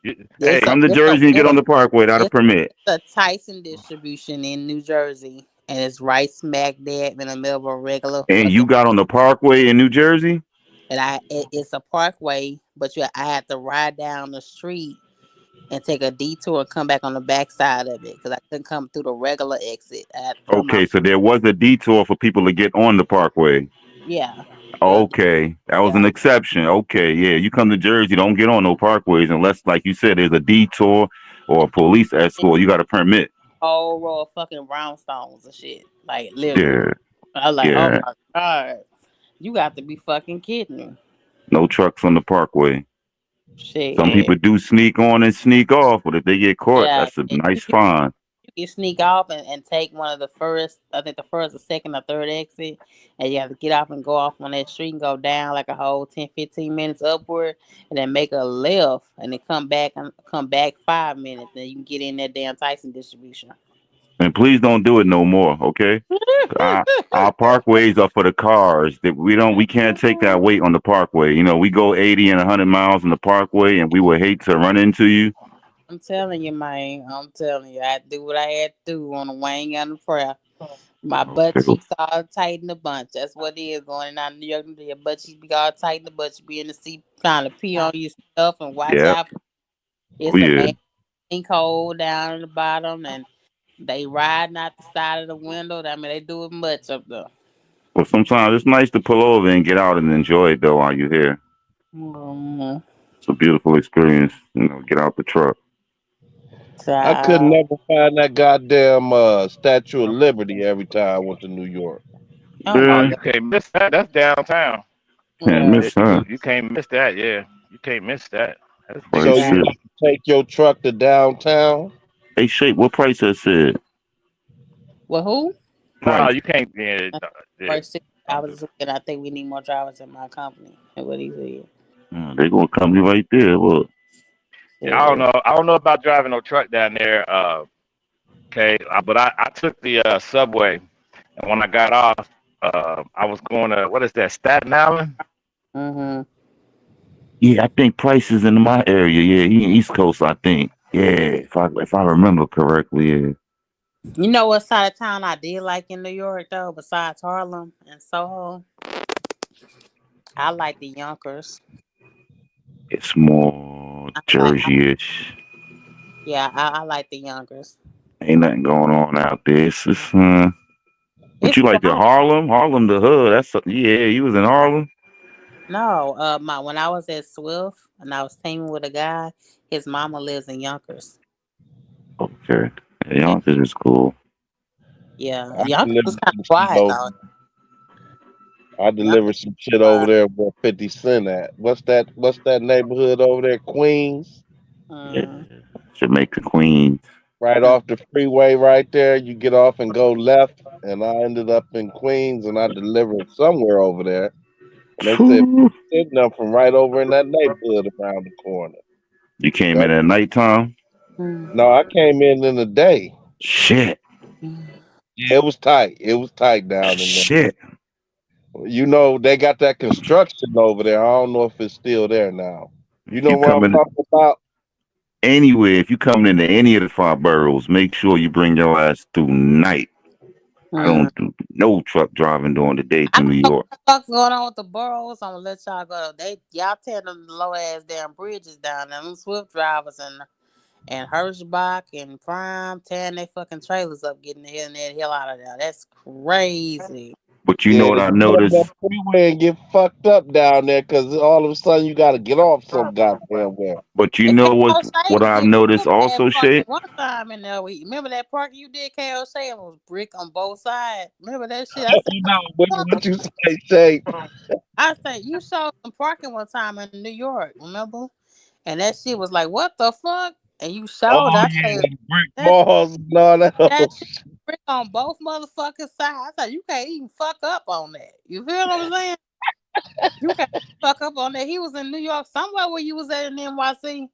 it's Hey, a Come to it's a Jersey and get it's on the parkway. Without a it's permit. a Tyson distribution in New Jersey, and it's right smack dab in the middle of a regular And fucking. you got on the parkway in New Jersey? And it's a parkway, but I had to ride down the street and take a detour and come back on the back side of it because I couldn't come through the regular exit. I had to come Okay, out. so there was a detour for people to get on the parkway. Yeah, the Okay, that was an yeah. exception. Okay, yeah, you come to Jersey, don't get on no parkways unless, like you said, there's a detour or a police escort. You got a permit. Whole row of fucking brownstones and shit. Like literally. Yeah, I was like, oh yeah. my god, you got to be fucking kidding me. No trucks on the parkway. Some Shit. people do sneak on and sneak off, but if they get caught, Yeah, that's a and nice fine. you can sneak off and take one of the first, I think the first, the second, or third exit, and you have to get off and go off on that street and go down like a whole 10, 15 minutes upward, and then make a left, and then come back 5 minutes, then you can get in that damn Tyson distribution. And please don't do it no more, okay? Our parkways are for the cars. That we can't take that weight on the parkway. You know, we go 80 and 100 miles on the parkway, and we would hate to run into you. I'm telling you, man. I'm telling you, I do what I had to do on the wing and the prayer. My butt Okay. cheeks all tight in a bunch. That's what it is going on in New York. Your butt cheeks be all tight in the butt. You be in the seat trying to pee on your stuff and watch Yeah. out. Oh It's a yeah. man hole down in the bottom, and they riding out the side of the window. I mean, they do it much up there. Well, sometimes it's nice to pull over and get out and enjoy it though while you're here. Mm-hmm. It's a beautiful experience. You know, get out the truck. I could So, never find that goddamn Statue of Liberty every time I went to New York. oh oh, my Yeah. you god. can't miss that. That's downtown. Can't Yeah, miss that. You can't miss that. Yeah, you can't miss that. That's big So Price you yeah. it. got to take your truck to downtown. Hey, Shape, what price that said? Well, who? No, Price. you can't. Yeah, yeah. First six Don't hours do this week, and I think we need more drivers in my company. That's what he said. They gonna come you right there. Look. Yeah, I don't Yeah. know. I don't know about driving no truck down there. Okay, but I took the subway, and when I got off, I was going to what is that, Staten Island? Mm-hmm. Yeah, I think Price is in my area. Yeah, he in East Coast, I think. Yeah, if I remember correctly, yeah. You know what side of town I did like in New York though, besides Harlem and Soho? I like the Yonkers. It's more I Jersey-ish. yeah, I like the Yonkers. Ain't nothing going on out there. But It's you like the quiet. Harlem? Harlem the hood. Yeah, you was in Harlem? No, my when I was at Swift and I was teaming with a guy, his mama lives in Yonkers. Okay. Yeah, Yeah, Yonkers is cool. yeah. I Yonkers is delivered kind some of shit quiet over. though. I Yonkers delivered some shit over quiet. there where 50 Cent at. What's that? What's that neighborhood over there? Queens. Yeah. Mm, Jamaica Queen. Right mm, off the freeway, right there. You get off and go left, and I ended up in Queens, and I delivered somewhere over there. And they said, Phew. sitting up from right over in that neighborhood around the corner. You came in Yep. at nighttime? mm, No, I came in the day. Shit. mm. Yeah, it was tight. It was tight down in there. Shit. You know, they got that construction over there. I don't know if it's still there now. You If know you what I'm coming talking about? anywhere, if you coming into any of the five boroughs, make sure you bring your ass through night. I Mm. don't do no truck driving during the day I to New don't know York. what the fuck's going on with the boroughs. I'm gonna let y'all go. Y'all tear them low ass damn bridges down. Them Swift drivers and Hirschbach and Prime tearing their fucking trailers up, getting the hell out of there. That's crazy. But you know Yeah, what you I get on that noticed? freeway and get fucked up down there because all of a sudden you got to get off so goddamn well. But you And know KO Shay what was I've getting noticed real bad also, parking Shay? one time in there. Remember that parking you did, KO Shay? It was brick on both sides. Remember that shit? I said, You what know, the what, fuck? what you say, Shay? I said, you showed some parking one time in New York, remember? And that shit was like, what the fuck? And you Oh, showed. I yeah, said, them brick that, balls and all that. that shit brick on both motherfucking sides. I said, you can't even fuck up on that. You feel what I'm saying? You can't fuck up on that. He was in New York somewhere where you was at in NYC.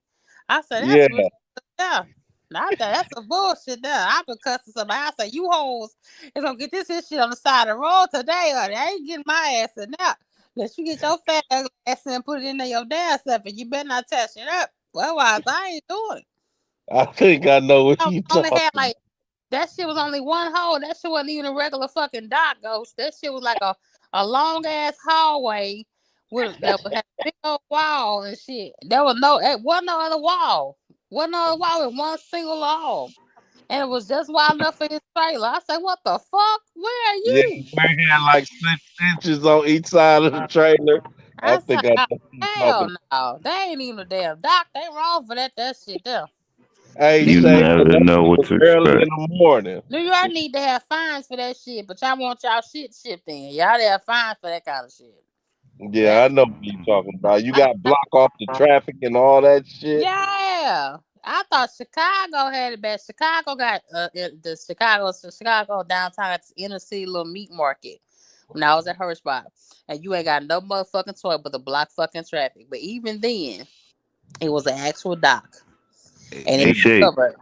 I said, Yeah, that's ridiculous. Yeah. Now, I thought that's some bullshit there. I've been cussing somebody. I said, you hoes is gonna get this shit on the side of the road today, or they ain't getting my ass in there. Let you get your fat ugly ass in and put it in there your damn self, and you better not touch it up. Otherwise, I ain't doing it. I think I know what I you only had talking. like that shit was only one hole. That shit wasn't even a regular fucking dock, Ghost. That shit was like a long ass hallway that had a big old wall and shit. There was it wasn't no other wall. Wasn't no other wall with one single wall. And it was just wide enough for his trailer. I said, what the fuck? Where are Yeah, you? we had like 6 inches on each side of the trailer. I I think said, I know oh, what you hell talking. no. They ain't even a damn dock. They wrong for that shit there. Hey, New You Shay, York, but never that know shit what was to early in expect. the morning. New York need to have fines for that shit, but y'all want y'all shit shipped in. Y'all have fines for that kind of shit. Yeah, I That's know what you talking about. You got block off the traffic and all that shit. yeah. I thought Chicago had it bad. Chicago got Chicago downtown at the inner city little meat market when I was at her spot. And you ain't got no motherfucking choice but to block fucking traffic. But even then, it was an actual dock. And it Hey, Yeah, was Shay. covered.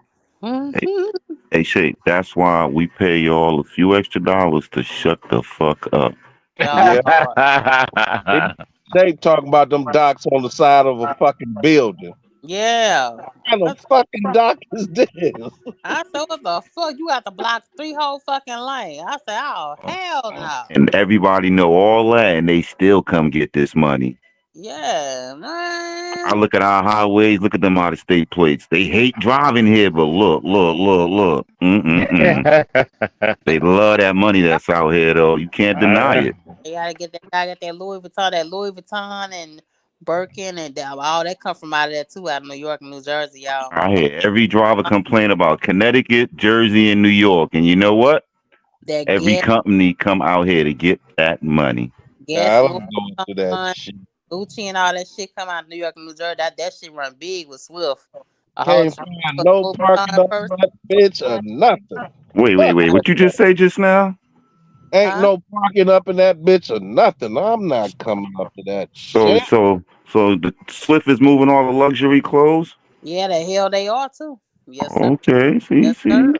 Hey, Mhm. hey, Shay. That's why we pay y'all a few extra dollars to shut the fuck up. Oh yeah. Lord. They, they talking about them docks on the side of a fucking building. Yeah. What kind of fucking dock is this? I said, what the fuck? You got to block 3 whole fucking lane. I said, oh, hell no. And everybody know all that, and they still come get this money. Yeah, I man. look at our highways, look at them out of state plates. They hate driving here, but look. Mm-mm-mm. They love that money that's out here, though. You can't deny it. You gotta get that. Gotta get that Louis Vuitton and Birkin and all that come from out of there too, out of New York and New Jersey, y'all. I hear every driver complain about Connecticut, Jersey, and New York. And you know what? That Every company come out here to get that money. Guess, Nah, I Louis don't go into that Vuitton, shit. Gucci, and all that shit come out of New York and New Jersey. That shit run big with Swift. A whole Can't time find for no Louis parking Vuitton up in person, that bitch or nothing. Fuck Wait. that. What you just say just now? Ain't huh? no parking up in that bitch or nothing. I'm not coming up to that So shit. so so the Swift is moving all the luxury clothes. Yeah, the hell they are too. Yes, sir. Okay, Yes, see, sir.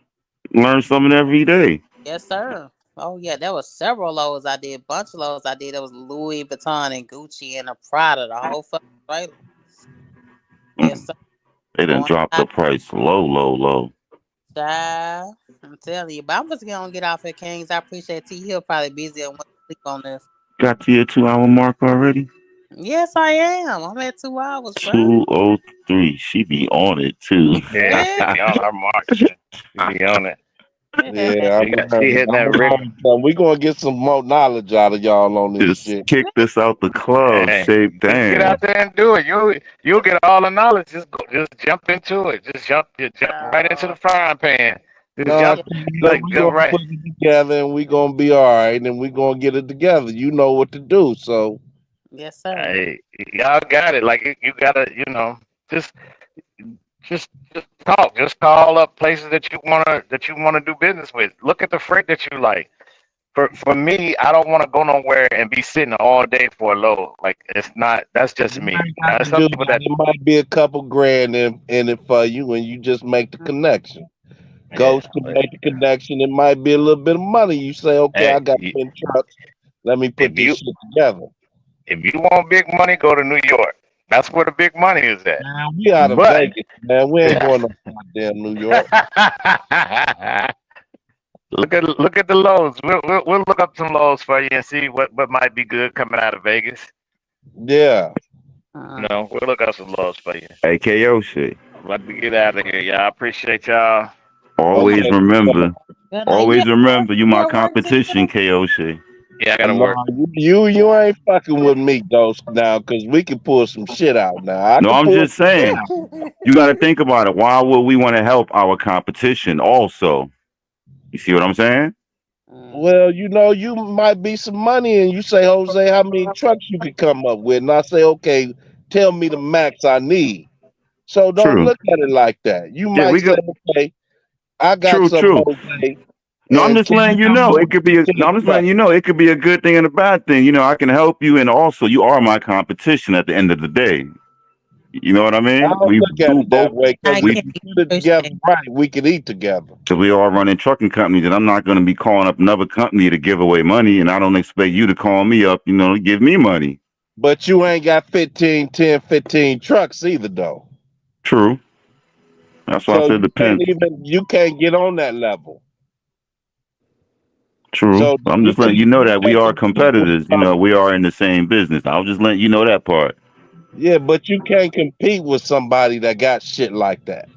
learn something every day. Yes, sir. Oh yeah, there was several lows I did. Bunch of lows I did. There was Louis Vuitton and Gucci and a Prada. The whole fucking trailer. Yes, Mm, sir. they done Going dropped out, the price low. child. I'm telling you. But I'm just gonna get off here, Kings. I appreciate T. He'll probably busy and went to sleep on this. Got to your 2 hour mark already. Yes, I am. I'm at 2 hours, bro. 2:03. She be on it too. Yeah, she Yeah. be on her mark. She be on it. Yeah, She got she hitting I'm that Rick. learning something. We gonna get some more knowledge out of y'all on this Just shit. kick this out the club. Hey, Shape just get damn. out there and do it. You'll get all the knowledge. Just jump into it. Just jump right into the Oh, frying pan. Just No, yeah. we jump gonna right. put it together and we gonna be all right and we gonna get it together. You know what to do. So Yes, sir. Hey, y'all got it. Like you gotta, just just talk. Just call up places that you wanna do business with. Look at the freight that you like. For me, I don't want to go nowhere and be sitting all day for a load. Like it's not. That's just you me. ain't Now got there's to some do people that. that It might be a couple grand in it for you and you just make the connection. yeah. Ghost to make the connection. It might be a little bit of money. You say, okay, I Hey, got 10 trucks. Let me if put this you shit together. if you want big money, go to New York. That's where the big money is at. Man, we out of But Vegas, man. We ain't going to goddamn New York. Look at the lows. We'll look up some lows for you and see what might be good coming out of Vegas. Yeah. Uh, We'll look up some lows for you. AKO shit. About to get out of here, y'all. I appreciate y'all. Always Okay. remember. good night. Always remember you You my at work competition, too? KO shit. Yeah, I gotta No, work. you ain't fucking with me, Ghost, now, because we can pull some shit out now. I No, can I'm pull just some shit saying. out. You got to think about it. Why would we want to help our competition also? You see what I'm saying? Mm. Well, you might be some money, and you say, Jose, how many trucks you could come up with? And I say, okay, tell me the max I need. So don't True. look at it like that. You Yeah, might we say, go. okay, I got True, some, true. Jose, No, I'm and just can you letting you come know up it with could be a. No, 15 I'm just letting trucks? you know it could be a good thing and a bad thing. I can help you, and also you are my competition at the end of the day. You know what I I mean? don't We look at do it that both. way, because I if We can't you put it together appreciate. right, we could eat together. Because we all running trucking companies, and I'm not going to be calling up another company to give away money, and I don't expect you to call me up, to give me money. But you ain't got 15 trucks either, though. True. That's why I So said depends. you can't get on that level. True. So But I'm you just letting can you know you that we can't are compete with competitors. somebody. We are in the same business. I was just letting you know that part. Yeah, but you can't compete with somebody that got shit like that.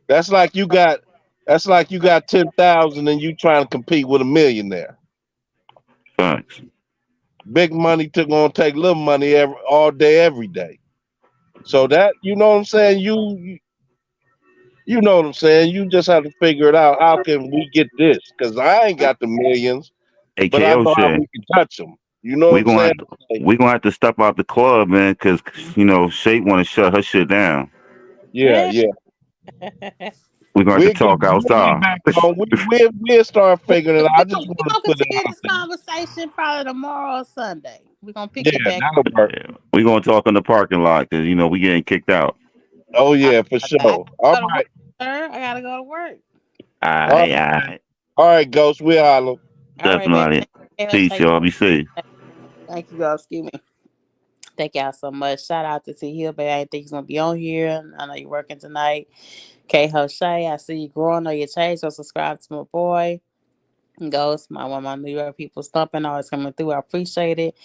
That's like you got that's like you got 10,000 and you trying to compete with a millionaire. Facts. Big money to gonna take little money all day, every day. So that you know what I'm saying. You know what I'm saying. You just have to figure it out. How can we get this? Because I ain't got the millions, but I AKO know how shit. we can touch them. You know what We I'm gonna saying? have to we gonna have to step out the club, man, because Shape want to shut her shit down. Yeah, yeah. We're gonna have to talk We'll get outside. back on. We'll start figuring it out. I just We want to gonna put it continue out this there. conversation probably tomorrow or Sunday. We're gonna pick it Yeah, back. that'll work. Yeah. We gonna talk in the parking lot because we getting kicked out. Oh I yeah, for gotta sure. All go to work, right. sir. I gotta go to work. All Aye, right. aye. All right, Ghost. We'll holler. All right, baby. Definitely. Thank you, Peace, y'all. Be safe. Thank you, guys. Excuse me. Thank y'all so much. Shout out to T Hill, baby. I didn't think he's gonna be on here. I know you're working tonight. K Hoshay, I see you growing on your change. So subscribe to my boy. Ghost, one of my New York people stomping, always coming through. I appreciate it.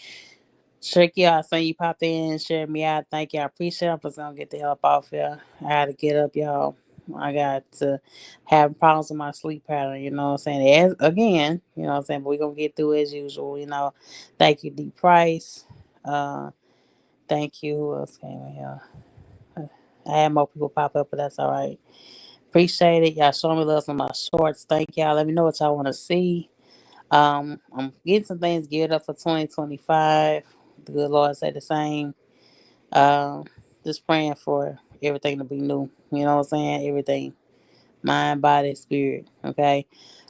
Tricky, I seen you popped in and shared me out. Thank you. I appreciate it. I'm just gonna get the help off here. I had to get up, y'all. I got to have problems with my sleep pattern, you know what I'm saying? Again, you know what I'm saying? But we're gonna get through as usual. Thank you, D Price. Thank you. Who else came in here? I had more people pop up, but that's all right. Appreciate it. Y'all showing me love on my shorts. Thank y'all. Let me know what y'all want to see. I'm getting some things geared up for 2025. The good Lord say the same. Um, just praying for everything to be new. You know what I'm saying? Everything. Mind, body, spirit. Okay.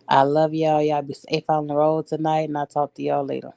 I love y'all. Y'all be safe on the road tonight, and I'll talk to y'all later.